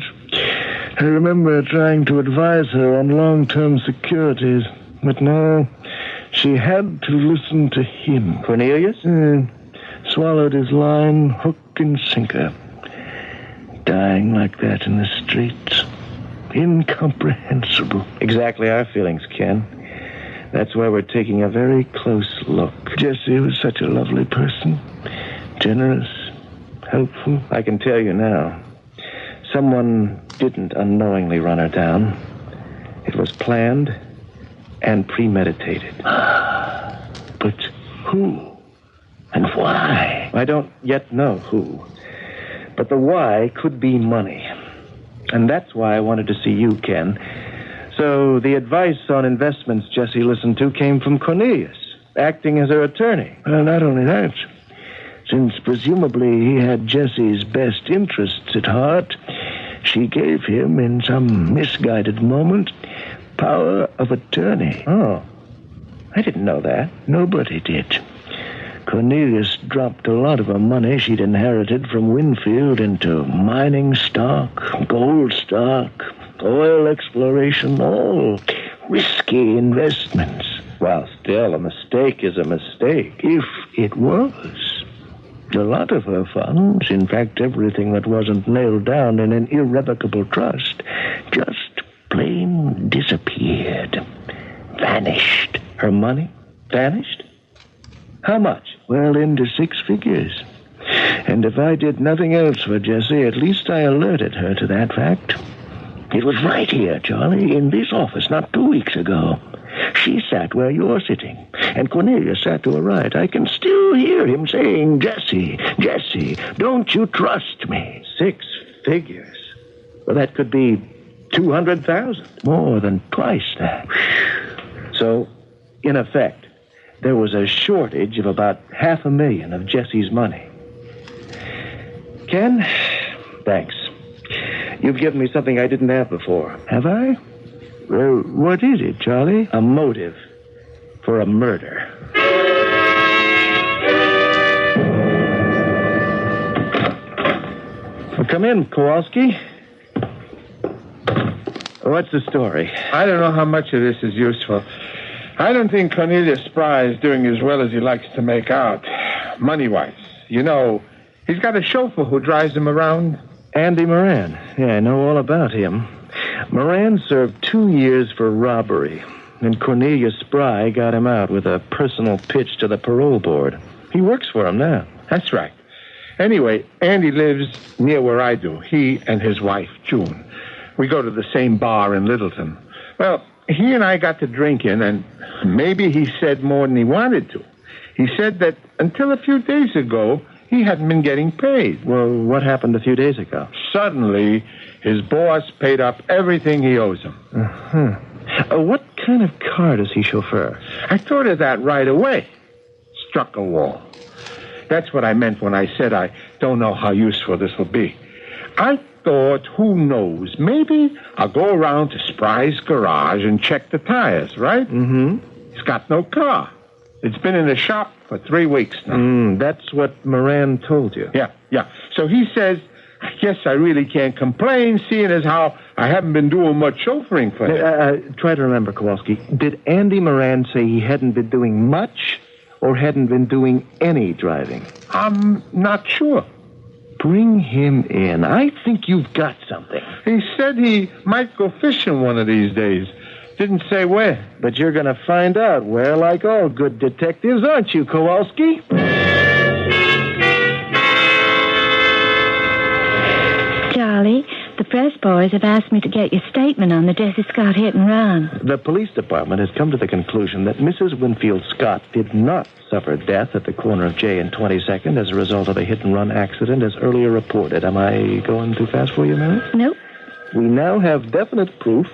I remember trying to advise her on long-term securities. But no, she had to listen to him. Cornelius? Swallowed his line, hook and sinker. Dying like that in the streets. Incomprehensible. Exactly our feelings, Ken. That's why we're taking a very close look. Jessie was such a lovely person. Generous, helpful. I can tell you now. Someone didn't unknowingly run her down. It was planned and premeditated. But who? And why? I don't yet know who. But the why could be money. And that's why I wanted to see you, Ken. So the advice on investments Jessie listened to came from Cornelius, acting as her attorney. Well, not only that. Since presumably he had Jessie's best interests at heart, she gave him, in some misguided moment, power of attorney. Oh, I didn't know that. Nobody did. Cornelius dropped a lot of her money she'd inherited from Winfield into mining stock, gold stock, oil exploration, all risky investments. Well, still, a mistake is a mistake. If it was. A lot of her funds, in fact, everything that wasn't nailed down in an irrevocable trust, just plain disappeared. Vanished. Her money vanished? How much? Well, into 6 figures. And if I did nothing else for Jessie, at least I alerted her to that fact. It was right here, Charlie, in this office not 2 weeks ago. She sat where you're sitting, and Cornelius sat to her right. I can still hear him saying, Jessie, Jessie, don't you trust me? 6 figures? Well, that could be 200,000. More than twice that. So, in effect, there was a shortage of about $500,000 of Jessie's money. Ken, thanks. You've given me something I didn't have before. Have I? Well, what is it, Charlie? A motive for a murder. Well, come in, Kowalski. What's the story? I don't know how much of this is useful. I don't think Cornelius Spry is doing as well as he likes to make out, money-wise. You know, he's got a chauffeur who drives him around. Andy Moran. Yeah, I know all about him. Moran served 2 years for robbery, and Cornelius Spry got him out with a personal pitch to the parole board. He works for him now. That's right. Anyway, Andy lives near where I do, he and his wife, June. We go to the same bar in Littleton. Well, he and I got to drinking, and maybe he said more than he wanted to. He said that until a few days ago, he hadn't been getting paid. Well, what happened a few days ago? Suddenly, his boss paid up everything he owes him. What kind of car does he chauffeur? I thought of that right away. Struck a wall. That's what I meant when I said I don't know how useful this will be. I thought, who knows, maybe I'll go around to Spry's garage and check the tires, right? Mm-hmm. He's got no car. It's been in the shop for 3 weeks now. That's what Moran told you. Yeah. So he says, I guess I really can't complain, seeing as how I haven't been doing much chauffeuring for him. Try to remember, Kowalski. Did Andy Moran say he hadn't been doing much or hadn't been doing any driving? I'm not sure. Bring him in. I think you've got something. He said he might go fishing one of these days. Didn't say where. But you're going to find out where, like all good detectives, aren't you, Kowalski? Charlie, the press boys have asked me to get your statement on the Jessie Scott hit and run. The police department has come to the conclusion that Mrs. Winfield Scott did not suffer death at the corner of J and 22nd as a result of a hit-and-run accident as earlier reported. Am I going too fast for you, Mary? Nope. We now have definite proof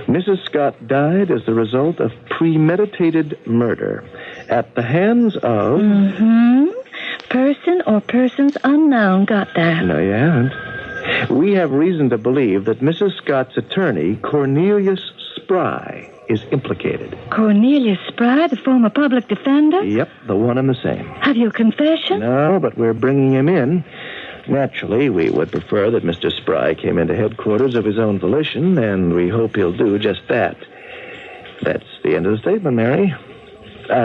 Mrs. Scott died as the result of premeditated murder at the hands of... Person or persons unknown. Got that. No, you haven't. We have reason to believe that Mrs. Scott's attorney, Cornelius Spry, is implicated. Cornelius Spry, the former public defender? Yep, the one and the same. Have you a confession? No, but we're bringing him in. Naturally, we would prefer that Mr. Spry came into headquarters of his own volition, and we hope he'll do just that. That's the end of the statement, Mary.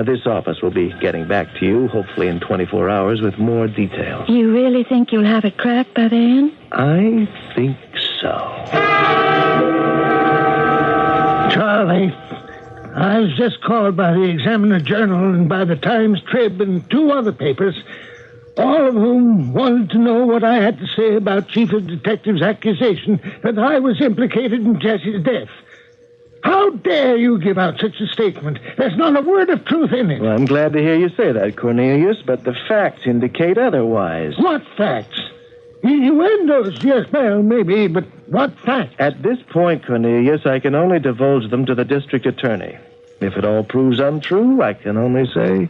This office will be getting back to you, hopefully in 24 hours, with more details. You really think you'll have it cracked by then? I think so. Charlie, I was just called by the Examiner Journal and by the Times Trib and 2 other papers, all of whom wanted to know what I had to say about Chief of Detectives' accusation that I was implicated in Jessie's death. How dare you give out such a statement? There's not a word of truth in it. Well, I'm glad to hear you say that, Cornelius, but the facts indicate otherwise. What facts? Innuendos, yes, well, maybe, but what facts? At this point, Cornelius, I can only divulge them to the district attorney. If it all proves untrue, I can only say,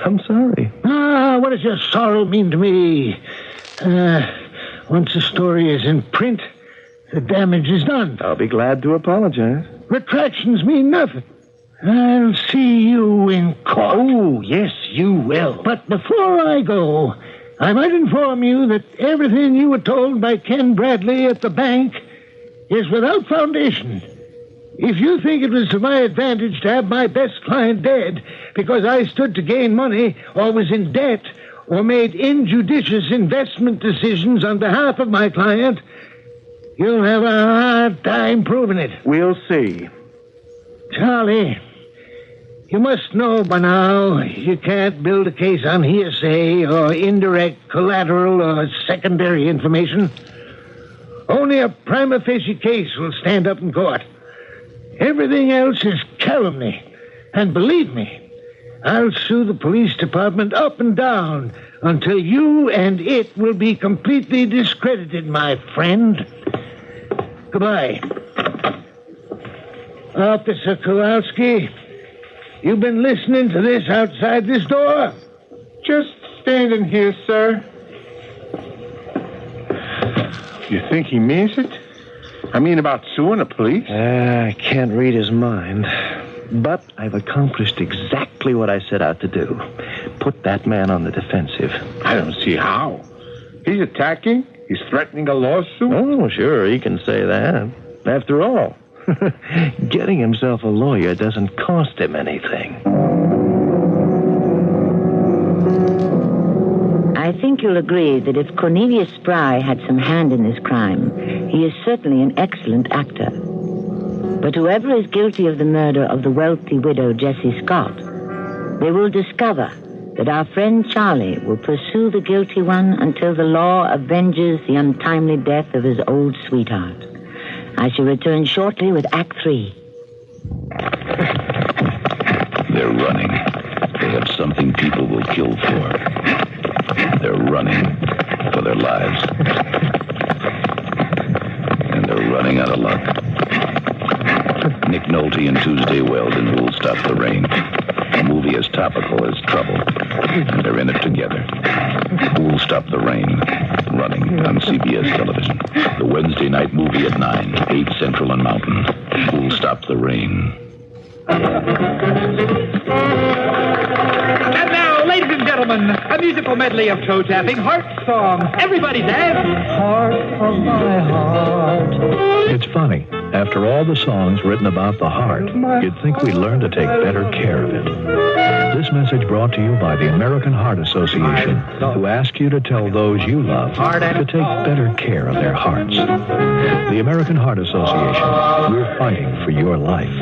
I'm sorry. What does your sorrow mean to me? Once the story is in print, the damage is done. I'll be glad to apologize. Retractions mean nothing. I'll see you in court. Oh, yes, you will. But before I go, I might inform you that everything you were told by Ken Bradley at the bank is without foundation. If you think it was to my advantage to have my best client dead because I stood to gain money or was in debt or made injudicious investment decisions on behalf of my client, you'll have a hard time proving it. We'll see. Charlie, you must know by now you can't build a case on hearsay or indirect collateral or secondary information. Only a prima facie case will stand up in court. Everything else is calumny. And believe me, I'll sue the police department up and down until you and it will be completely discredited, my friend. Goodbye. Officer Kowalski, you've been listening to this outside this door? Just standing here, sir. You think he means it? I mean, about suing the police? I can't read his mind. But I've accomplished exactly what I set out to do. Put that man on the defensive. I don't see how. He's attacking. He's threatening a lawsuit. Oh, sure, he can say that. After all, getting himself a lawyer doesn't cost him anything. I think you'll agree that if Cornelius Spry had some hand in this crime, he is certainly an excellent actor. But whoever is guilty of the murder of the wealthy widow Jessie Scott, they will discover that our friend Charlie will pursue the guilty one until the law avenges the untimely death of his old sweetheart. I shall return shortly with Act 3. They're running. They have something people will kill for. They're running for their lives. And they're running out of luck. Nick Nolte and Tuesday Weldon, Who'll Stop the Rain. The movie as topical as trouble. And they're in it together. Who'll Stop the Rain? Running on CBS television. The Wednesday night movie at 9, 8 Central and Mountain. Who'll Stop the Rain? And now, ladies and gentlemen, a musical medley of toe-tapping heart songs. Everybody dance. Heart of my heart. It's funny. After all the songs written about the heart, you'd think we'd learn to take better care of it. This message brought to you by the American Heart Association, who ask you to tell those you love to take better care of their hearts. The American Heart Association, we're fighting for your life.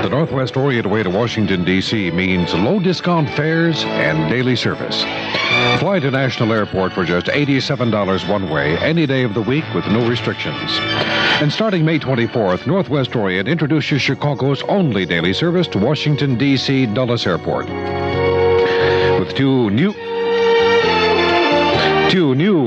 The Northwest Orient Way to Washington, D.C. means low discount fares and daily service. Fly to National Airport for just $87 one way, any day of the week with no restrictions. And starting May 24th, Northwest Orient introduces Chicago's only daily service to Washington, D.C. Dulles Airport. With two new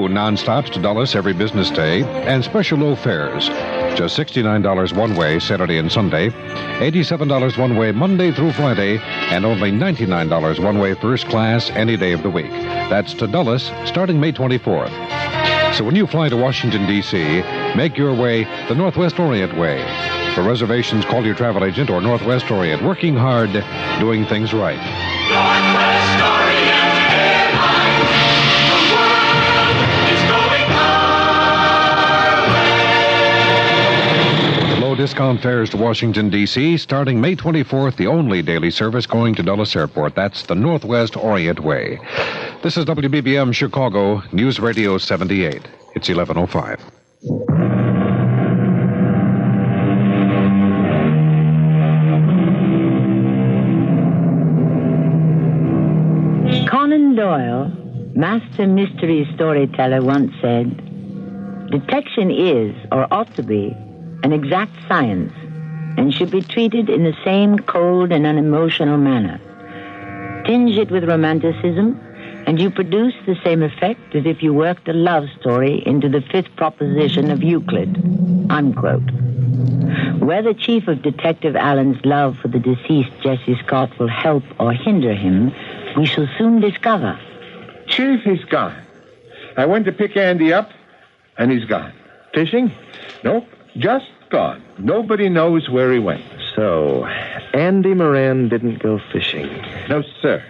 non-stops to Dulles every business day and special low fares. Just $69 one way, Saturday and Sunday, $87 one way Monday through Friday, and only $99 one way first class any day of the week. That's to Dulles starting May 24th. So when you fly to Washington, D.C., make your way the Northwest Orient way. For reservations, call your travel agent or Northwest Orient. Working hard, doing things right. Northwest Orient Airlines. The world is going our way. Low discount fares to Washington, D.C. starting May 24th, the only daily service going to Dulles Airport. That's the Northwest Orient way. This is WBBM Chicago, News Radio 78. It's 11:05. Conan Doyle, master mystery storyteller, once said, "Detection is, or ought to be, an exact science, and should be treated in the same cold and unemotional manner. Tinge it with romanticism, and you produce the same effect as if you worked a love story into the fifth proposition of Euclid." Unquote. Whether Chief of Detective Allen's love for the deceased Jessie Scott will help or hinder him, we shall soon discover. Chief, he's gone. I went to pick Andy up, and he's gone. Fishing? Nope, just gone. Nobody knows where he went. So, Andy Moran didn't go fishing. No, sir.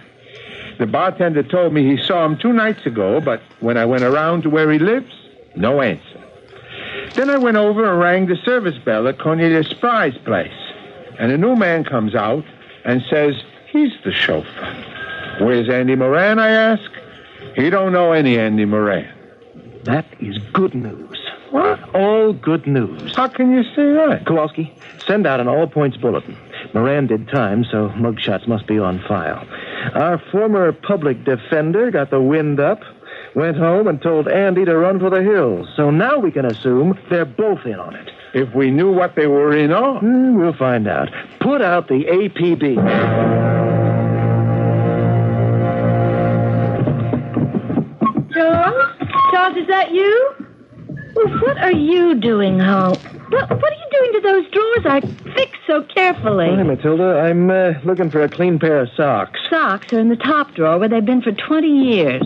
The bartender told me he saw him 2 nights ago, but when I went around to where he lives, no answer. Then I went over and rang the service bell at Cornelius Spry's place. And a new man comes out and says he's the chauffeur. Where's Andy Moran, I ask? He don't know any Andy Moran. That is good news. What? All good news. How can you say that? Kowalski, send out an all-points bulletin. Moran did time, so mugshots must be on file. Our former public defender got the wind up, went home and told Andy to run for the hills. So now we can assume they're both in on it. If we knew what they were in on? We'll find out. Put out the APB. Charles? Charles, is that you? Well, what are you doing home? What are you doing to those drawers I fixed so carefully? Hi, Matilda. I'm looking for a clean pair of socks. Socks are in the top drawer where they've been for 20 years.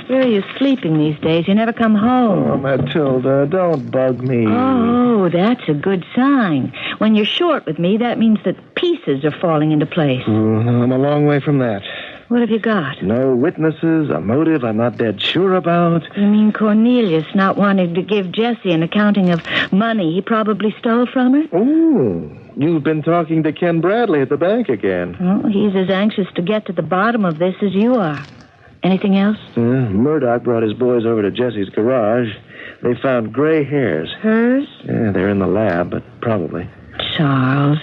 Where are you sleeping these days? You never come home. Oh, Matilda, don't bug me. Oh, that's a good sign. When you're short with me, that means that pieces are falling into place. I'm a long way from that. What have you got? No witnesses, a motive I'm not dead sure about. You mean Cornelius not wanting to give Jessie an accounting of money he probably stole from her? Oh, you've been talking to Ken Bradley at the bank again. Well, he's as anxious to get to the bottom of this as you are. Anything else? Murdoch brought his boys over to Jessie's garage. They found gray hairs. Hers? Yeah, they're in the lab, but probably. Charles,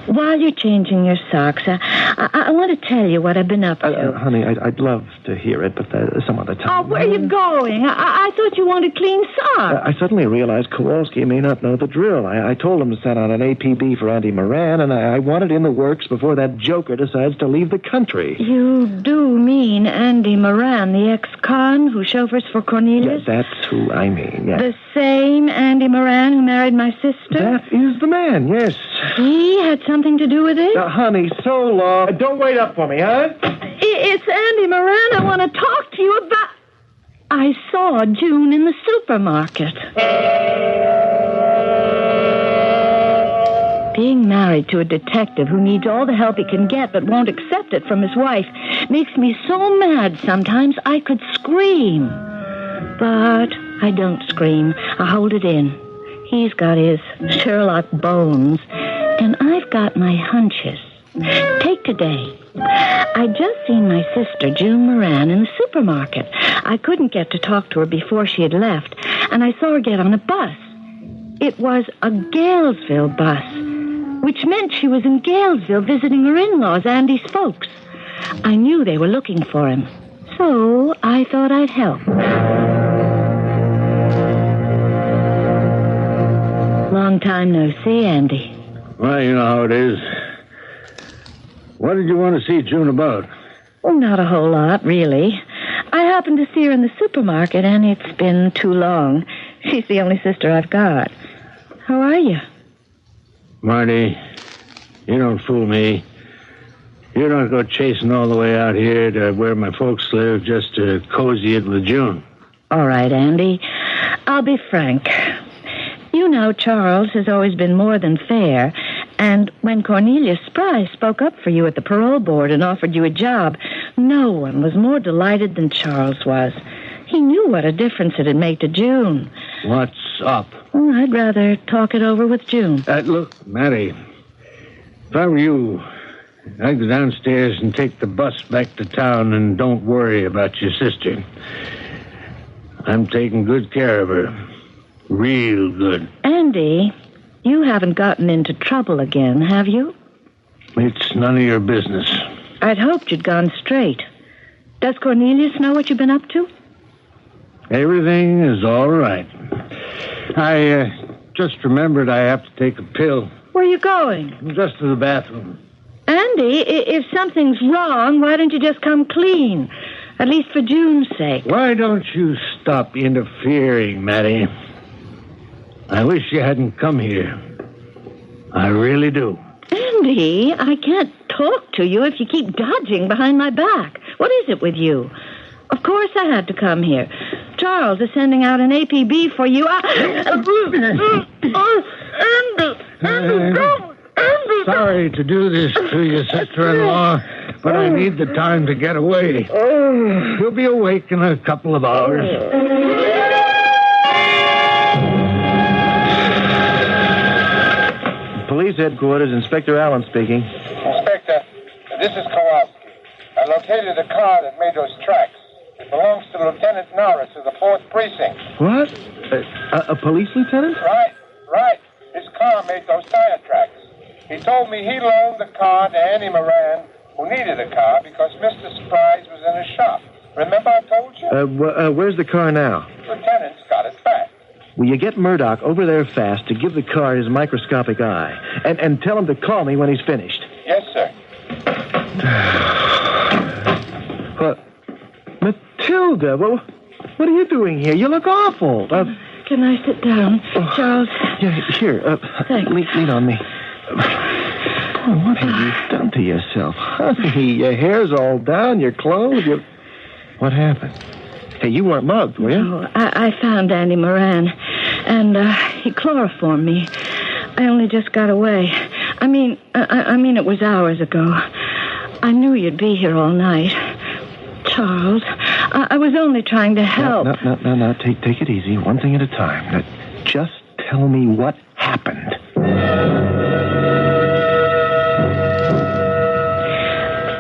while you're changing your socks, I want to tell you what I've been up to. Honey, I'd love to hear it, but some other time. Oh, where are you going? I thought you wanted clean socks. I suddenly realized Kowalski may not know the drill. I told him to send out an APB for Andy Moran, and I want it in the works before that joker decides to leave the country. You do mean Andy Moran, the ex-con who chauffeurs for Cornelius? Yeah, that's who I mean, yes. The same Andy Moran who married my sister? That is the man, yes. He had something to do with it? Honey, so long. Don't wait up for me, huh? It's Andy Moran I want to talk to you about. I saw June in the supermarket. Being married to a detective who needs all the help he can get but won't accept it from his wife makes me so mad sometimes I could scream. But I don't scream. I hold it in. He's got his Sherlock bones, and I've got my hunches. Take today. I'd just seen my sister, June Moran, in the supermarket. I couldn't get to talk to her before she had left, and I saw her get on a bus. It was a Galesville bus, which meant she was in Galesville visiting her in-laws, Andy's folks. I knew they were looking for him, so I thought I'd help. Long time no see, Andy. Well, you know how it is. What did you want to see June about? Oh, not a whole lot, really. I happened to see her in the supermarket, and it's been too long. She's the only sister I've got. How are you? Marty, you don't fool me. You don't go chasing all the way out here to where my folks live just to cozy it with June. All right, Andy. I'll be frank. You know Charles has always been more than fair, and when Cornelius Spry spoke up for you at the parole board and offered you a job, no one was more delighted than Charles was. He knew what a difference it'd make to June. What's up? Well, I'd rather talk it over with June. Look, Matty, if I were you, I'd go downstairs and take the bus back to town and don't worry about your sister. I'm taking good care of her. Real good. Andy, you haven't gotten into trouble again, have you? It's none of your business. I'd hoped you'd gone straight. Does Cornelius know what you've been up to? Everything is all right. I just remembered I have to take a pill. Where are you going? Just to the bathroom. Andy, if something's wrong, why don't you just come clean? At least for June's sake. Why don't you stop interfering, Matty? I wish you hadn't come here. I really do. Andy, I can't talk to you if you keep dodging behind my back. What is it with you? Of course I had to come here. Charles is sending out an APB for you. Andy, don't! Andy! Sorry to do this to you, sister-in-law, but I need the time to get away. You'll be awake in a couple of hours. Police headquarters, Inspector Allen speaking. Inspector, this is Kowalski. I located the car that made those tracks. It belongs to Lieutenant Norris of the 4th Precinct. What? A police lieutenant? Right. His car made those tire tracks. He told me he loaned the car to Annie Moran, who needed a car because Mr. Surprise was in his shop. Remember I told you? Where's the car now? Lieutenant's got it back. Will you get Murdoch over there fast to give the car his microscopic eye? And tell him to call me when he's finished. Yes, sir. What? Matilda, what are you doing here? You look awful. Can I sit down, Charles? Yeah, here. Lean on me. Boy, what have you done to yourself? Honey, your hair's all down, your clothes, What happened? Hey, you weren't mugged, were you? No, I found Andy Moran, and he chloroformed me. I only just got away. I mean, it was hours ago. I knew you'd be here all night. Charles, I was only trying to help. No. Take it easy, one thing at a time. Now, just tell me what happened.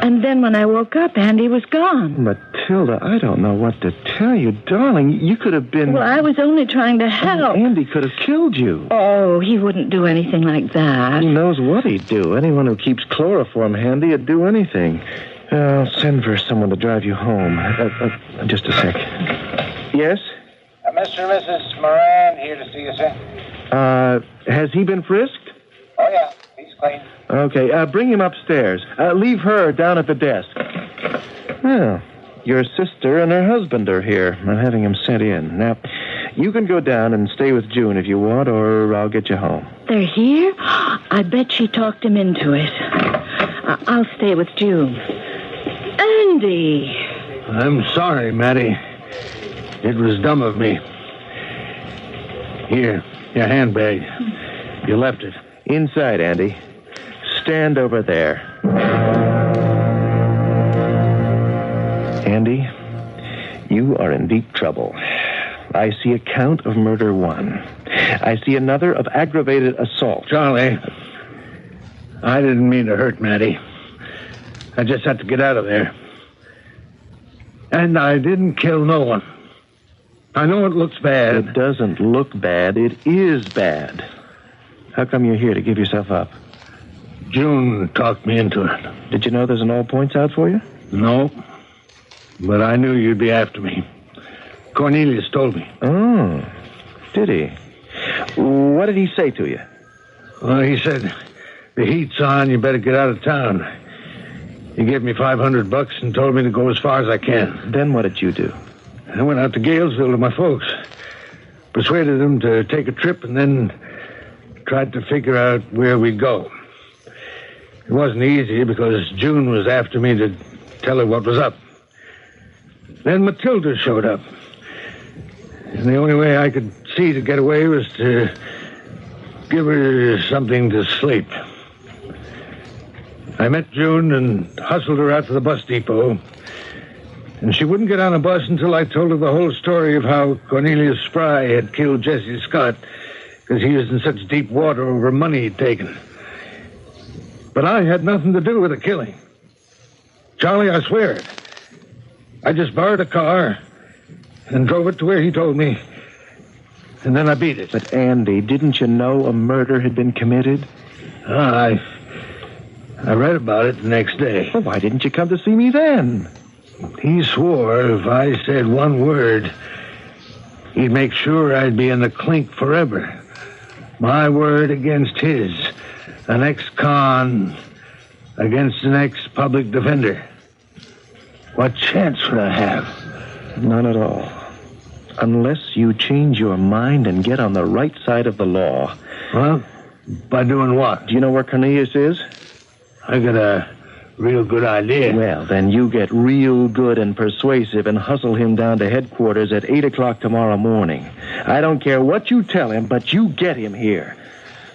And then when I woke up, Andy was gone. Matilda, I don't know what to tell you. Darling, you could have been... Well, I was only trying to help. Andy could have killed you. Oh, he wouldn't do anything like that. Who knows what he'd do? Anyone who keeps chloroform handy would do anything. I'll send for someone to drive you home. Just a sec. Yes? Mr. and Mrs. Moran here to see you, sir. Has he been frisked? Oh, yeah. He's clean. Okay, bring him upstairs. Leave her down at the desk. Well, your sister and her husband are here. I'm having him sent in. Now, you can go down and stay with June if you want, or I'll get you home. They're here? I bet she talked him into it. I'll stay with June. Andy! I'm sorry, Mattie. It was dumb of me. Here, your handbag. You left it. Inside, Andy. Stand over there. Andy, you are in deep trouble. I see a count of murder 1. I see another of aggravated assault. Charlie, I didn't mean to hurt Mattie. I just had to get out of there. And I didn't kill no one. I know it looks bad. It doesn't look bad. It is bad. How come you're here to give yourself up? June talked me into it. Did you know there's an all points out for you? No. But I knew you'd be after me. Cornelius told me. Oh, did he? What did he say to you? Well, he said, the heat's on, you better get out of town. He gave me $500 and told me to go as far as I can. Then what did you do? I went out to Galesville to my folks. Persuaded them to take a trip and then tried to figure out where we'd go. It wasn't easy because June was after me to tell her what was up. Then Matilda showed up. And the only way I could see to get away was to give her something to sleep. I met June and hustled her out to the bus depot. And she wouldn't get on a bus until I told her the whole story of how Cornelius Spry had killed Jesse Scott because he was in such deep water over money he'd taken. But I had nothing to do with the killing. Charlie, I swear it. I just borrowed a car and drove it to where he told me. And then I beat it. But, Andy, didn't you know a murder had been committed? I read about it the next day. Well, why didn't you come to see me then? He swore if I said one word, he'd make sure I'd be in the clink forever. My word against his. An ex-con against an ex-public defender. What chance would I have? None at all. Unless you change your mind and get on the right side of the law. Well, by doing what? Do you know where Cornelius is? I got a real good idea. Well, then you get real good and persuasive and hustle him down to headquarters at 8 o'clock tomorrow morning. I don't care what you tell him, but you get him here.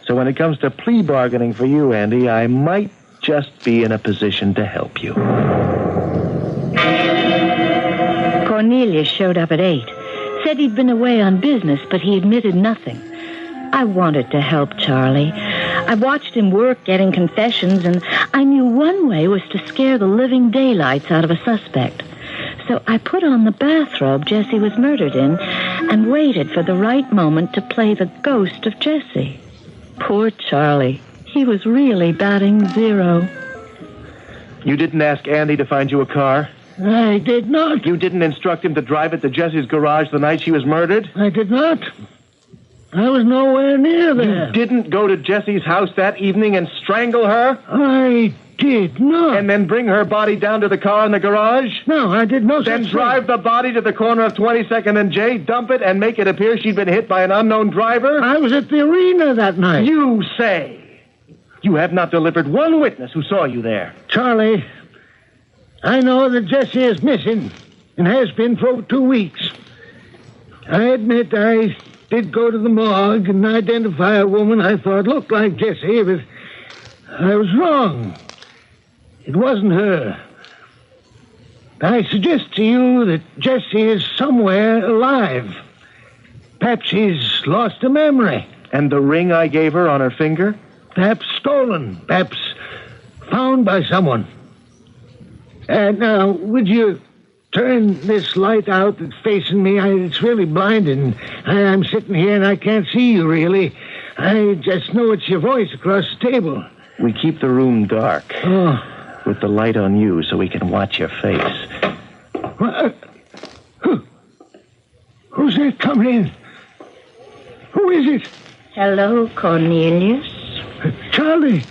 So when it comes to plea bargaining for you, Andy, I might just be in a position to help you. Cornelius showed up at 8. Said he'd been away on business, but he admitted nothing. I wanted to help Charlie. I watched him work getting confessions, and I knew one way was to scare the living daylights out of a suspect. So I put on the bathrobe Jesse was murdered in and waited for the right moment to play the ghost of Jesse. Poor Charlie. He was really batting 0. You didn't ask Andy to find you a car? I did not. You didn't instruct him to drive it to Jessie's garage the night she was murdered? I did not. I was nowhere near there. You didn't go to Jessie's house that evening and strangle her? I did not. And then bring her body down to the car in the garage? No, I did no such thing. Then drive the body to the corner of 22nd and J, dump it, and make it appear she'd been hit by an unknown driver? I was at the arena that night. You say. You have not delivered one witness who saw you there. Charlie, I know that Jessie is missing and has been for 2 weeks. I admit I did go to the morgue and identify a woman I thought looked like Jessie, but I was wrong. It wasn't her. I suggest to you that Jessie is somewhere alive. Perhaps she's lost her memory. And the ring I gave her on her finger? Perhaps stolen. Perhaps found by someone. Now, would you turn this light out that's facing me? It's really blinding. I'm sitting here and I can't see you, really. I just know it's your voice across the table. We keep the room dark. Oh. With the light on you so we can watch your face. Who's that coming in? Who is it? Hello, Cornelius. Charlie.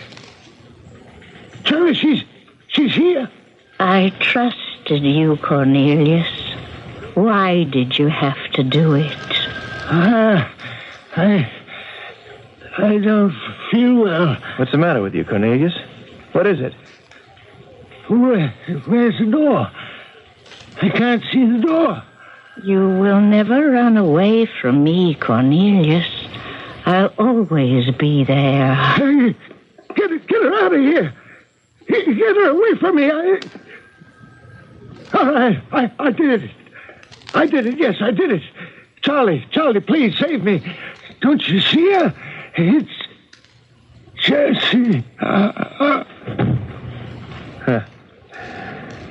Charlie, she's here. I trusted you, Cornelius. Why did you have to do it? I don't feel well. What's the matter with you, Cornelius? What is it? Where's the door? I can't see the door. You will never run away from me, Cornelius. I'll always be there. Hey, get her out of here. Get her away from me. All right, I did it. I did it, yes, I did it. Charlie, please save me. Don't you see her? It's Jesse.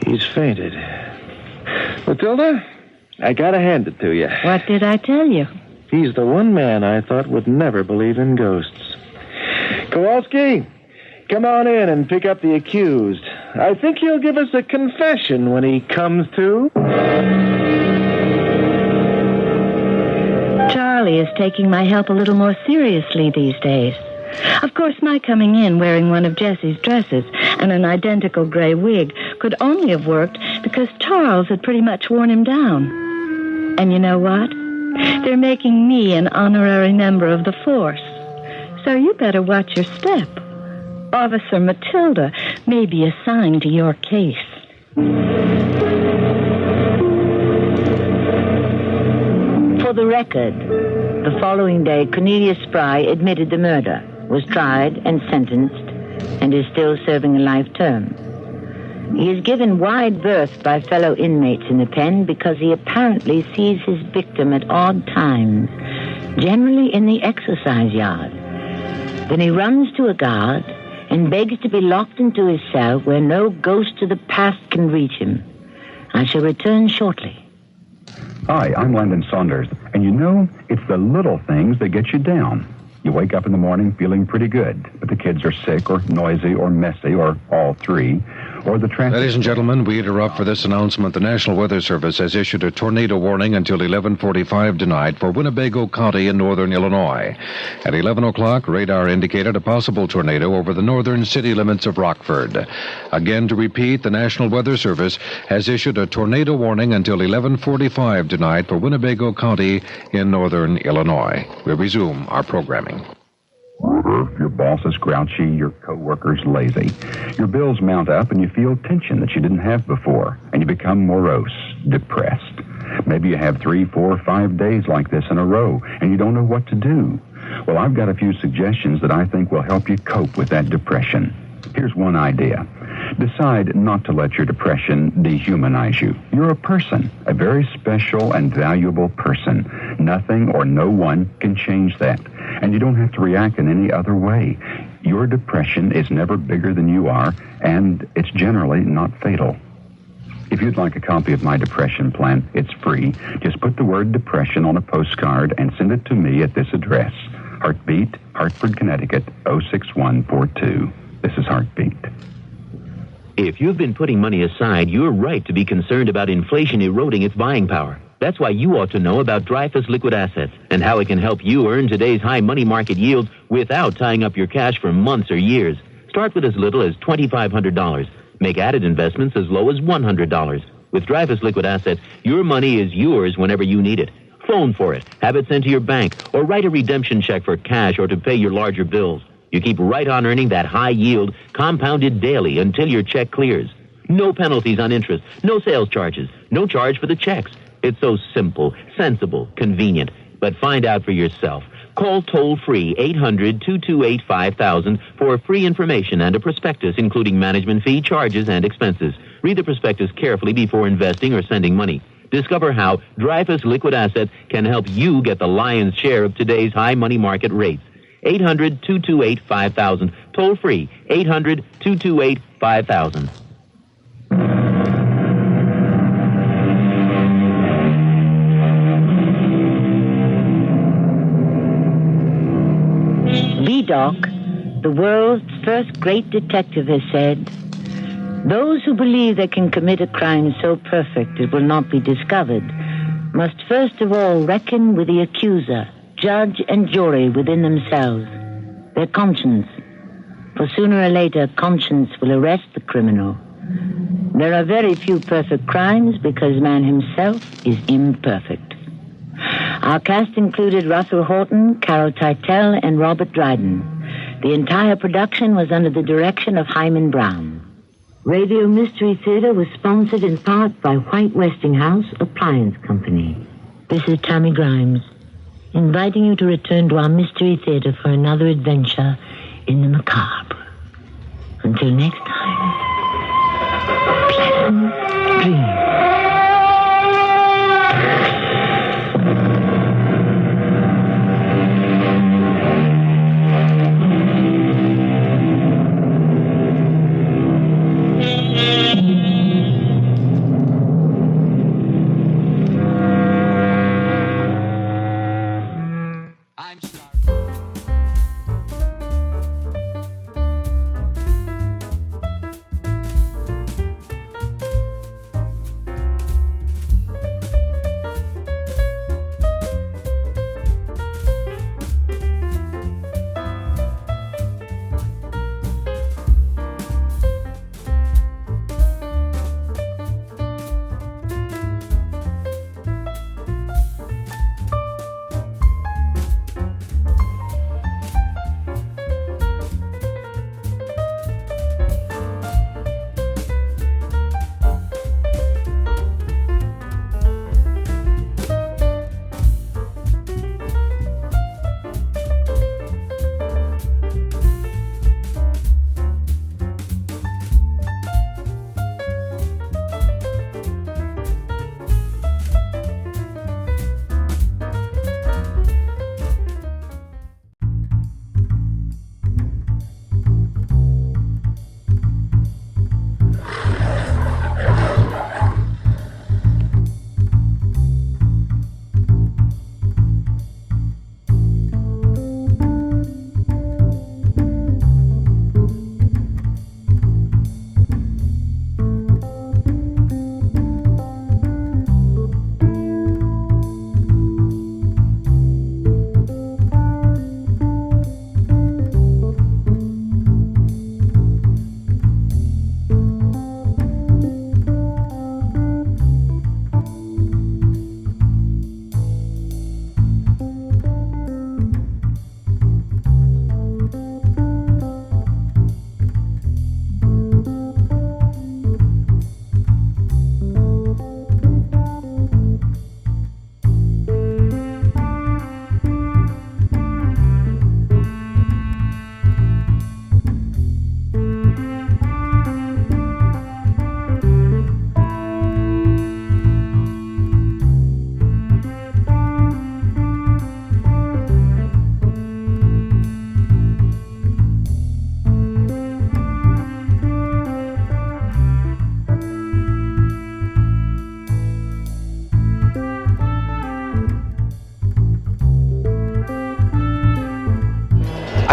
He's fainted. Matilda, I gotta hand it to you. What did I tell you? He's the one man I thought would never believe in ghosts. Kowalski, come on in and pick up the accused. I think he'll give us a confession when he comes to. Charlie is taking my help a little more seriously these days. Of course, my coming in wearing one of Jessie's dresses and an identical gray wig could only have worked because Charles had pretty much worn him down. And you know what? They're making me an honorary member of the force. So you better watch your step. Officer Matilda may be assigned to your case. For the record, the following day, Cornelius Spry admitted the murder, was tried and sentenced, and is still serving a life term. He is given wide berth by fellow inmates in the pen because he apparently sees his victim at odd times, generally in the exercise yard. Then he runs to a guard and begs to be locked into his cell where no ghost of the past can reach him. I shall return shortly. Hi, I'm Landon Saunders, and you know, it's the little things that get you down. You wake up in the morning feeling pretty good, but the kids are sick or noisy or messy or all three. Or the Ladies and gentlemen, we interrupt for this announcement. The National Weather Service has issued a tornado warning until 11:45 tonight for Winnebago County in northern Illinois. At 11 o'clock, radar indicated a possible tornado over the northern city limits of Rockford. Again, to repeat, the National Weather Service has issued a tornado warning until 11:45 tonight for Winnebago County in northern Illinois. We resume our programming. Your boss is grouchy, your coworker's lazy. Your bills mount up and you feel tension that you didn't have before, and you become morose, depressed. Maybe you have 3, 4, 5 days like this in a row, and you don't know what to do. Well, I've got a few suggestions that I think will help you cope with that depression. Here's one idea. Decide not to let your depression dehumanize you. You're a person, a very special and valuable person. Nothing or no one can change that. And you don't have to react in any other way. Your depression is never bigger than you are, and it's generally not fatal. If you'd like a copy of my depression plan, it's free. Just put the word depression on a postcard and send it to me at this address. Heartbeat, Hartford, Connecticut, 06142. This is Heartbeat. If you've been putting money aside, you're right to be concerned about inflation eroding its buying power. That's why you ought to know about Dreyfus Liquid Assets and how it can help you earn today's high money market yields without tying up your cash for months or years. Start with as little as $2,500. Make added investments as low as $100. With Dreyfus Liquid Assets, your money is yours whenever you need it. Phone for it, have it sent to your bank, or write a redemption check for cash or to pay your larger bills. You keep right on earning that high yield, compounded daily until your check clears. No penalties on interest, no sales charges, no charge for the checks. It's so simple, sensible, convenient. But find out for yourself. Call toll-free 800-228-5000 for free information and a prospectus including management fee, charges, and expenses. Read the prospectus carefully before investing or sending money. Discover how Dreyfus Liquid Assets can help you get the lion's share of today's high money market rates. 800-228-5000. Toll-free 800-228-5000. Doc, the world's first great detective, has said, those who believe they can commit a crime so perfect it will not be discovered must first of all reckon with the accuser, judge, and jury within themselves, their conscience. For sooner or later, conscience will arrest the criminal. There are very few perfect crimes because man himself is imperfect. Our cast included Russell Horton, Carol Teitel, and Robert Dryden. The entire production was under the direction of Hyman Brown. Radio Mystery Theater was sponsored in part by White Westinghouse Appliance Company. This is Tammy Grimes, inviting you to return to our Mystery Theater for another adventure in the macabre. Until next time, pleasant dreams.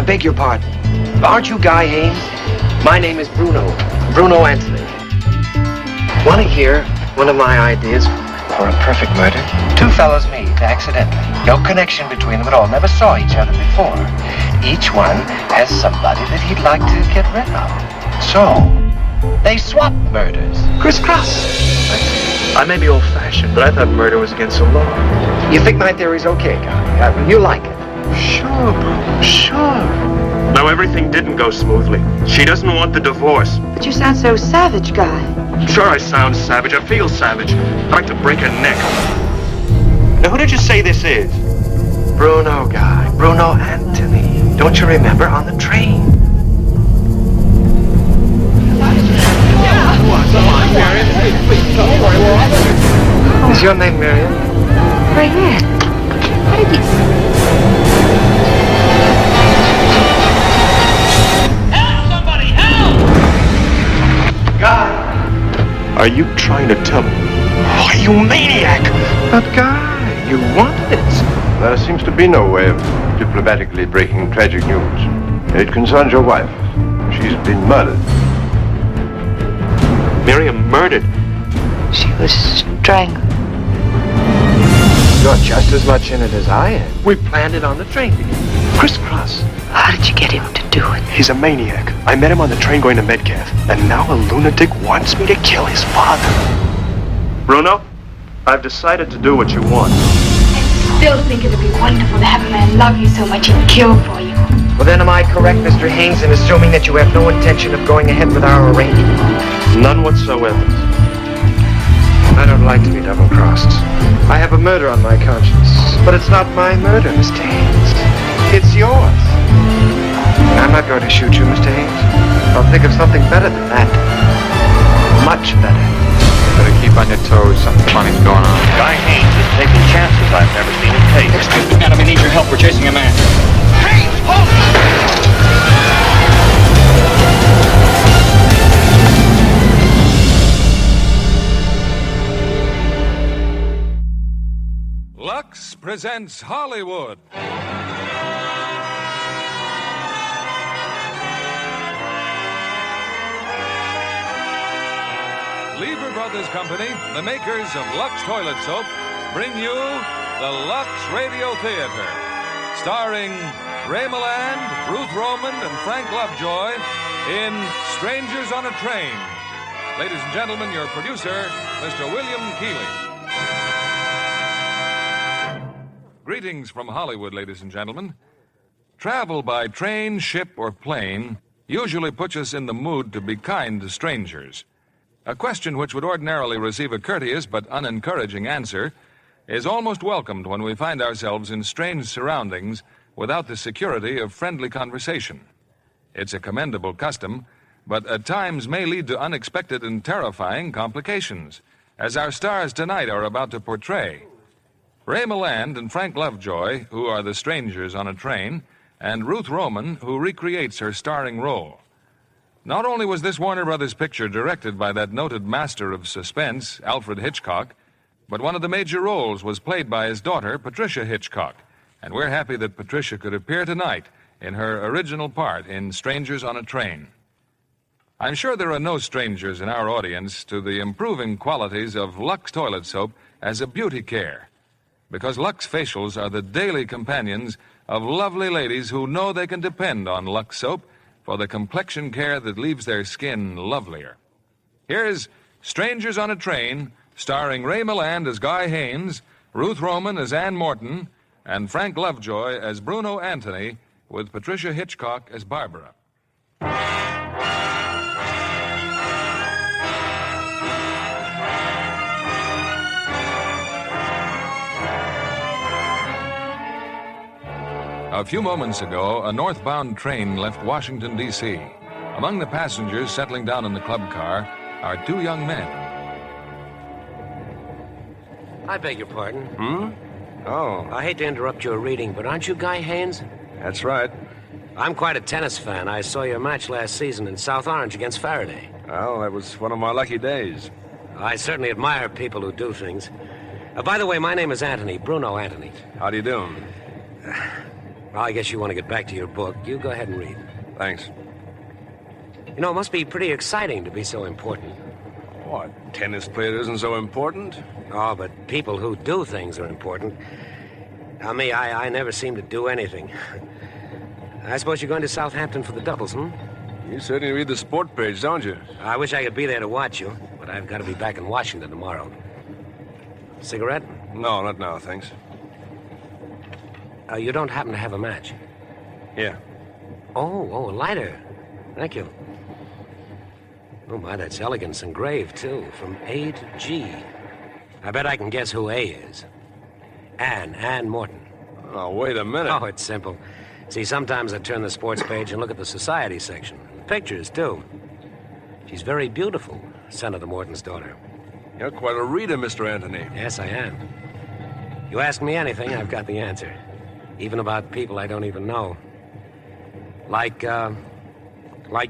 I beg your pardon. Aren't you Guy Haynes? My name is Bruno Anthony. Want to hear one of my ideas for a perfect murder? Two fellows meet accidentally. No connection between them at all. Never saw each other before. Each one has somebody that he'd like to get rid of. So, they swap murders. Crisscross. I may be old-fashioned, but I thought murder was against the law. You think my theory's okay, Guy? You like it? Sure, Bruno, sure. Now, everything didn't go smoothly. She doesn't want the divorce. But you sound so savage, Guy. Sure, I sound savage. I feel savage. I'd like to break her neck. Now, who did you say this is? Bruno, Guy. Bruno Anthony. Don't you remember, on the train? Come on, Marion. Hey, please, don't worry. Is your name Marion? Right here. How did you... Help! Somebody, help! Guy! Are you trying to tell me? Why, you maniac! But Guy, you wanted it. There seems to be no way of diplomatically breaking tragic news. It concerns your wife. She's been murdered. Miriam murdered? She was strangled. You're just as much in it as I am. We planned it on the train together. Crisscross. How did you get him to do it? He's a maniac. I met him on the train going to Metcalf, and now a lunatic wants me to kill his father. Bruno, I've decided to do what you want. I still think it would be wonderful to have a man love you so much he'd kill for you. Well, then am I correct, Mr. Haynes, in assuming that you have no intention of going ahead with our arrangement? None whatsoever. I don't like to be double-crossed. I have a murder on my conscience. But it's not my murder, Mr. Haynes. It's yours. I'm not going to shoot you, Mr. Haynes. I'll think of something better than that. Much better. Better keep on your toes. Something funny's going on. Guy Haynes is taking chances I've never seen him take. Excuse me, madam. I need your help. We're chasing a man. Haynes, hold it! Lux presents Hollywood. Lieber Brothers Company, the makers of Lux Toilet Soap, bring you the Lux Radio Theater, starring Ray Milland, Ruth Roman, and Frank Lovejoy in Strangers on a Train. Ladies and gentlemen, your producer, Mr. William Keighley. Greetings from Hollywood, ladies and gentlemen. Travel by train, ship, or plane usually puts us in the mood to be kind to strangers. A question which would ordinarily receive a courteous but unencouraging answer is almost welcomed when we find ourselves in strange surroundings without the security of friendly conversation. It's a commendable custom, but at times may lead to unexpected and terrifying complications, as our stars tonight are about to portray. Ray Milland and Frank Lovejoy, who are the strangers on a train, and Ruth Roman, who recreates her starring role. Not only was this Warner Brothers picture directed by that noted master of suspense, Alfred Hitchcock, but one of the major roles was played by his daughter, Patricia Hitchcock, and we're happy that Patricia could appear tonight in her original part in Strangers on a Train. I'm sure there are no strangers in our audience to the improving qualities of Lux Toilet Soap as a beauty care, because Lux facials are the daily companions of lovely ladies who know they can depend on Lux Soap for the complexion care that leaves their skin lovelier. Here's Strangers on a Train, starring Ray Milland as Guy Haynes, Ruth Roman as Ann Morton, and Frank Lovejoy as Bruno Anthony, with Patricia Hitchcock as Barbara. A few moments ago, a northbound train left Washington, D.C. Among the passengers settling down in the club car are two young men. I beg your pardon. Oh. I hate to interrupt your reading, but aren't you Guy Haynes? That's right. I'm quite a tennis fan. I saw your match last season in South Orange against Faraday. Well, that was one of my lucky days. I certainly admire people who do things. By the way, my name is Anthony, Bruno Anthony. How do you do? Well, I guess you want to get back to your book. You go ahead and read. Thanks. You know, it must be pretty exciting to be so important. What? Tennis player isn't so important? Oh, but people who do things are important. Now, me, I never seem to do anything. I suppose you're going to Southampton for the doubles, You certainly read the sport page, don't you? I wish I could be there to watch you, but I've got to be back in Washington tomorrow. Cigarette? No, not now, thanks. You don't happen to have a match? Yeah. Oh, a lighter. Thank you. Oh, my, that's elegance engraved, too, from A to G. I bet I can guess who A is. Ann Morton. Oh, wait a minute. Oh, it's simple. See, sometimes I turn the sports page and look at the society section. The pictures, too. She's very beautiful, Senator Morton's daughter. You're quite a reader, Mr. Anthony. Yes, I am. You ask me anything, I've got the answer. Even about people I don't even know. Like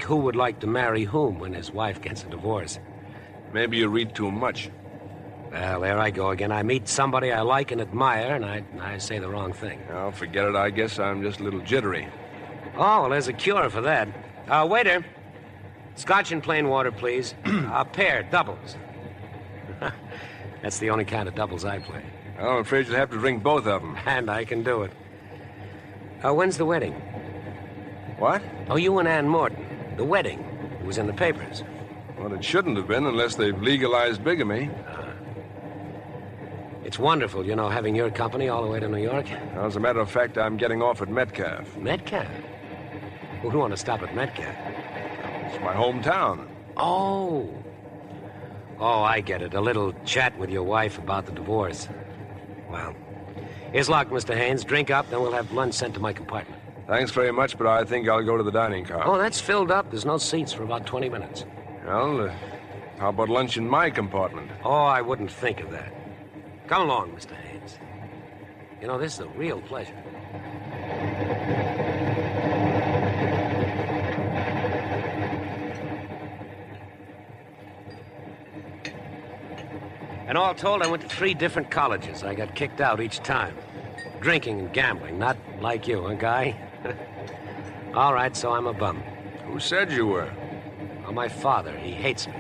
who would like to marry whom when his wife gets a divorce. Maybe you read too much. Well, there I go again. I meet somebody I like and admire, and I say the wrong thing. Oh, forget it. I guess I'm just a little jittery. Oh, well, there's a cure for that. Waiter. Scotch and plain water, please. A pair, doubles. That's the only kind of doubles I play. I'm afraid you'll have to drink both of them. And I can do it. When's the wedding? What? Oh, you and Ann Morton. The wedding. It was in the papers. Well, it shouldn't have been unless they've legalized bigamy. It's wonderful, you know, having your company all the way to New York. Well, as a matter of fact, I'm getting off at Metcalf. Metcalf? Who'd want to stop at Metcalf? It's my hometown. Oh, I get it. A little chat with your wife about the divorce. Well, here's luck, Mr. Haynes. Drink up, then we'll have lunch sent to my compartment. Thanks very much, but I think I'll go to the dining car. Oh, that's filled up. There's no seats for about 20 minutes. Well, how about lunch in my compartment? Oh, I wouldn't think of that. Come along, Mr. Haynes. You know, this is a real pleasure. And all told, I went to 3 different colleges. I got kicked out each time. Drinking and gambling, not like you, huh, Guy? All right, so I'm a bum. Who said you were? Well, my father. He hates me.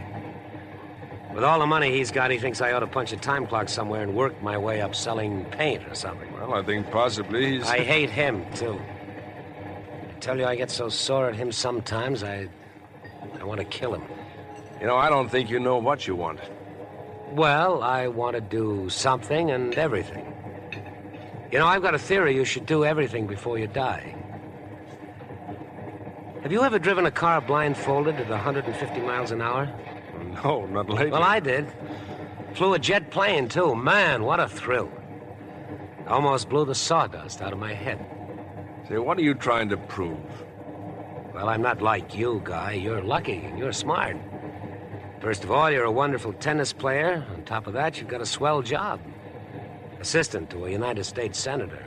With all the money he's got, he thinks I ought to punch a time clock somewhere and work my way up selling paint or something. Well, I think possibly he's... I hate him, too. I tell you, I get so sore at him sometimes, I want to kill him. You know, I don't think you know what you want. Well, I want to do something and everything. You know, I've got a theory you should do everything before you die. Have you ever driven a car blindfolded at 150 miles an hour? No, not lately. Well, I did. Flew a jet plane, too. Man, what a thrill. Almost blew the sawdust out of my head. Say, what are you trying to prove? Well, I'm not like you, Guy. You're lucky and you're smart. First of all, you're a wonderful tennis player. On top of that, you've got a swell job. Assistant to a United States senator.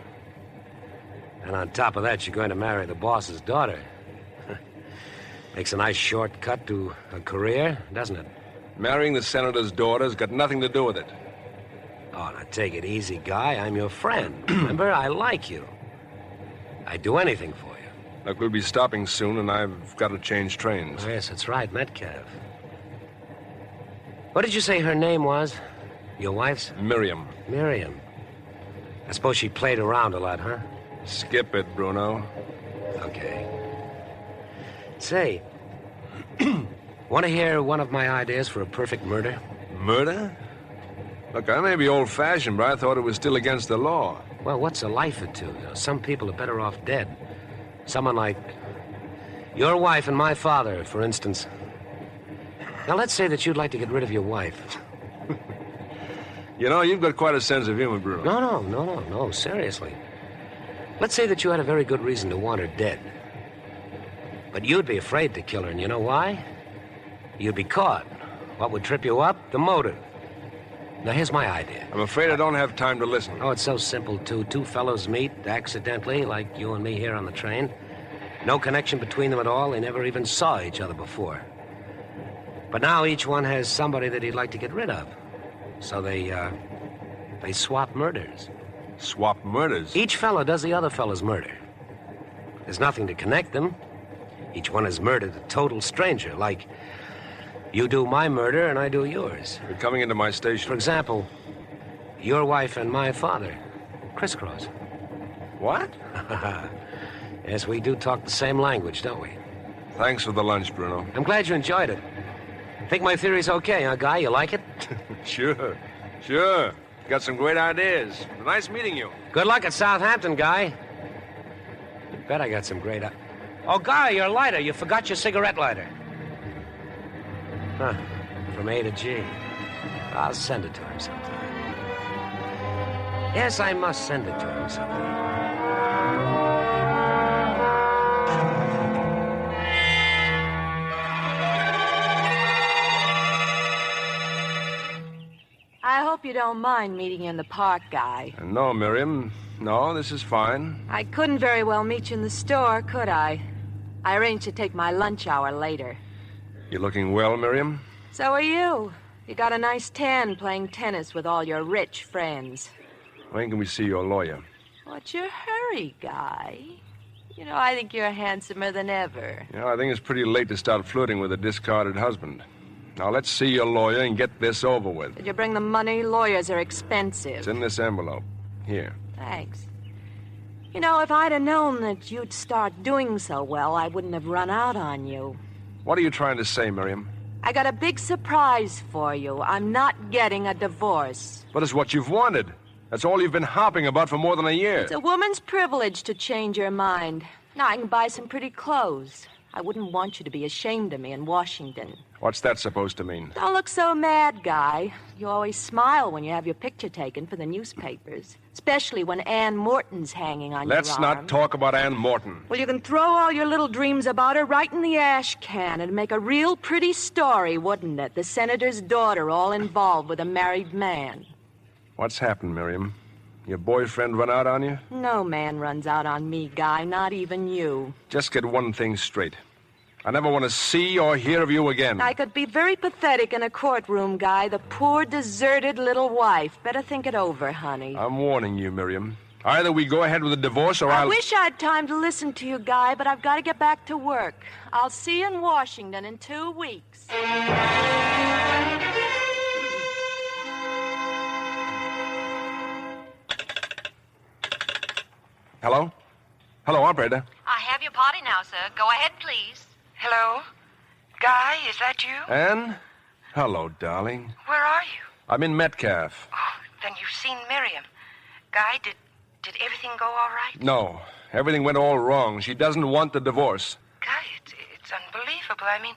And on top of that, you're going to marry the boss's daughter. Makes a nice shortcut to a career, doesn't it? Marrying the senator's daughter's got nothing to do with it. Oh, now take it easy, Guy. I'm your friend. Remember, I like you. I'd do anything for you. Look, we'll be stopping soon, and I've got to change trains. Oh, yes, that's right, Metcalf. What did you say her name was? Your wife's? Miriam. Miriam. I suppose she played around a lot, huh? Skip it, Bruno. Okay. Say, want to hear one of my ideas for a perfect murder? Murder? Look, I may be old-fashioned, but I thought it was still against the law. Well, what's a life or two? You know, some people are better off dead. Someone like your wife and my father, for instance. Now, let's say that you'd like to get rid of your wife. You know, you've got quite a sense of humor, Bruno. No, seriously. Let's say that you had a very good reason to want her dead. But you'd be afraid to kill her, and you know why? You'd be caught. What would trip you up? The motive. Now, here's my idea. I'm afraid I don't have time to listen. Oh, it's so simple, too. 2 fellows meet accidentally, like you and me here on the train. No connection between them at all. They never even saw each other before. But now each one has somebody that he'd like to get rid of. So they swap murders. Swap murders? Each fellow does the other fellow's murder. There's nothing to connect them. Each one has murdered a total stranger, like you do my murder and I do yours. You're coming into my station. For example, your wife and my father. Crisscross. What? Yes, we do talk the same language, don't we? Thanks for the lunch, Bruno. I'm glad you enjoyed it. Think my theory's okay, huh, Guy? You like it? Sure. Got some great ideas. Nice meeting you. Good luck at Southampton, Guy. You bet I got some great... Oh, Guy, your lighter. You forgot your cigarette lighter. Huh. From A to G. I'll send it to him sometime. Yes, I must send it to him sometime. I hope you don't mind meeting you in the park, Guy. No, Miriam. No, this is fine. I couldn't very well meet you in the store, could I? I arranged to take my lunch hour later. You looking well, Miriam? So are you. You got a nice tan playing tennis with all your rich friends. When can we see your lawyer? What's your hurry, Guy? You know, I think you're handsomer than ever. Yeah, I think it's pretty late to start flirting with a discarded husband. Now, let's see your lawyer and get this over with. Did you bring the money? Lawyers are expensive. It's in this envelope. Here. Thanks. You know, if I'd have known that you'd start doing so well, I wouldn't have run out on you. What are you trying to say, Miriam? I got a big surprise for you. I'm not getting a divorce. But it's what you've wanted. That's all you've been harping about for more than a year. It's a woman's privilege to change your mind. Now, I can buy some pretty clothes. I wouldn't want you to be ashamed of me in Washington. What's that supposed to mean? Don't look so mad, Guy. You always smile when you have your picture taken for the newspapers, especially when Ann Morton's hanging on your arm. Let's not talk about Ann Morton. Well, you can throw all your little dreams about her right in the ash can and make a real pretty story, wouldn't it? The senator's daughter all involved with a married man. What's happened, Miriam? Your boyfriend run out on you? No man runs out on me, Guy, not even you. Just get one thing straight. I never want to see or hear of you again. I could be very pathetic in a courtroom, Guy. The poor, deserted little wife. Better think it over, honey. I'm warning you, Miriam. Either we go ahead with a divorce or I wish I'd time to listen to you, Guy, but I've got to get back to work. I'll see you in Washington in 2 weeks. Hello? Hello, operator. I have your party now, sir. Go ahead, please. Hello? Guy, is that you? Ann? Hello, darling. Where are you? I'm in Metcalf. Oh, then you've seen Miriam. Guy, did everything go all right? No, everything went all wrong. She doesn't want the divorce. Guy, it's unbelievable. I mean,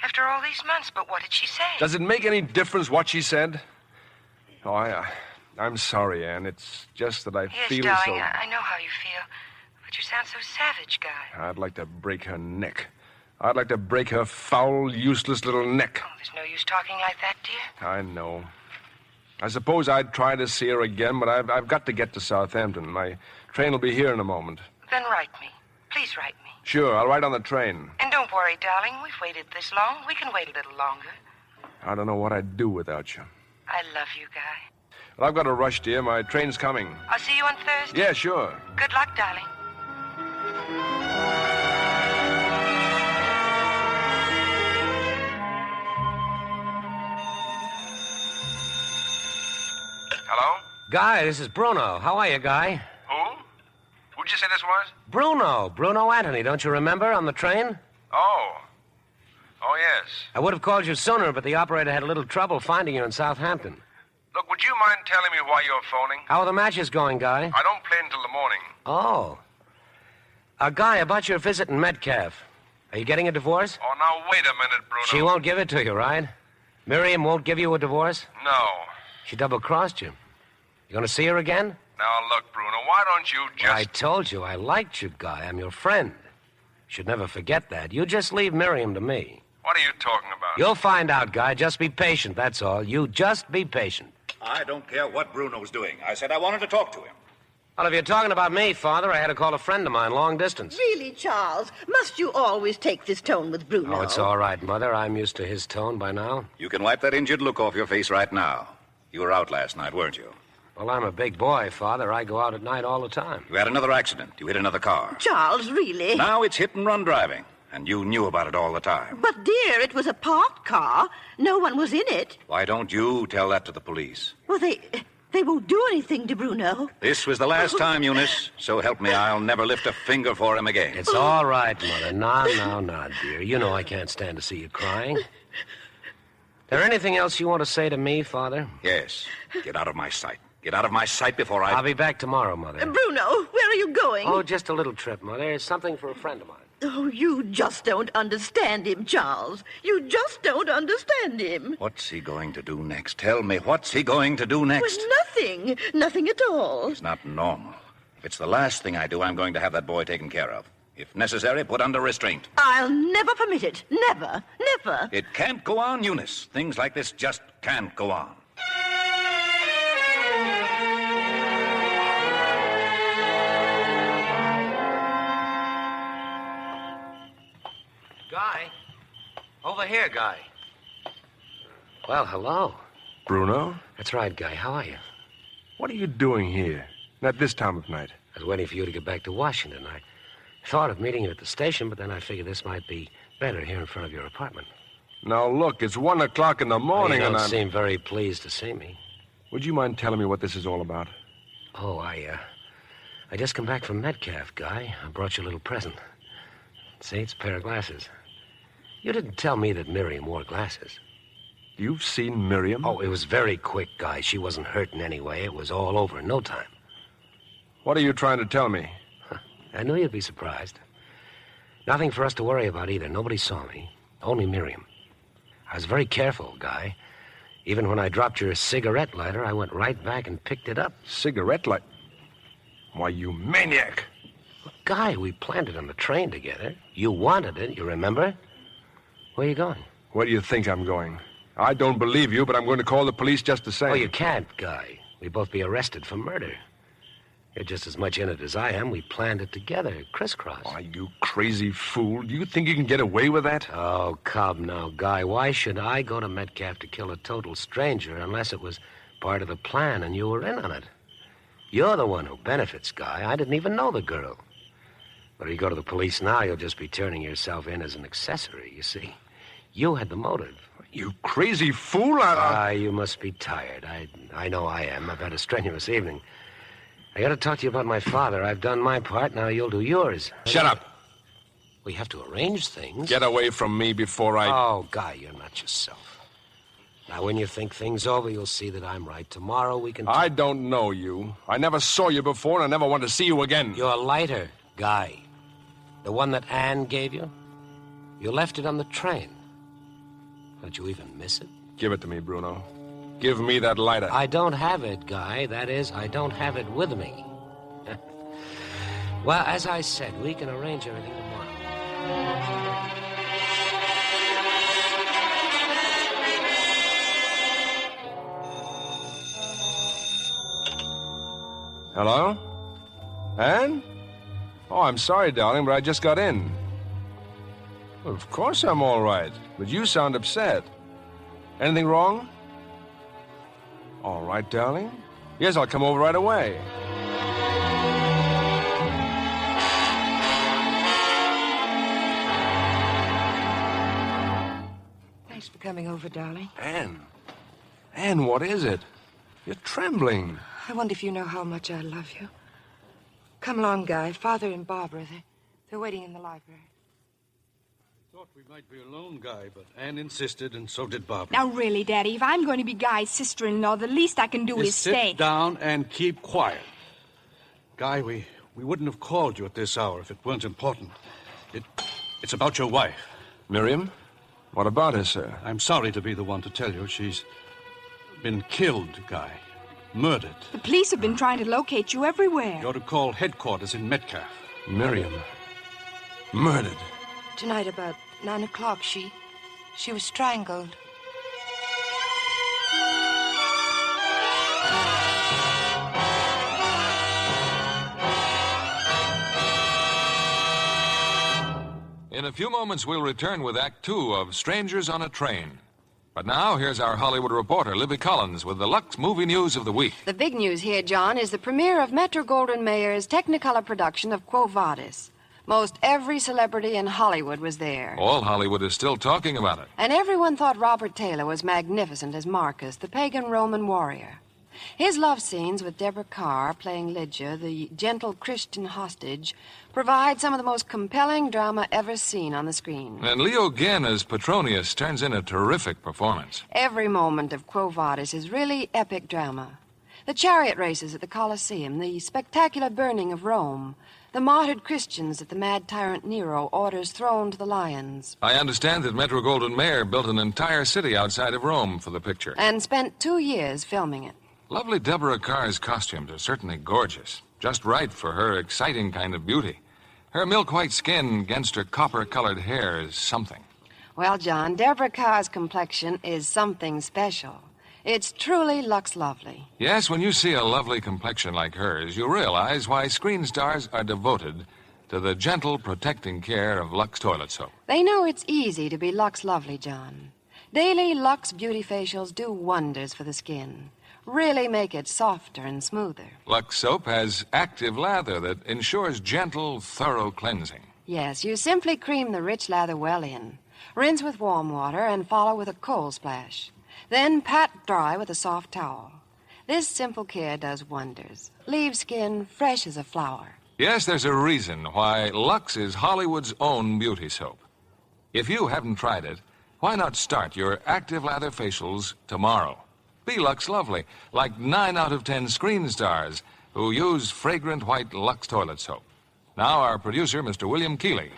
after all these months, but what did she say? Does it make any difference what she said? Oh, I'm sorry, Ann. It's just that I feel darling, so... I know how you feel. But you sound so savage, Guy. I'd like to break her neck. I'd like to break her foul, useless little neck. Oh, there's no use talking like that, dear. I know. I suppose I'd try to see her again, but I've got to get to Southampton. My train will be here in a moment. Then write me. Please write me. Sure, I'll write on the train. And don't worry, darling. We've waited this long. We can wait a little longer. I don't know what I'd do without you. I love you, Guy. Well, I've got to rush, dear. My train's coming. I'll see you on Thursday. Yeah, sure. Good luck, darling. Hello? Guy, this is Bruno. How are you, Guy? Who? Who'd you say this was? Bruno Anthony, don't you remember, on the train? Oh, yes. I would have called you sooner, but the operator had a little trouble finding you in Southampton. Look, would you mind telling me why you're phoning? How are the matches going, Guy? I don't play until the morning. Oh. Guy, about your visit in Metcalf. Are you getting a divorce? Oh, now, wait a minute, Bruno. She won't give it to you, right? Miriam won't give you a divorce? No. She double-crossed you. You going to see her again? Now, look, Bruno, why don't you just... I told you I liked you, Guy. I'm your friend. Should never forget that. You just leave Miriam to me. What are you talking about? You'll find out, Guy. Just be patient, that's all. You just be patient. I don't care what Bruno's doing. I said I wanted to talk to him. Well, if you're talking about me, Father, I had to call a friend of mine long distance. Really, Charles? Must you always take this tone with Bruno? Oh, it's all right, Mother. I'm used to his tone by now. You can wipe that injured look off your face right now. You were out last night, weren't you? Well, I'm a big boy, Father. I go out at night all the time. You had another accident. You hit another car. Charles, really? Now it's hit-and-run driving. And you knew about it all the time. But, dear, it was a parked car. No one was in it. Why don't you tell that to the police? Well, they won't do anything to Bruno. This was the last time, Eunice. So help me, I'll never lift a finger for him again. It's all right, Mother. No, dear. You know I can't stand to see you crying. There anything else you want to say to me, Father? Yes. Get out of my sight. Get out of my sight before I... I'll be back tomorrow, Mother. Bruno, where are you going? Oh, just a little trip, Mother. It's something for a friend of mine. Oh, you just don't understand him, Charles. You just don't understand him. What's he going to do next? Tell me, what's he going to do next? Well, nothing. Nothing at all. It's not normal. If it's the last thing I do, I'm going to have that boy taken care of. If necessary, put under restraint. I'll never permit it. Never. Never. It can't go on, Eunice. Things like this just can't go on. Guy? Over here, Guy. Well, hello. Bruno? That's right, Guy. How are you? What are you doing here? At this time of night? I was waiting for you to get back to Washington. I thought of meeting you at the station, but then I figured this might be better here in front of your apartment. Now, look, it's 1 o'clock in the morning, you and don't I'm... seem very pleased to see me. Would you mind telling me what this is all about? Oh, I just come back from Metcalf, Guy. I brought you a little present. See, it's a pair of glasses. You didn't tell me that Miriam wore glasses. You've seen Miriam? Oh, it was very quick, Guy. She wasn't hurt in any way. It was all over in no time. What are you trying to tell me? I knew you'd be surprised. Nothing for us to worry about either. Nobody saw me. Only Miriam. I was very careful, Guy. Even when I dropped your cigarette lighter, I went right back and picked it up. Cigarette lighter? Why, you maniac! Look, Guy, we planned it on the train together. You wanted it, you remember? Where are you going? Where do you think I'm going? I don't believe you, but I'm going to call the police just the same. Oh, you can't, Guy. We'd both be arrested for murder. You're just as much in it as I am. We planned it together, crisscross. Why, you crazy fool. Do you think you can get away with that? Oh, come now, Guy. Why should I go to Metcalf to kill a total stranger unless it was part of the plan and you were in on it? You're the one who benefits, Guy. I didn't even know the girl. But if you go to the police now, you'll just be turning yourself in as an accessory, you see. You had the motive. You crazy fool. You must be tired. I know I am. I've had a strenuous evening. I got to talk to you about my father. I've done my part. Now you'll do yours. Shut up. We have to arrange things. Get away from me before I... Oh, Guy, you're not yourself. Now, when you think things over, you'll see that I'm right. Tomorrow we can... I don't know you. I never saw you before, and I never want to see you again. Your lighter, Guy. The one that Anne gave you. You left it on the train. Don't you even miss it? Give it to me, Bruno. Give me that lighter. I don't have it, Guy. That is, I don't have it with me. Well, as I said, we can arrange everything tomorrow. Hello? Anne? Oh, I'm sorry, darling, but I just got in. Well, of course I'm all right, but you sound upset. Anything wrong? All right, darling. Yes, I'll come over right away. Thanks for coming over, darling. Anne, what is it? You're trembling. I wonder if you know how much I love you. Come along, Guy. Father and Barbara, they're waiting in the library. Thought we might be alone, Guy, but Anne insisted, and so did Barbara. Now, really, Daddy, if I'm going to be Guy's sister-in-law, the least I can do is stay. Sit down and keep quiet. Guy, we wouldn't have called you at this hour if it weren't important. It's about your wife. Miriam? What about her, sir? I'm sorry to be the one to tell you. She's been killed, Guy. Murdered. The police have been trying to locate you everywhere. You're to call headquarters in Metcalf. Miriam. Murdered. Tonight, about 9 o'clock, she was strangled. In a few moments, we'll return with Act Two of Strangers on a Train. But now, here's our Hollywood reporter, Libby Collins, with the Lux movie news of the week. The big news here, John, is the premiere of Metro-Goldwyn-Mayer's Technicolor production of Quo Vadis. Most every celebrity in Hollywood was there. All Hollywood is still talking about it. And everyone thought Robert Taylor was magnificent as Marcus, the pagan Roman warrior. His love scenes with Deborah Carr playing Lydia, the gentle Christian hostage, provide some of the most compelling drama ever seen on the screen. And Leo Genn as Petronius turns in a terrific performance. Every moment of Quo Vadis is really epic drama. The chariot races at the Colosseum, the spectacular burning of Rome, the martyred Christians that the mad tyrant Nero orders thrown to the lions. I understand that Metro-Goldwyn-Mayer built an entire city outside of Rome for the picture. And spent 2 years filming it. Lovely Deborah Carr's costumes are certainly gorgeous. Just right for her exciting kind of beauty. Her milk-white skin against her copper-colored hair is something. Well, John, Deborah Carr's complexion is something special. It's truly Lux lovely. Yes, when you see a lovely complexion like hers, you realize why screen stars are devoted to the gentle, protecting care of Lux toilet soap. They know it's easy to be Lux lovely, John. Daily Lux beauty facials do wonders for the skin. Really make it softer and smoother. Lux soap has active lather that ensures gentle, thorough cleansing. Yes, you simply cream the rich lather well in. Rinse with warm water and follow with a cold splash. Then pat dry with a soft towel. This simple care does wonders. Leaves skin fresh as a flower. Yes, there's a reason why Lux is Hollywood's own beauty soap. If you haven't tried it, why not start your active lather facials tomorrow? Be Lux lovely, like 9 out of 10 screen stars who use fragrant white Lux toilet soap. Now our producer, Mr. William Keeley.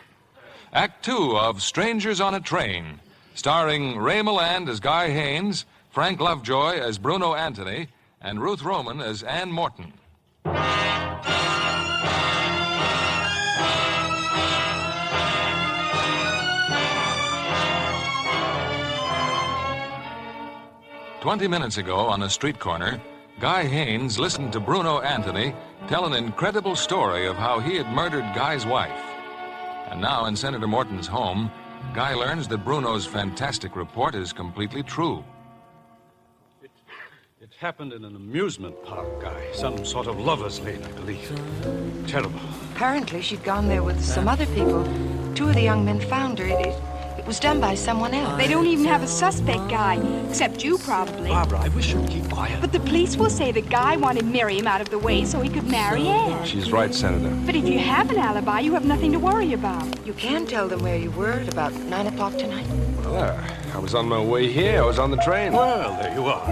Act 2 of Strangers on a Train, starring Ray Milland as Guy Haynes, Frank Lovejoy as Bruno Anthony, and Ruth Roman as Ann Morton. 20 minutes ago, on a street corner, Guy Haynes listened to Bruno Anthony tell an incredible story of how he had murdered Guy's wife. And now, in Senator Morton's home, Guy learns that Bruno's fantastic report is completely true. It happened in an amusement park, Guy. Some sort of lover's lane, I believe. Terrible. Apparently, she'd gone there with some other people. 2 of the young men found her. It was done by someone else. They don't even have a suspect, Guy, except you, probably. Barbara, I wish you'd keep quiet. But the police will say that Guy wanted Miriam out of the way so he could marry Anne. She's right, Senator. But if you have an alibi, you have nothing to worry about. You can tell them where you were at about 9 o'clock tonight. Well, I was on my way here. I was on the train. Well, there you are.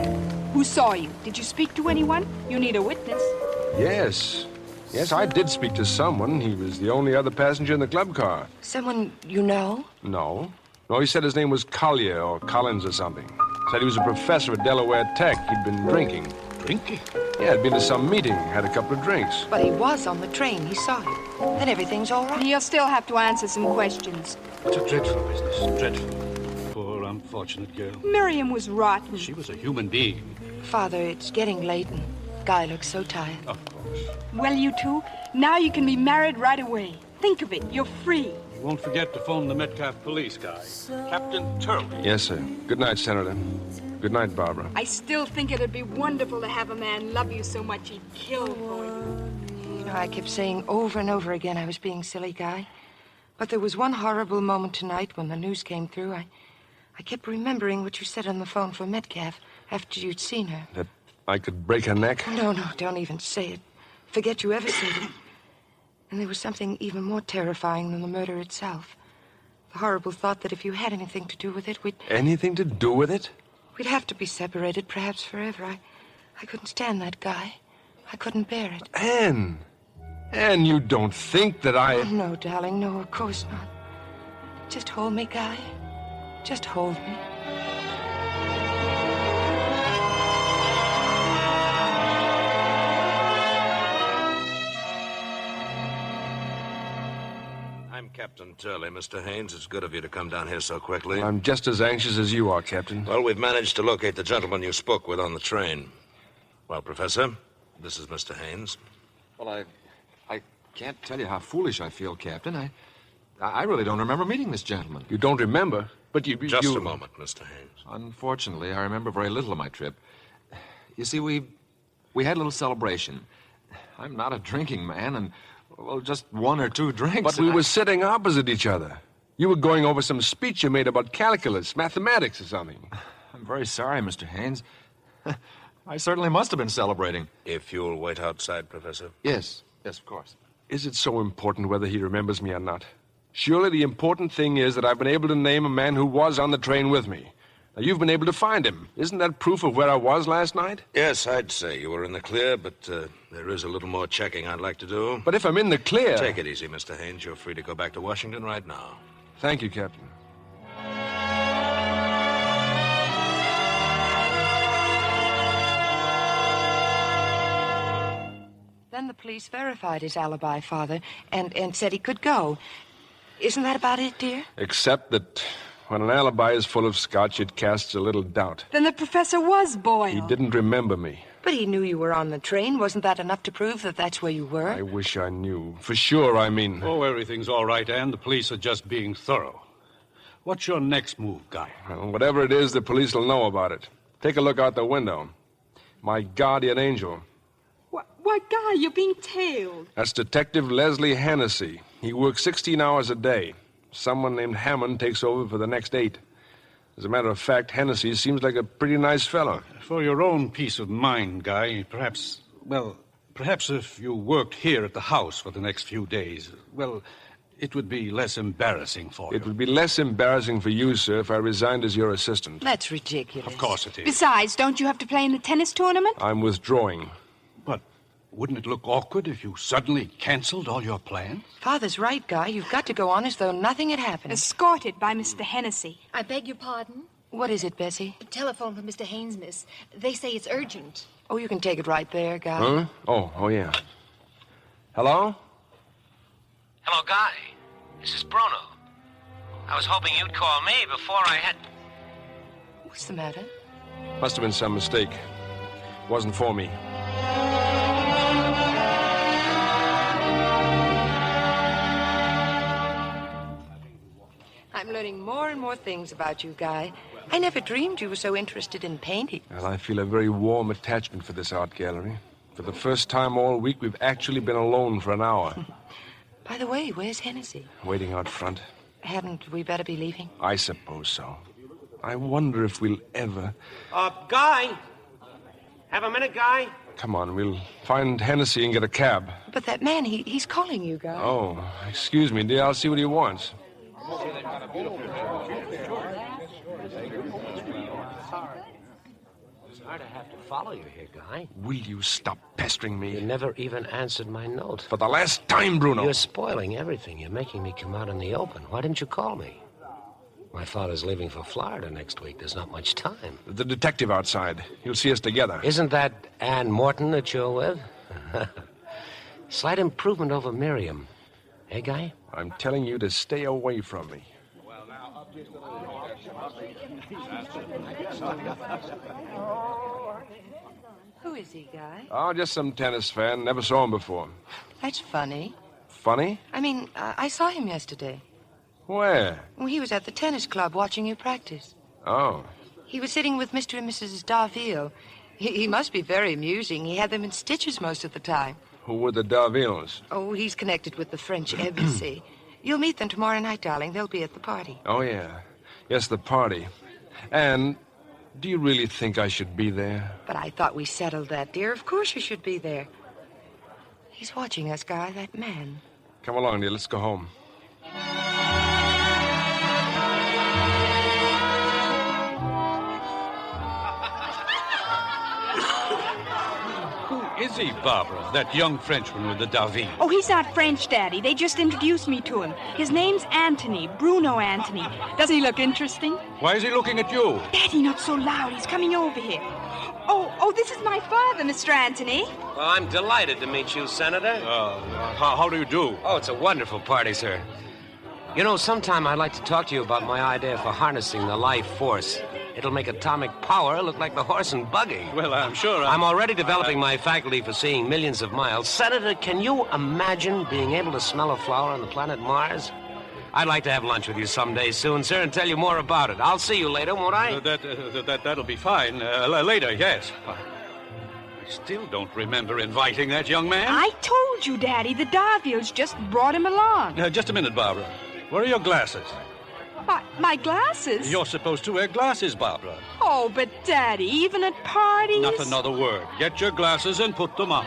Who saw you? Did you speak to anyone? You need a witness. Yes. Yes, I did speak to someone. He was the only other passenger in the club car. Someone you know? No. No, he said his name was Collier or Collins or something. Said he was a professor at Delaware Tech. He'd been drinking. Drinking? Yeah, had been to some meeting, had a couple of drinks. But he was on the train. He saw you. Then everything's all right. He'll still have to answer some questions. It's a dreadful business. Dreadful. Poor, unfortunate girl. Miriam was rotten. She was a human being. Father, it's getting late and Guy looks so tired. Of course. Well, you two, now you can be married right away. Think of it. You're free. Won't forget to phone the Metcalf police guy. Captain Turley. Yes, sir. Good night, Senator. Good night, Barbara. I still think it'd be wonderful to have a man love you so much he'd kill for you. You know, I kept saying over and over again I was being silly, Guy. But there was one horrible moment tonight when the news came through. I kept remembering what you said on the phone for Metcalf after you'd seen her. That I could break her neck? No, don't even say it. Forget you ever said it. And there was something even more terrifying than the murder itself. The horrible thought that if you had anything to do with it, Anything to do with it? We'd have to be separated, perhaps forever. I couldn't stand that, Guy. I couldn't bear it. Anne! Anne, you don't think that I... Oh, no, darling, no, of course not. Just hold me, Guy. Just hold me. I'm Captain Turley. Mr. Haynes, it's good of you to come down here so quickly. I'm just as anxious as you are, Captain. Well, we've managed to locate the gentleman you spoke with on the train. Well, Professor, this is Mr. Haynes. Well, I can't tell you how foolish I feel, Captain. I really don't remember meeting this gentleman. You don't remember? But Just a moment, Mr. Haynes. Unfortunately, I remember very little of my trip. You see, we had a little celebration. I'm not a drinking man, and, well, just one or two drinks. But we were sitting opposite each other. You were going over some speech you made about calculus, mathematics or something. I'm very sorry, Mr. Haynes. I certainly must have been celebrating. If you'll wait outside, Professor. Yes, of course. Is it so important whether he remembers me or not? Surely the important thing is that I've been able to name a man who was on the train with me. Now, you've been able to find him. Isn't that proof of where I was last night? Yes, I'd say you were in the clear, but there is a little more checking I'd like to do. But if I'm in the clear... Take it easy, Mr. Haynes. You're free to go back to Washington right now. Thank you, Captain. Then the police verified his alibi, Father, and said he could go. Isn't that about it, dear? Except that when an alibi is full of scotch, it casts a little doubt. Then the professor was boiled. He didn't remember me. But he knew you were on the train. Wasn't that enough to prove that that's where you were? I wish I knew. For sure, I mean. Oh, everything's all right, Anne. The police are just being thorough. What's your next move, Guy? Well, whatever it is, the police will know about it. Take a look out the window. My guardian angel. Why, Guy, you're being tailed. That's Detective Leslie Hennessy. He works 16 hours a day. Someone named Hammond takes over for the next 8. As a matter of fact, Hennessy seems like a pretty nice fellow. For your own peace of mind, Guy, perhaps if you worked here at the house for the next few days, well, it would be less embarrassing for you. It would be less embarrassing for you, sir, if I resigned as your assistant. That's ridiculous. Of course it is. Besides, don't you have to play in the tennis tournament? I'm withdrawing. But wouldn't it look awkward if you suddenly canceled all your plans? Father's right, Guy. You've got to go on as though nothing had happened. Escorted by Mr. Hennessy. I beg your pardon? What is it, Bessie? A telephone from Mr. Haynes, miss. They say it's urgent. Oh, you can take it right there, Guy. Huh? Oh, yeah. Hello? Hello, Guy. This is Bruno. I was hoping you'd call me before I had... What's the matter? Must have been some mistake. Wasn't for me. I'm learning more and more things about you, Guy. I never dreamed you were so interested in painting. Well, I feel a very warm attachment for this art gallery. For the first time all week, we've actually been alone for an hour. By the way, where's Hennessy? Waiting out front. Hadn't we better be leaving? I suppose so. I wonder if we'll ever... Guy! Have a minute, Guy? Come on, we'll find Hennessy and get a cab. But that man, he's calling you, Guy. Oh, excuse me, dear. I'll see what he wants. Sorry to have to follow you here, Guy. Will you stop pestering me? You never even answered my note. For the last time, Bruno. You're spoiling everything. You're making me come out in the open. Why didn't you call me? My father's leaving for Florida next week. There's not much time. The detective outside. He'll see us together. Isn't that Ann Morton that you're with? Slight improvement over Miriam. Eh, Guy? I'm telling you to stay away from me. Who is he, Guy? Oh, just some tennis fan. Never saw him before. That's funny. Funny? I mean, I saw him yesterday. Where? Well, he was at the tennis club watching you practice. Oh. He was sitting with Mr. and Mrs. Darville. He must be very amusing. He had them in stitches most of the time. Who were the Darvilles? Oh, he's connected with the French embassy. You'll meet them tomorrow night, darling. They'll be at the party. Oh, yeah. Yes, the party. And do you really think I should be there? But I thought we settled that, dear. Of course you should be there. He's watching us, Guy, that man. Come along, dear. Let's go home. Is he, Barbara, that young Frenchman with the Darville? Oh, he's not French, Daddy. They just introduced me to him. His name's Anthony, Bruno Anthony. Doesn't he look interesting? Why is he looking at you? Daddy, not so loud. He's coming over here. Oh, this is my father, Mr. Anthony. Well, I'm delighted to meet you, Senator. How do you do? Oh, it's a wonderful party, sir. You know, sometime I'd like to talk to you about my idea for harnessing the life force. It'll make atomic power look like the horse and buggy. Well, I'm sure I'm already developing my faculty for seeing millions of miles. Senator, can you imagine being able to smell a flower on the planet Mars? I'd like to have lunch with you someday soon, sir, and tell you more about it. I'll see you later, won't I? That'll be fine. Later, yes. I still don't remember inviting that young man. I told you, Daddy. The Darvilles just brought him along. Just a minute, Barbara. Where are your glasses? My glasses? You're supposed to wear glasses, Barbara. Oh, but Daddy, even at parties... Not another word. Get your glasses and put them on.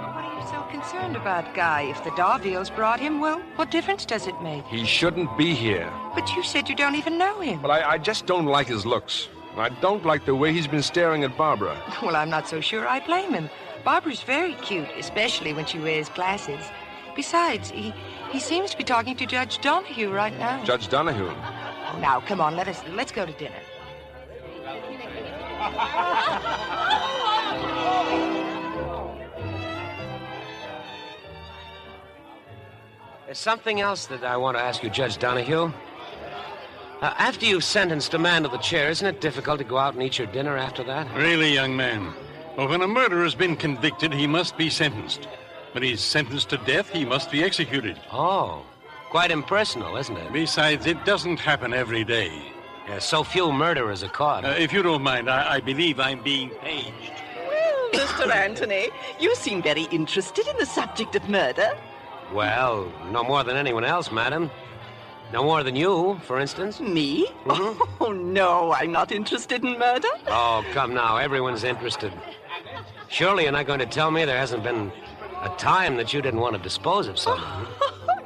What are you so concerned about, Guy? If the Darvilles brought him, well, what difference does it make? He shouldn't be here. But you said you don't even know him. But I just don't like his looks. I don't like the way he's been staring at Barbara. Well, I'm not so sure I blame him. Barbara's very cute, especially when she wears glasses. Besides, he seems to be talking to Judge Donahue right now. Judge Donahue? Oh, now, come on, let's go to dinner. There's something else that I want to ask you, Judge Donahue. After you've sentenced a man to the chair, isn't it difficult to go out and eat your dinner after that? Really, young man? Well, when a murderer has been convicted, he must be sentenced. When he's sentenced to death, he must be executed. Oh, quite impersonal, isn't it? Besides, it doesn't happen every day. Yeah, so few murderers are caught. If you don't mind, I believe I'm being paged. Well, Mr. Anthony, you seem very interested in the subject of murder. Well, no more than anyone else, madam. No more than you, for instance. Me? Mm-hmm. Oh, no, I'm not interested in murder. Oh, come now. Everyone's interested. Surely you're not going to tell me there hasn't been a time that you didn't want to dispose of someone.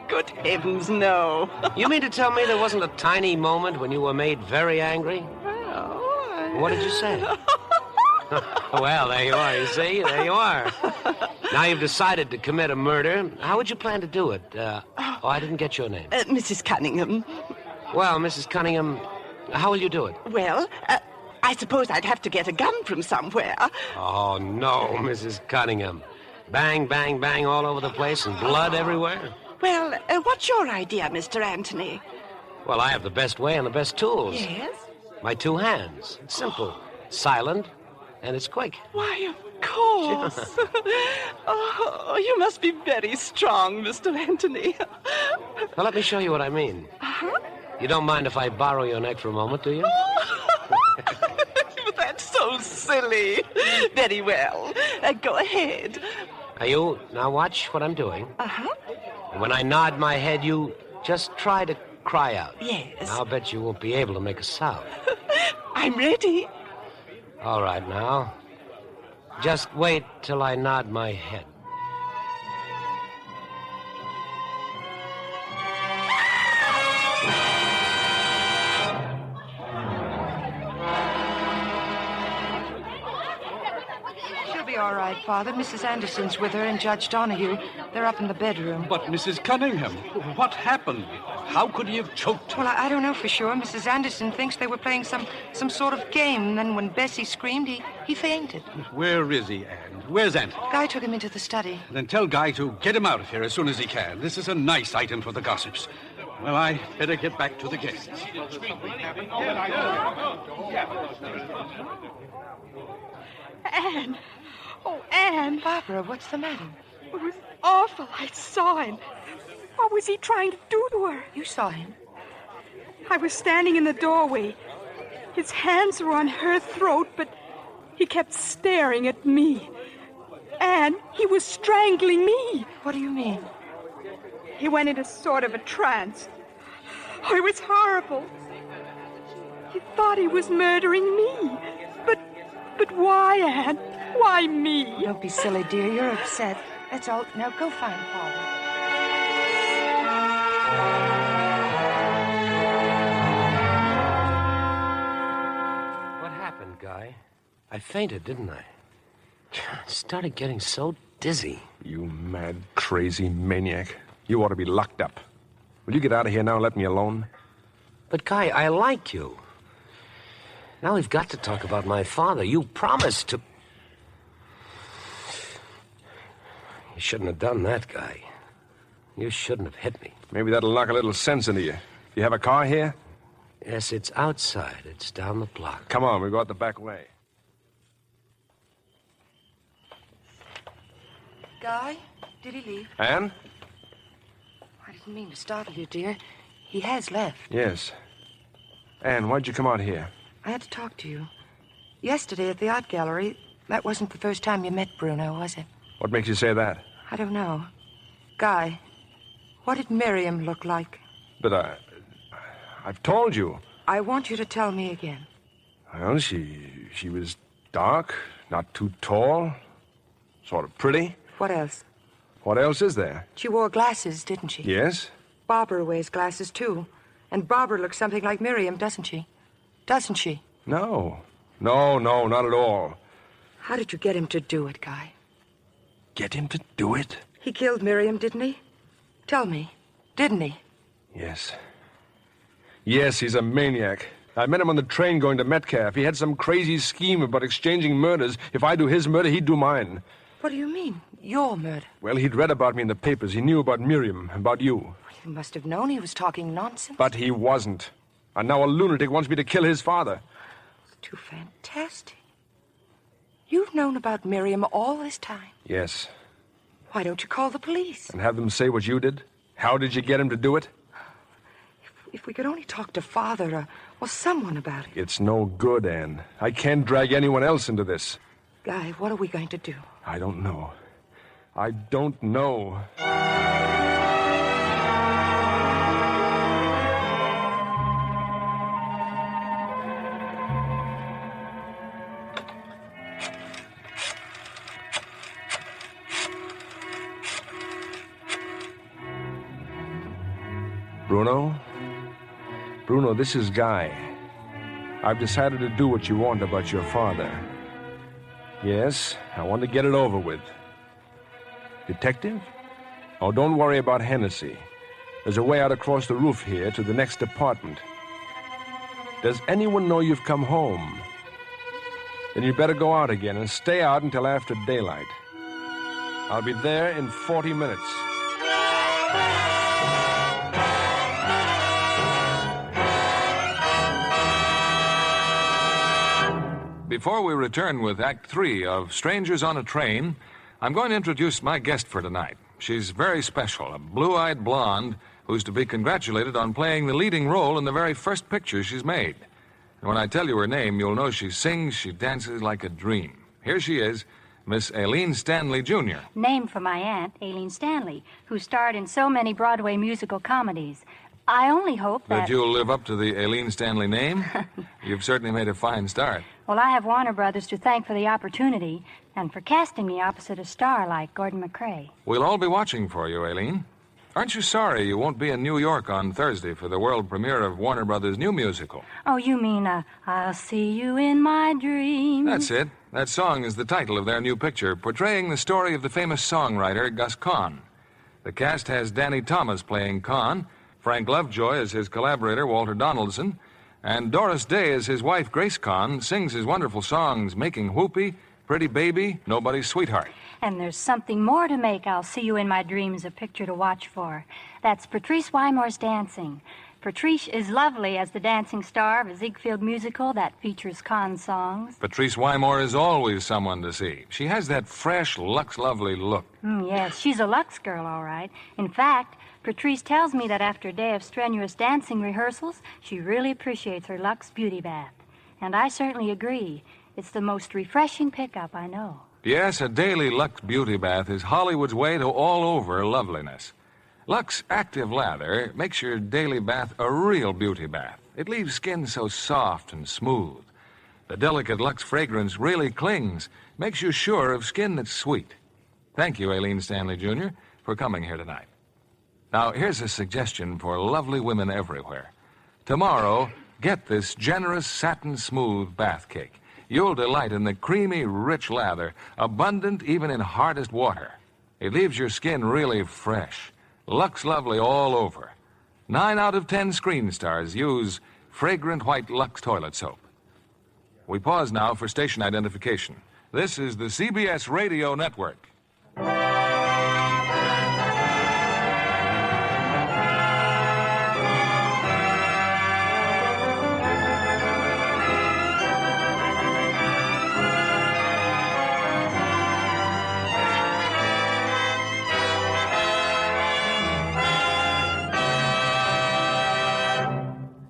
Good heavens, no. You mean to tell me there wasn't a tiny moment when you were made very angry? Well, What did you say? Well, there you are, you see? There you are. Now you've decided to commit a murder. How would you plan to do it? I didn't get your name. Mrs. Cunningham. Well, Mrs. Cunningham, how will you do it? Well, I suppose I'd have to get a gun from somewhere. Oh, no, Mrs. Cunningham. Bang, bang, bang all over the place and blood everywhere? Well, what's your idea, Mr. Anthony? Well, I have the best way and the best tools. Yes? My two hands. It's simple. Silent, and it's quick. Why, of course. Oh, you must be very strong, Mr. Anthony. Well, let me show you what I mean. Uh-huh. You don't mind if I borrow your neck for a moment, do you? That's so silly. Very well. Go ahead. Now watch what I'm doing. Uh-huh. When I nod my head, you just try to cry out. Yes. I'll bet you won't be able to make a sound. I'm ready. All right, now. Just wait till I nod my head. She'll be all right, Father. Mrs. Anderson's with her and Judge Donahue. They're up in the bedroom. But, Mrs. Cunningham, what happened? How could he have choked? Well, I don't know for sure. Mrs. Anderson thinks they were playing some sort of game, and then when Bessie screamed, he fainted. Where is he, Anne? Where's Anthony? Guy took him into the study. Then tell Guy to get him out of here as soon as he can. This is a nice item for the gossips. Well, I better get back to the guests. Anne. Oh, Anne. Barbara, what's the matter? It was awful. I saw him. What was he trying to do to her? You saw him? I was standing in the doorway. His hands were on her throat, but he kept staring at me. And he was strangling me. What do you mean? He went into sort of a trance. Oh, it was horrible. He thought he was murdering me. But why, Anne? Why me? Don't be silly, dear. You're upset. That's all. Now go find Father. What happened, Guy? I fainted, didn't I? I started getting so dizzy. You mad, crazy maniac. You ought to be locked up. Will you get out of here now and let me alone? But, Guy, I like you. Now we've got to talk about my father. You promised to... You shouldn't have done that, Guy. You shouldn't have hit me. Maybe that'll knock a little sense into you. You have a car here? Yes, it's outside. It's down the block. Come on, we'll go out the back way. Guy, did he leave? Anne? I didn't mean to startle you, dear. He has left. Yes. Anne, why'd you come out here? I had to talk to you. Yesterday at the art gallery, that wasn't the first time you met Bruno, was it? What makes you say that? I don't know. Guy, what did Miriam look like? But I've told you. I want you to tell me again. Well, she was dark, not too tall, sort of pretty. What else? What else is there? She wore glasses, didn't she? Yes? Barbara wears glasses, too. And Barbara looks something like Miriam, doesn't she? Doesn't she? No, not at all. How did you get him to do it, Guy? Get him to do it? He killed Miriam, didn't he? Tell me, didn't he? Yes. Yes, he's a maniac. I met him on the train going to Metcalf. He had some crazy scheme about exchanging murders. If I do his murder, he'd do mine. What do you mean, your murder? Well, he'd read about me in the papers. He knew about Miriam, about you. You must have known he was talking nonsense. But he wasn't. And now a lunatic wants me to kill his father. It's too fantastic. You've known about Miriam all this time. Yes. Why don't you call the police? And have them say what you did? How did you get him to do it? If we could only talk to Father or someone about it. It's no good, Anne. I can't drag anyone else into this. Guy, what are we going to do? I don't know. I don't know. Bruno, this is Guy. I've decided to do what you want about your father. Yes, I want to get it over with. Detective? Oh, don't worry about Hennessy. There's a way out across the roof here to the next apartment. Does anyone know you've come home? Then you'd better go out again and stay out until after daylight. I'll be there in 40 minutes. Before we return with Act 3 of Strangers on a Train, I'm going to introduce my guest for tonight. She's very special, a blue-eyed blonde who's to be congratulated on playing the leading role in the very first picture she's made. And when I tell you her name, you'll know she sings, she dances like a dream. Here she is, Miss Aileen Stanley, Jr. Named for my aunt, Aileen Stanley, who starred in so many Broadway musical comedies. I only hope that you'll live up to the Aileen Stanley name. You've certainly made a fine start. Well, I have Warner Brothers to thank for the opportunity and for casting me opposite a star like Gordon McCrae. We'll all be watching for you, Aileen. Aren't you sorry you won't be in New York on Thursday for the world premiere of Warner Brothers' new musical? Oh, you mean, I'll see you in my dreams? That's it. That song is the title of their new picture, portraying the story of the famous songwriter Gus Kahn. The cast has Danny Thomas playing Kahn, Frank Lovejoy as his collaborator, Walter Donaldson, and Doris Day as his wife, Grace Kahn, sings his wonderful songs, Making Whoopee, Pretty Baby, Nobody's Sweetheart. And there's something more to make I'll See You in My Dreams a picture to watch for. That's Patrice Wymore's dancing. Patrice is lovely as the dancing star of a Ziegfeld musical that features Kahn songs. Patrice Wymore is always someone to see. She has that fresh, Lux Lovely look. Yes, she's a Lux girl, all right. In fact, Patrice tells me that after a day of strenuous dancing rehearsals, she really appreciates her Lux beauty bath. And I certainly agree. It's the most refreshing pickup I know. Yes, a daily Lux beauty bath is Hollywood's way to all-over loveliness. Lux Active Lather makes your daily bath a real beauty bath. It leaves skin so soft and smooth. The delicate Lux fragrance really clings, makes you sure of skin that's sweet. Thank you, Aileen Stanley, Jr., for coming here tonight. Now, here's a suggestion for lovely women everywhere. Tomorrow, get this generous satin-smooth bath cake. You'll delight in the creamy, rich lather, abundant even in hardest water. It leaves your skin really fresh. Lux Lovely all over. 9 out of 10 screen stars use fragrant white Lux toilet soap. We pause now for station identification. This is the CBS Radio Network.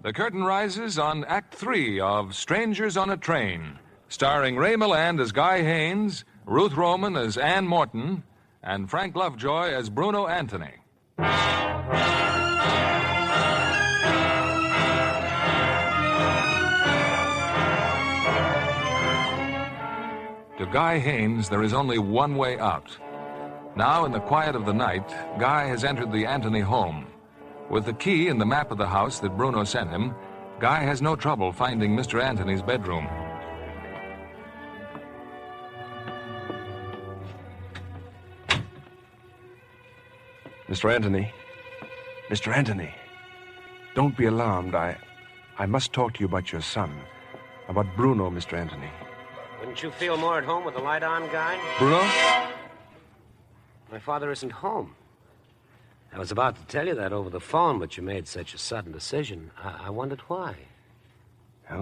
The curtain rises on Act 3 of Strangers on a Train, starring Ray Milland as Guy Haynes, Ruth Roman as Ann Morton, and Frank Lovejoy as Bruno Anthony. To Guy Haynes, there is only one way out. Now, in the quiet of the night, Guy has entered the Anthony home. With the key and the map of the house that Bruno sent him, Guy has no trouble finding Mr. Anthony's bedroom. Mr. Anthony. Mr. Anthony. Don't be alarmed. I must talk to you about your son. About Bruno, Mr. Anthony. Wouldn't you feel more at home with the light on, Guy? Bruno? My father isn't home. I was about to tell you that over the phone, but you made such a sudden decision. I wondered why. Well,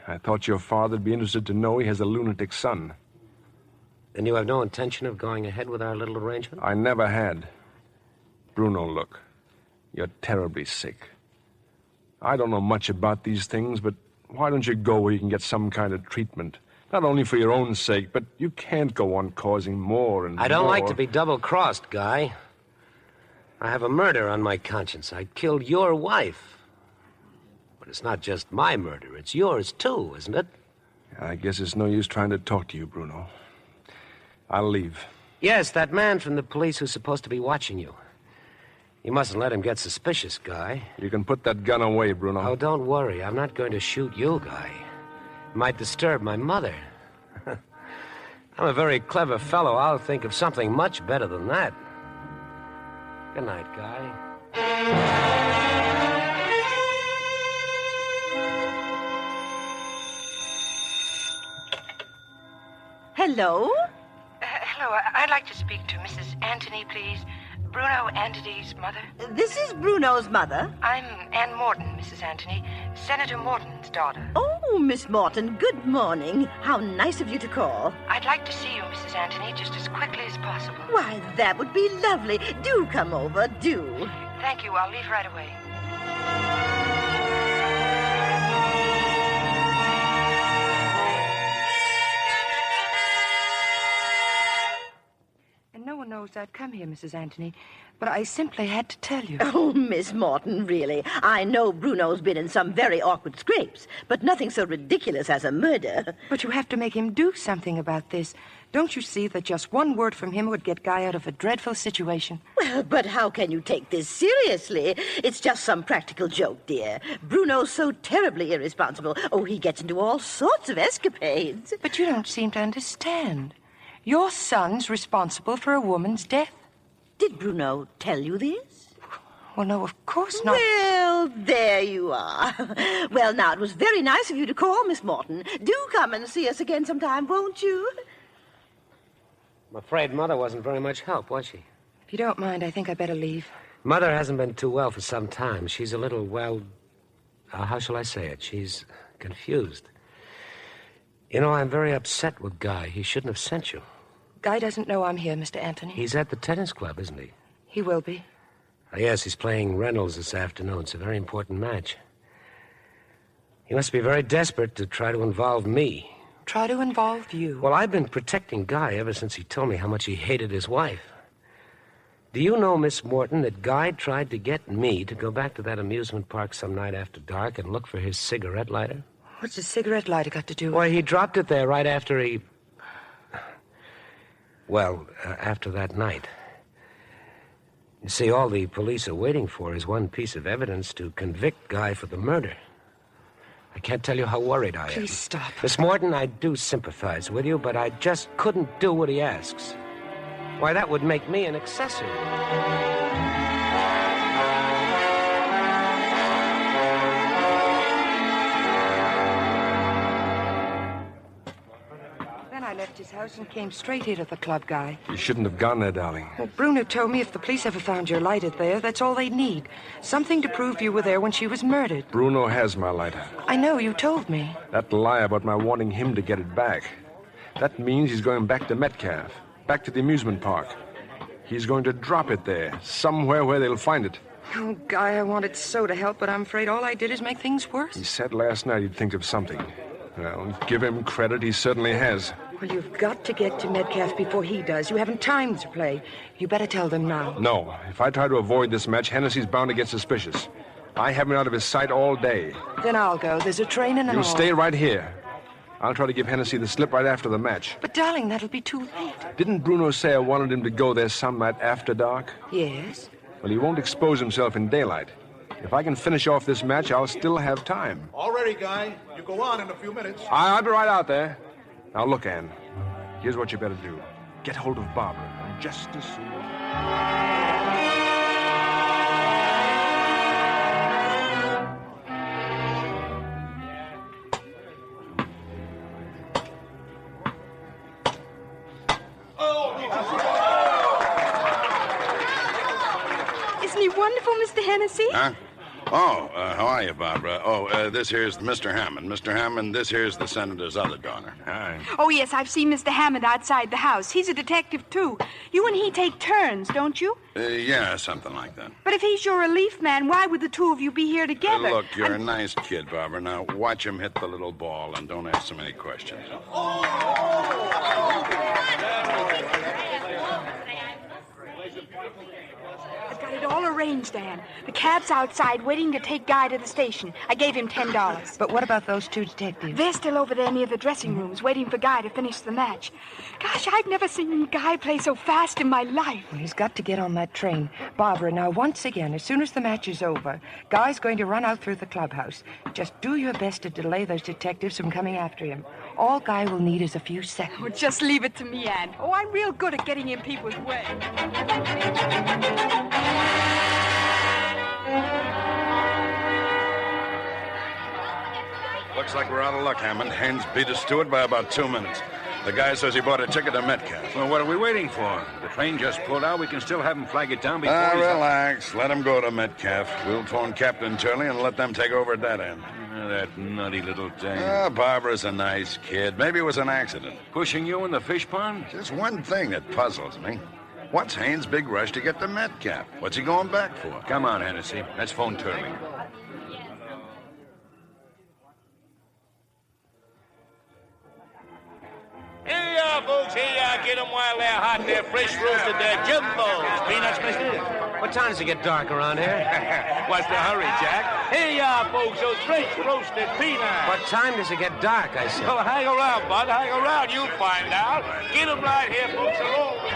I thought your father'd be interested to know he has a lunatic son. Then you have no intention of going ahead with our little arrangement? I never had. Bruno, look. You're terribly sick. I don't know much about these things, but why don't you go where you can get some kind of treatment? Not only for your own sake, but you can't go on causing more and more. I don't like to be double-crossed, Guy. I have a murder on my conscience. I killed your wife. But it's not just my murder. It's yours, too, isn't it? I guess it's no use trying to talk to you, Bruno. I'll leave. Yes, that man from the police who's supposed to be watching you. You mustn't let him get suspicious, Guy. You can put that gun away, Bruno. Oh, don't worry. I'm not going to shoot you, Guy. It might disturb my mother. I'm a very clever fellow. I'll think of something much better than that. Good night, Guy. Hello? Hello. I'd like to speak to Mrs. Anthony, please. Bruno Anthony's mother. This is Bruno's mother. I'm Ann Morton, Mrs. Anthony. Senator Morton's daughter. Oh, Miss Morton, good morning. How nice of you to call. I'd like to see you, Mrs. Anthony, just as quickly as possible. Why, that would be lovely. Do come over, do. Thank you. I'll leave right away. No one knows I'd come here, Mrs. Anthony, but I simply had to tell you. Oh, Miss Morton, really. I know Bruno's been in some very awkward scrapes, but nothing so ridiculous as a murder. But you have to make him do something about this. Don't you see that just one word from him would get Guy out of a dreadful situation? Well, but how can you take this seriously? It's just some practical joke, dear. Bruno's so terribly irresponsible. Oh, he gets into all sorts of escapades. But you don't seem to understand. Your son's responsible for a woman's death. Did Bruno tell you this? Well, no, of course not. Well, there you are. Well, now, it was very nice of you to call, Miss Morton. Do come and see us again sometime, won't you? I'm afraid Mother wasn't very much help, was she? If you don't mind, I think I better leave. Mother hasn't been too well for some time. She's a little, well, how shall I say it? She's confused. You know, I'm very upset with Guy. He shouldn't have sent you. Guy doesn't know I'm here, Mr. Anthony. He's at the tennis club, isn't he? He will be. Yes, he's playing Reynolds this afternoon. It's a very important match. He must be very desperate to try to involve me. Try to involve you? Well, I've been protecting Guy ever since he told me how much he hated his wife. Do you know, Miss Morton, that Guy tried to get me to go back to that amusement park some night after dark and look for his cigarette lighter? What's a cigarette lighter got to do with it? Well, he dropped it there right after he... Well, after that night. You see, all the police are waiting for is one piece of evidence to convict Guy for the murder. I can't tell you how worried I am. Please stop. Miss Morton, I do sympathize with you, but I just couldn't do what he asks. Why, that would make me an accessory. I left his house and came straight here to the club, Guy. You shouldn't have gone there, darling. Well, Bruno told me if the police ever found your lighter there, that's all they'd need. Something to prove you were there when she was murdered. Bruno has my lighter. I know, you told me. That lie about my wanting him to get it back. That means he's going back to Metcalf, back to the amusement park. He's going to drop it there, somewhere where they'll find it. Oh, Guy, I wanted so to help, but I'm afraid all I did is make things worse. He said last night he'd think of something. Well, give him credit, he certainly has. Well, you've got to get to Metcalf before he does. You haven't time to play. You better tell them now. No. If I try to avoid this match, Hennessy's bound to get suspicious. I have him out of his sight all day. Then I'll go. There's a train and an You all. stay right here. I'll try to give Hennessy the slip right after the match. But, darling, that'll be too late. Didn't Bruno say I wanted him to go there some night after dark? Yes. Well, he won't expose himself in daylight. If I can finish off this match, I'll still have time. All ready, Guy. You go on in a few minutes. I'll be right out there. Now, look, Ann. Here's what you better do. Get hold of Barbara. And just as soon Isn't he wonderful, Mr. Hennessy? Huh? Oh, how are you, Barbara? Oh, this here's Mr. Hammond. Mr. Hammond, this here's the senator's other daughter. Hi. Oh, yes, I've seen Mr. Hammond outside the house. He's a detective, too. You and he take turns, don't you? Yeah, something like that. But if he's your relief man, why would the two of you be here together? Look, you're a nice kid, Barbara. Now, watch him hit the little ball and don't ask so many questions. I've got it all arranged, Anne. The cab's outside waiting to take Guy to the station. I gave him $10. But what about those two detectives? They're still over there near the dressing rooms, waiting for Guy to finish the match. Gosh, I've never seen Guy play so fast in my life. Well, he's got to get on that train. Barbara, now, once again, as soon as the match is over, Guy's going to run out through the clubhouse. Just do your best to delay those detectives from coming after him. All Guy will need is a few seconds. Oh, just leave it to me, Anne. Oh, I'm real good at getting in people's way. Looks like we're out of luck, Hammond. Haynes beat us to it by about 2 minutes. The guy says he bought a ticket to Metcalf. Well, what are we waiting for? The train just pulled out. We can still have him flag it down before relax. Let him go to Metcalf. We'll phone Captain Turley and let them take over at that end. That nutty little thing. Barbara's a nice kid. Maybe it was an accident. Pushing you in the fish pond? Just one thing that puzzles me. What's Haynes' big rush to get to Metcalf? What's he going back for? Come on, Hennessy. Let's phone Turley. Here you are, folks. Here you are. Get them while they're hot. They're fresh roasted. They're jumbos. Peanuts, mister? What time does it get dark around here? What's the hurry, Jack? Here you are, folks. Those fresh roasted peanuts. What time does it get dark, I said? Well, hang around, bud. Hang around. You'll find out. Get them right here, folks. Along with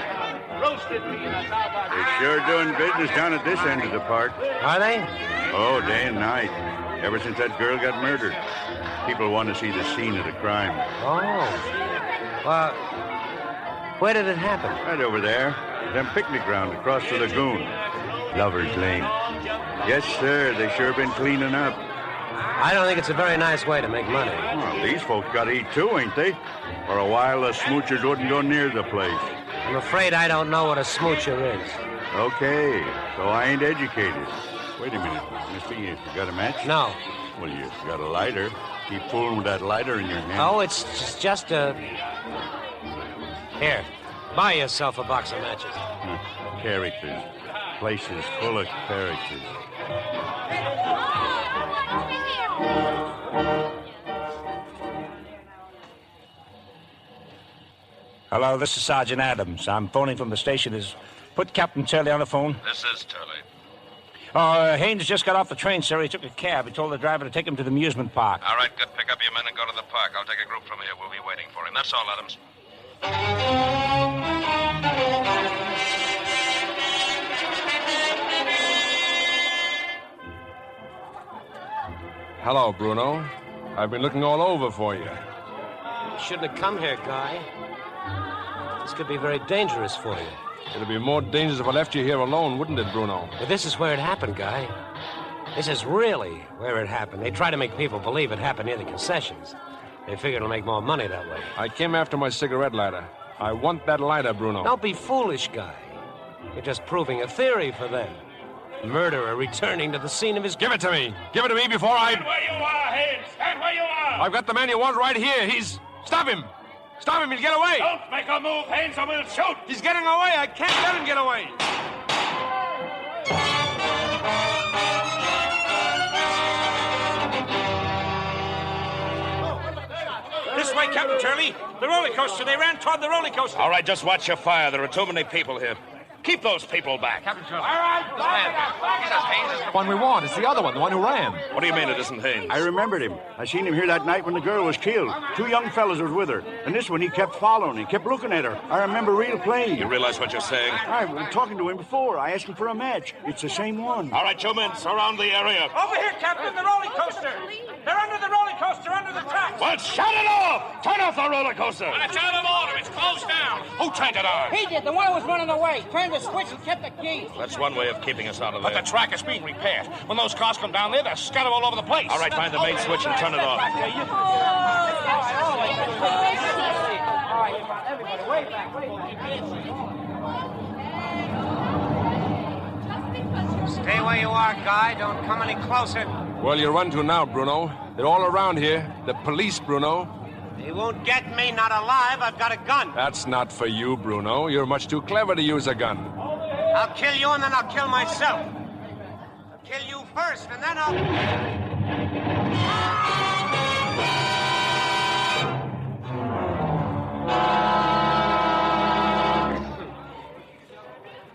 roasted peanuts. How about They're sure doing business down at this end of the park. Are they? Oh, day and night. Ever since that girl got murdered. People want to see the scene of the crime. Oh. Well, where did it happen? Right over there. Them picnic ground across the lagoon. Lover's Lane. Yes, sir. They sure been cleaning up. I don't think it's a very nice way to make money. Well, these folks got to eat too, ain't they? For a while, the smoochers wouldn't go near the place. I'm afraid I don't know what a smoocher is. Okay, so I ain't educated. Wait a minute, mister. You got a match? No. Well, you got a lighter. Keep fooling with that lighter in your hand. Oh, it's just a... Here, buy yourself a box of matches. Characters. Places full of characters. Hello, this is Sergeant Adams. I'm phoning from the station. Put Captain Turley on the phone. This is Turley. Haynes just got off the train, sir. He took a cab. He told the driver to take him to the amusement park. All right, good. Pick up your men and go to the park. I'll take a group from here. We'll be waiting for him. That's all, Adams. Hello, Bruno. I've been looking all over for you. You shouldn't have come here, Guy. This could be very dangerous for you. It'd be more dangerous if I left you here alone, wouldn't it, Bruno? But this is where it happened, Guy. This is really where it happened. They try to make people believe it happened near the concessions. They figure it'll make more money that way. I came after my cigarette lighter. I want that lighter, Bruno. Don't be foolish, Guy. You're just proving a theory for them. Murderer returning to the scene of his... Give it to me. Give it to me before I... Stand where you are, Haynes. Stand where you are. I've got the man you want right here. He's... Stop him. Stop him. He'll get away. Don't make a move, Haynes, or we'll shoot. He's getting away. I can't let him get away. way, Captain Turley. The roller coaster. They ran toward the roller coaster. All right, just watch your fire. There are too many people here. Keep those people back. Captain Turley. All right, The one we want. It's the other one, the one who ran. What do you mean it isn't Haynes? I remembered him. I seen him here that night when the girl was killed. 2 young fellas was with her. And this one, he kept following. He kept looking at her. I remember real plain. You realize what you're saying? I was talking to him before. I asked him for a match. It's the same one. All right, you men, surround the area. Over here, Captain, the roller coaster. They're under the roller coaster, under the tracks. Well, shut it off! Turn off the roller coaster. Well, it's out of order. It's closed down. Who turned it on? He did. The one who was running away. Turned the switch and kept the key. That's one way of keeping us out of But there. the track is being repaired. When those cars come down there, they're scattered all over the place. All right, find the main switch and turn it off. Stay where you are, Guy. Don't come any closer. Well, you run to now, Bruno. They're all around here. The police, Bruno. They won't get me, not alive. I've got a gun. That's not for you, Bruno. You're much too clever to use a gun. I'll kill you and then I'll kill myself. I'll kill you first and then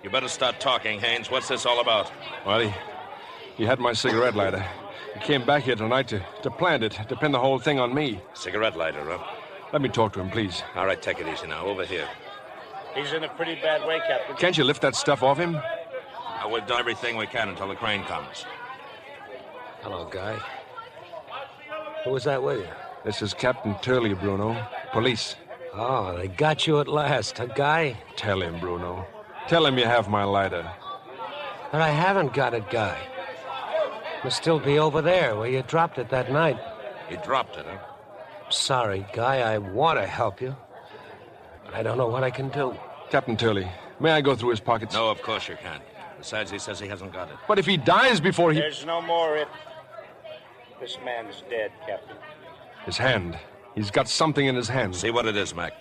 You better start talking, Haynes. What's this all about? Well, he had my cigarette lighter. He came back here tonight to plant it, to pin the whole thing on me. Cigarette lighter, huh? Let me talk to him, please. All right, take it easy now. Over here. He's in a pretty bad way, Captain. Can't you lift that stuff off him? We've done everything we can until the crane comes. Hello, Guy. Who was that with you? This is Captain Turley, Bruno. Police. Oh, they got you at last, huh, Guy? Tell him, Bruno. Tell him you have my lighter. But I haven't got it, Guy. Must still be over there where you dropped it that night. You dropped it, huh? Sorry, Guy. I want to help you. But I don't know what I can do. Captain Turley, may I go through his pockets? No, of course you can't. Besides, he says he hasn't got it. But if he dies before he... There's no more it. This man's dead, Captain. His hand. He's got something in his hand. See what it is, Mac.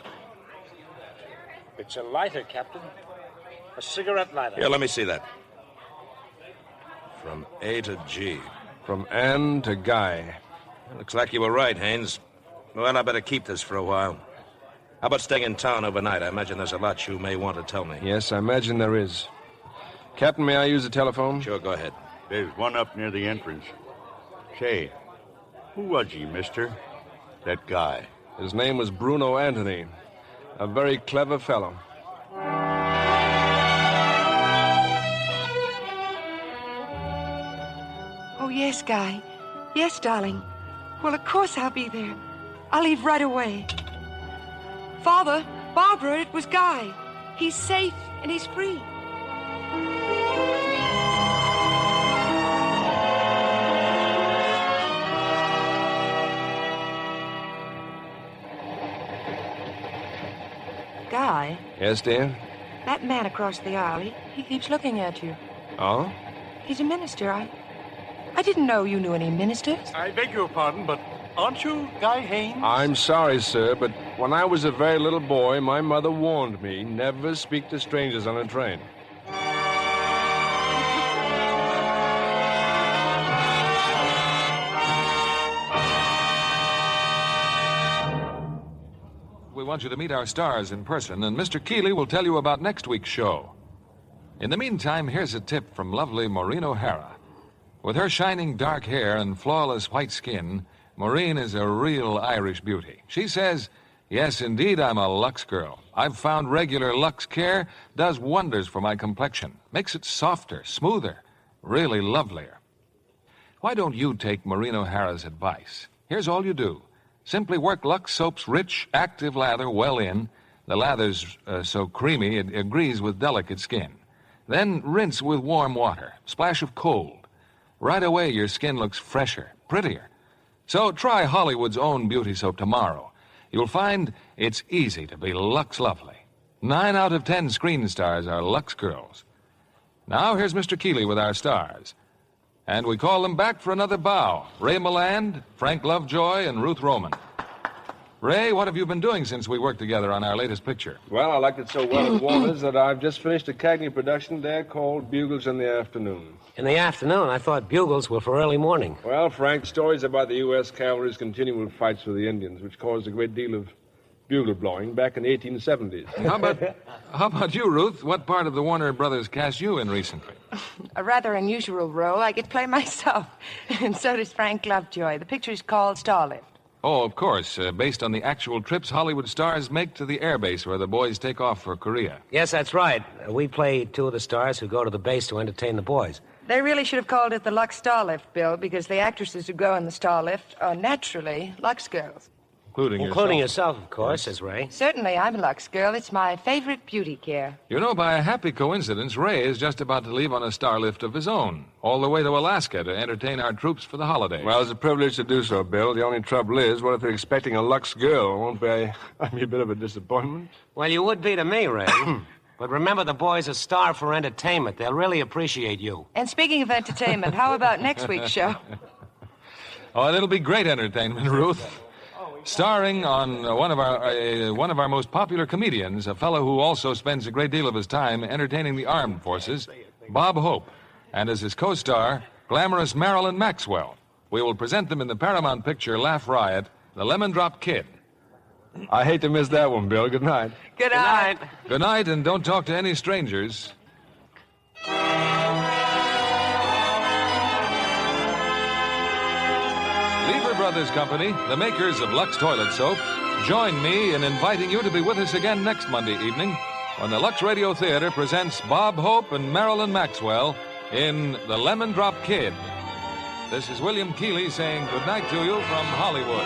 It's a lighter, Captain. A cigarette lighter. Here, let me see that. From A to G. From Ann to Guy. Looks like you were right, Haynes. Well, I better keep this for a while. How about staying in town overnight? I imagine there's a lot you may want to tell me. Yes, I imagine there is. Captain, may I use the telephone? Sure, go ahead. There's one up near the entrance. Say, who was he, mister? That guy. His name was Bruno Anthony. A very clever fellow. Oh, yes, Guy. Yes, darling. Well, of course I'll be there. I'll leave right away. Father, Barbara, it was Guy. He's safe and he's free. Guy? Yes, dear? That man across the aisle, he keeps looking at you. Oh? He's a minister. I didn't know you knew any ministers. I beg your pardon, but aren't you Guy Haynes? I'm sorry, sir, but when I was a very little boy, my mother warned me never speak to strangers on a train. We want you to meet our stars in person, and Mr. Keeley will tell you about next week's show. In the meantime, here's a tip from lovely Maureen O'Hara. With her shining dark hair and flawless white skin, Maureen is a real Irish beauty. She says, yes, indeed, I'm a Lux girl. I've found regular Lux Care does wonders for my complexion. Makes it softer, smoother, really lovelier. Why don't you take Maureen O'Hara's advice? Here's all you do. Simply work Lux Soap's rich, active lather well in. The lather's so creamy it agrees with delicate skin. Then rinse with warm water, splash of cold. Right away, your skin looks fresher, prettier. So try Hollywood's own beauty soap tomorrow. You'll find it's easy to be Lux lovely. 9 out of 10 screen stars are Lux girls. Now here's Mr. Keeley with our stars. And we call them back for another bow. Ray Milland, Frank Lovejoy, and Ruth Roman. Ray, what have you been doing since we worked together on our latest picture? Well, I liked it so well at Walters that I've just finished a Cagney production there called Bugles in the Afternoon. In the afternoon? I thought bugles were for early morning. Well, Frank, stories about the U.S. cavalry's continual fights with the Indians, which caused a great deal of bugle blowing back in the 1870s. How about you, Ruth? What part of the Warner Brothers cast you in recently? A rather unusual role. I get to play myself. And so does Frank Lovejoy. The picture is called Starlift. Oh, of course, based on the actual trips Hollywood stars make to the airbase where the boys take off for Korea. Yes, that's right. We play two of the stars who go to the base to entertain the boys. They really should have called it the Lux Starlift, Bill, because the actresses who go in the Starlift are naturally Lux girls. Including yourself, of course, says Ray. Certainly, I'm a Lux girl. It's my favorite beauty care. You know, by a happy coincidence, Ray is just about to leave on a starlift of his own, all the way to Alaska to entertain our troops for the holidays. Well, it's a privilege to do so, Bill. The only trouble is, what if they're expecting a Lux girl? Won't be a bit of a disappointment? Well, you would be to me, Ray. But remember, the boys are starved for entertainment. They'll really appreciate you. And speaking of entertainment, how about next week's show? Oh, it'll be great entertainment, Ruth. Starring on one of our most popular comedians, a fellow who also spends a great deal of his time entertaining the armed forces, Bob Hope, and as his co-star, glamorous Marilyn Maxwell. We will present them in the Paramount picture Laugh Riot, The Lemon Drop Kid. I hate to miss that one, Bill. Good night. Good night. Good night, and don't talk to any strangers. Lever Brothers Company, the makers of Lux Toilet Soap, join me in inviting you to be with us again next Monday evening when the Lux Radio Theater presents Bob Hope and Marilyn Maxwell in The Lemon Drop Kid. This is William Keeley saying good night to you from Hollywood.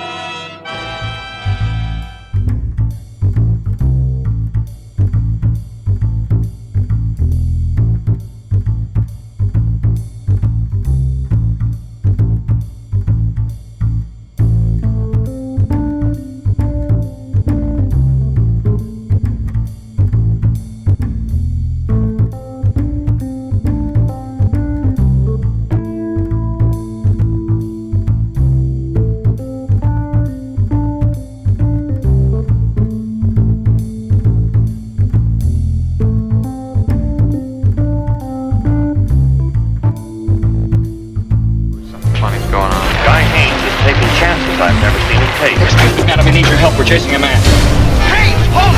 I've never seen him take. Excuse me, madam, I need your help. We're chasing a man. Hey, hold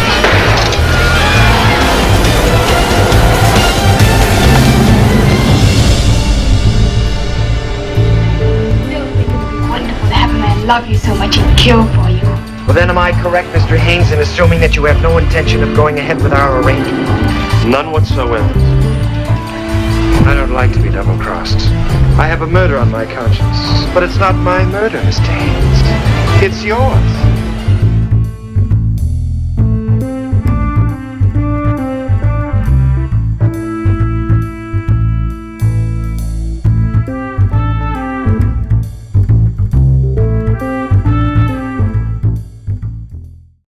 Bill, think it would be wonderful to have a man love you so much and kill for you. Well, then am I correct, Mr. Haynes, in assuming that you have no intention of going ahead with our arrangement? None whatsoever. I don't like to be double-crossed. I have a murder on my conscience. But it's not my murder, Mr. Haynes. It's yours.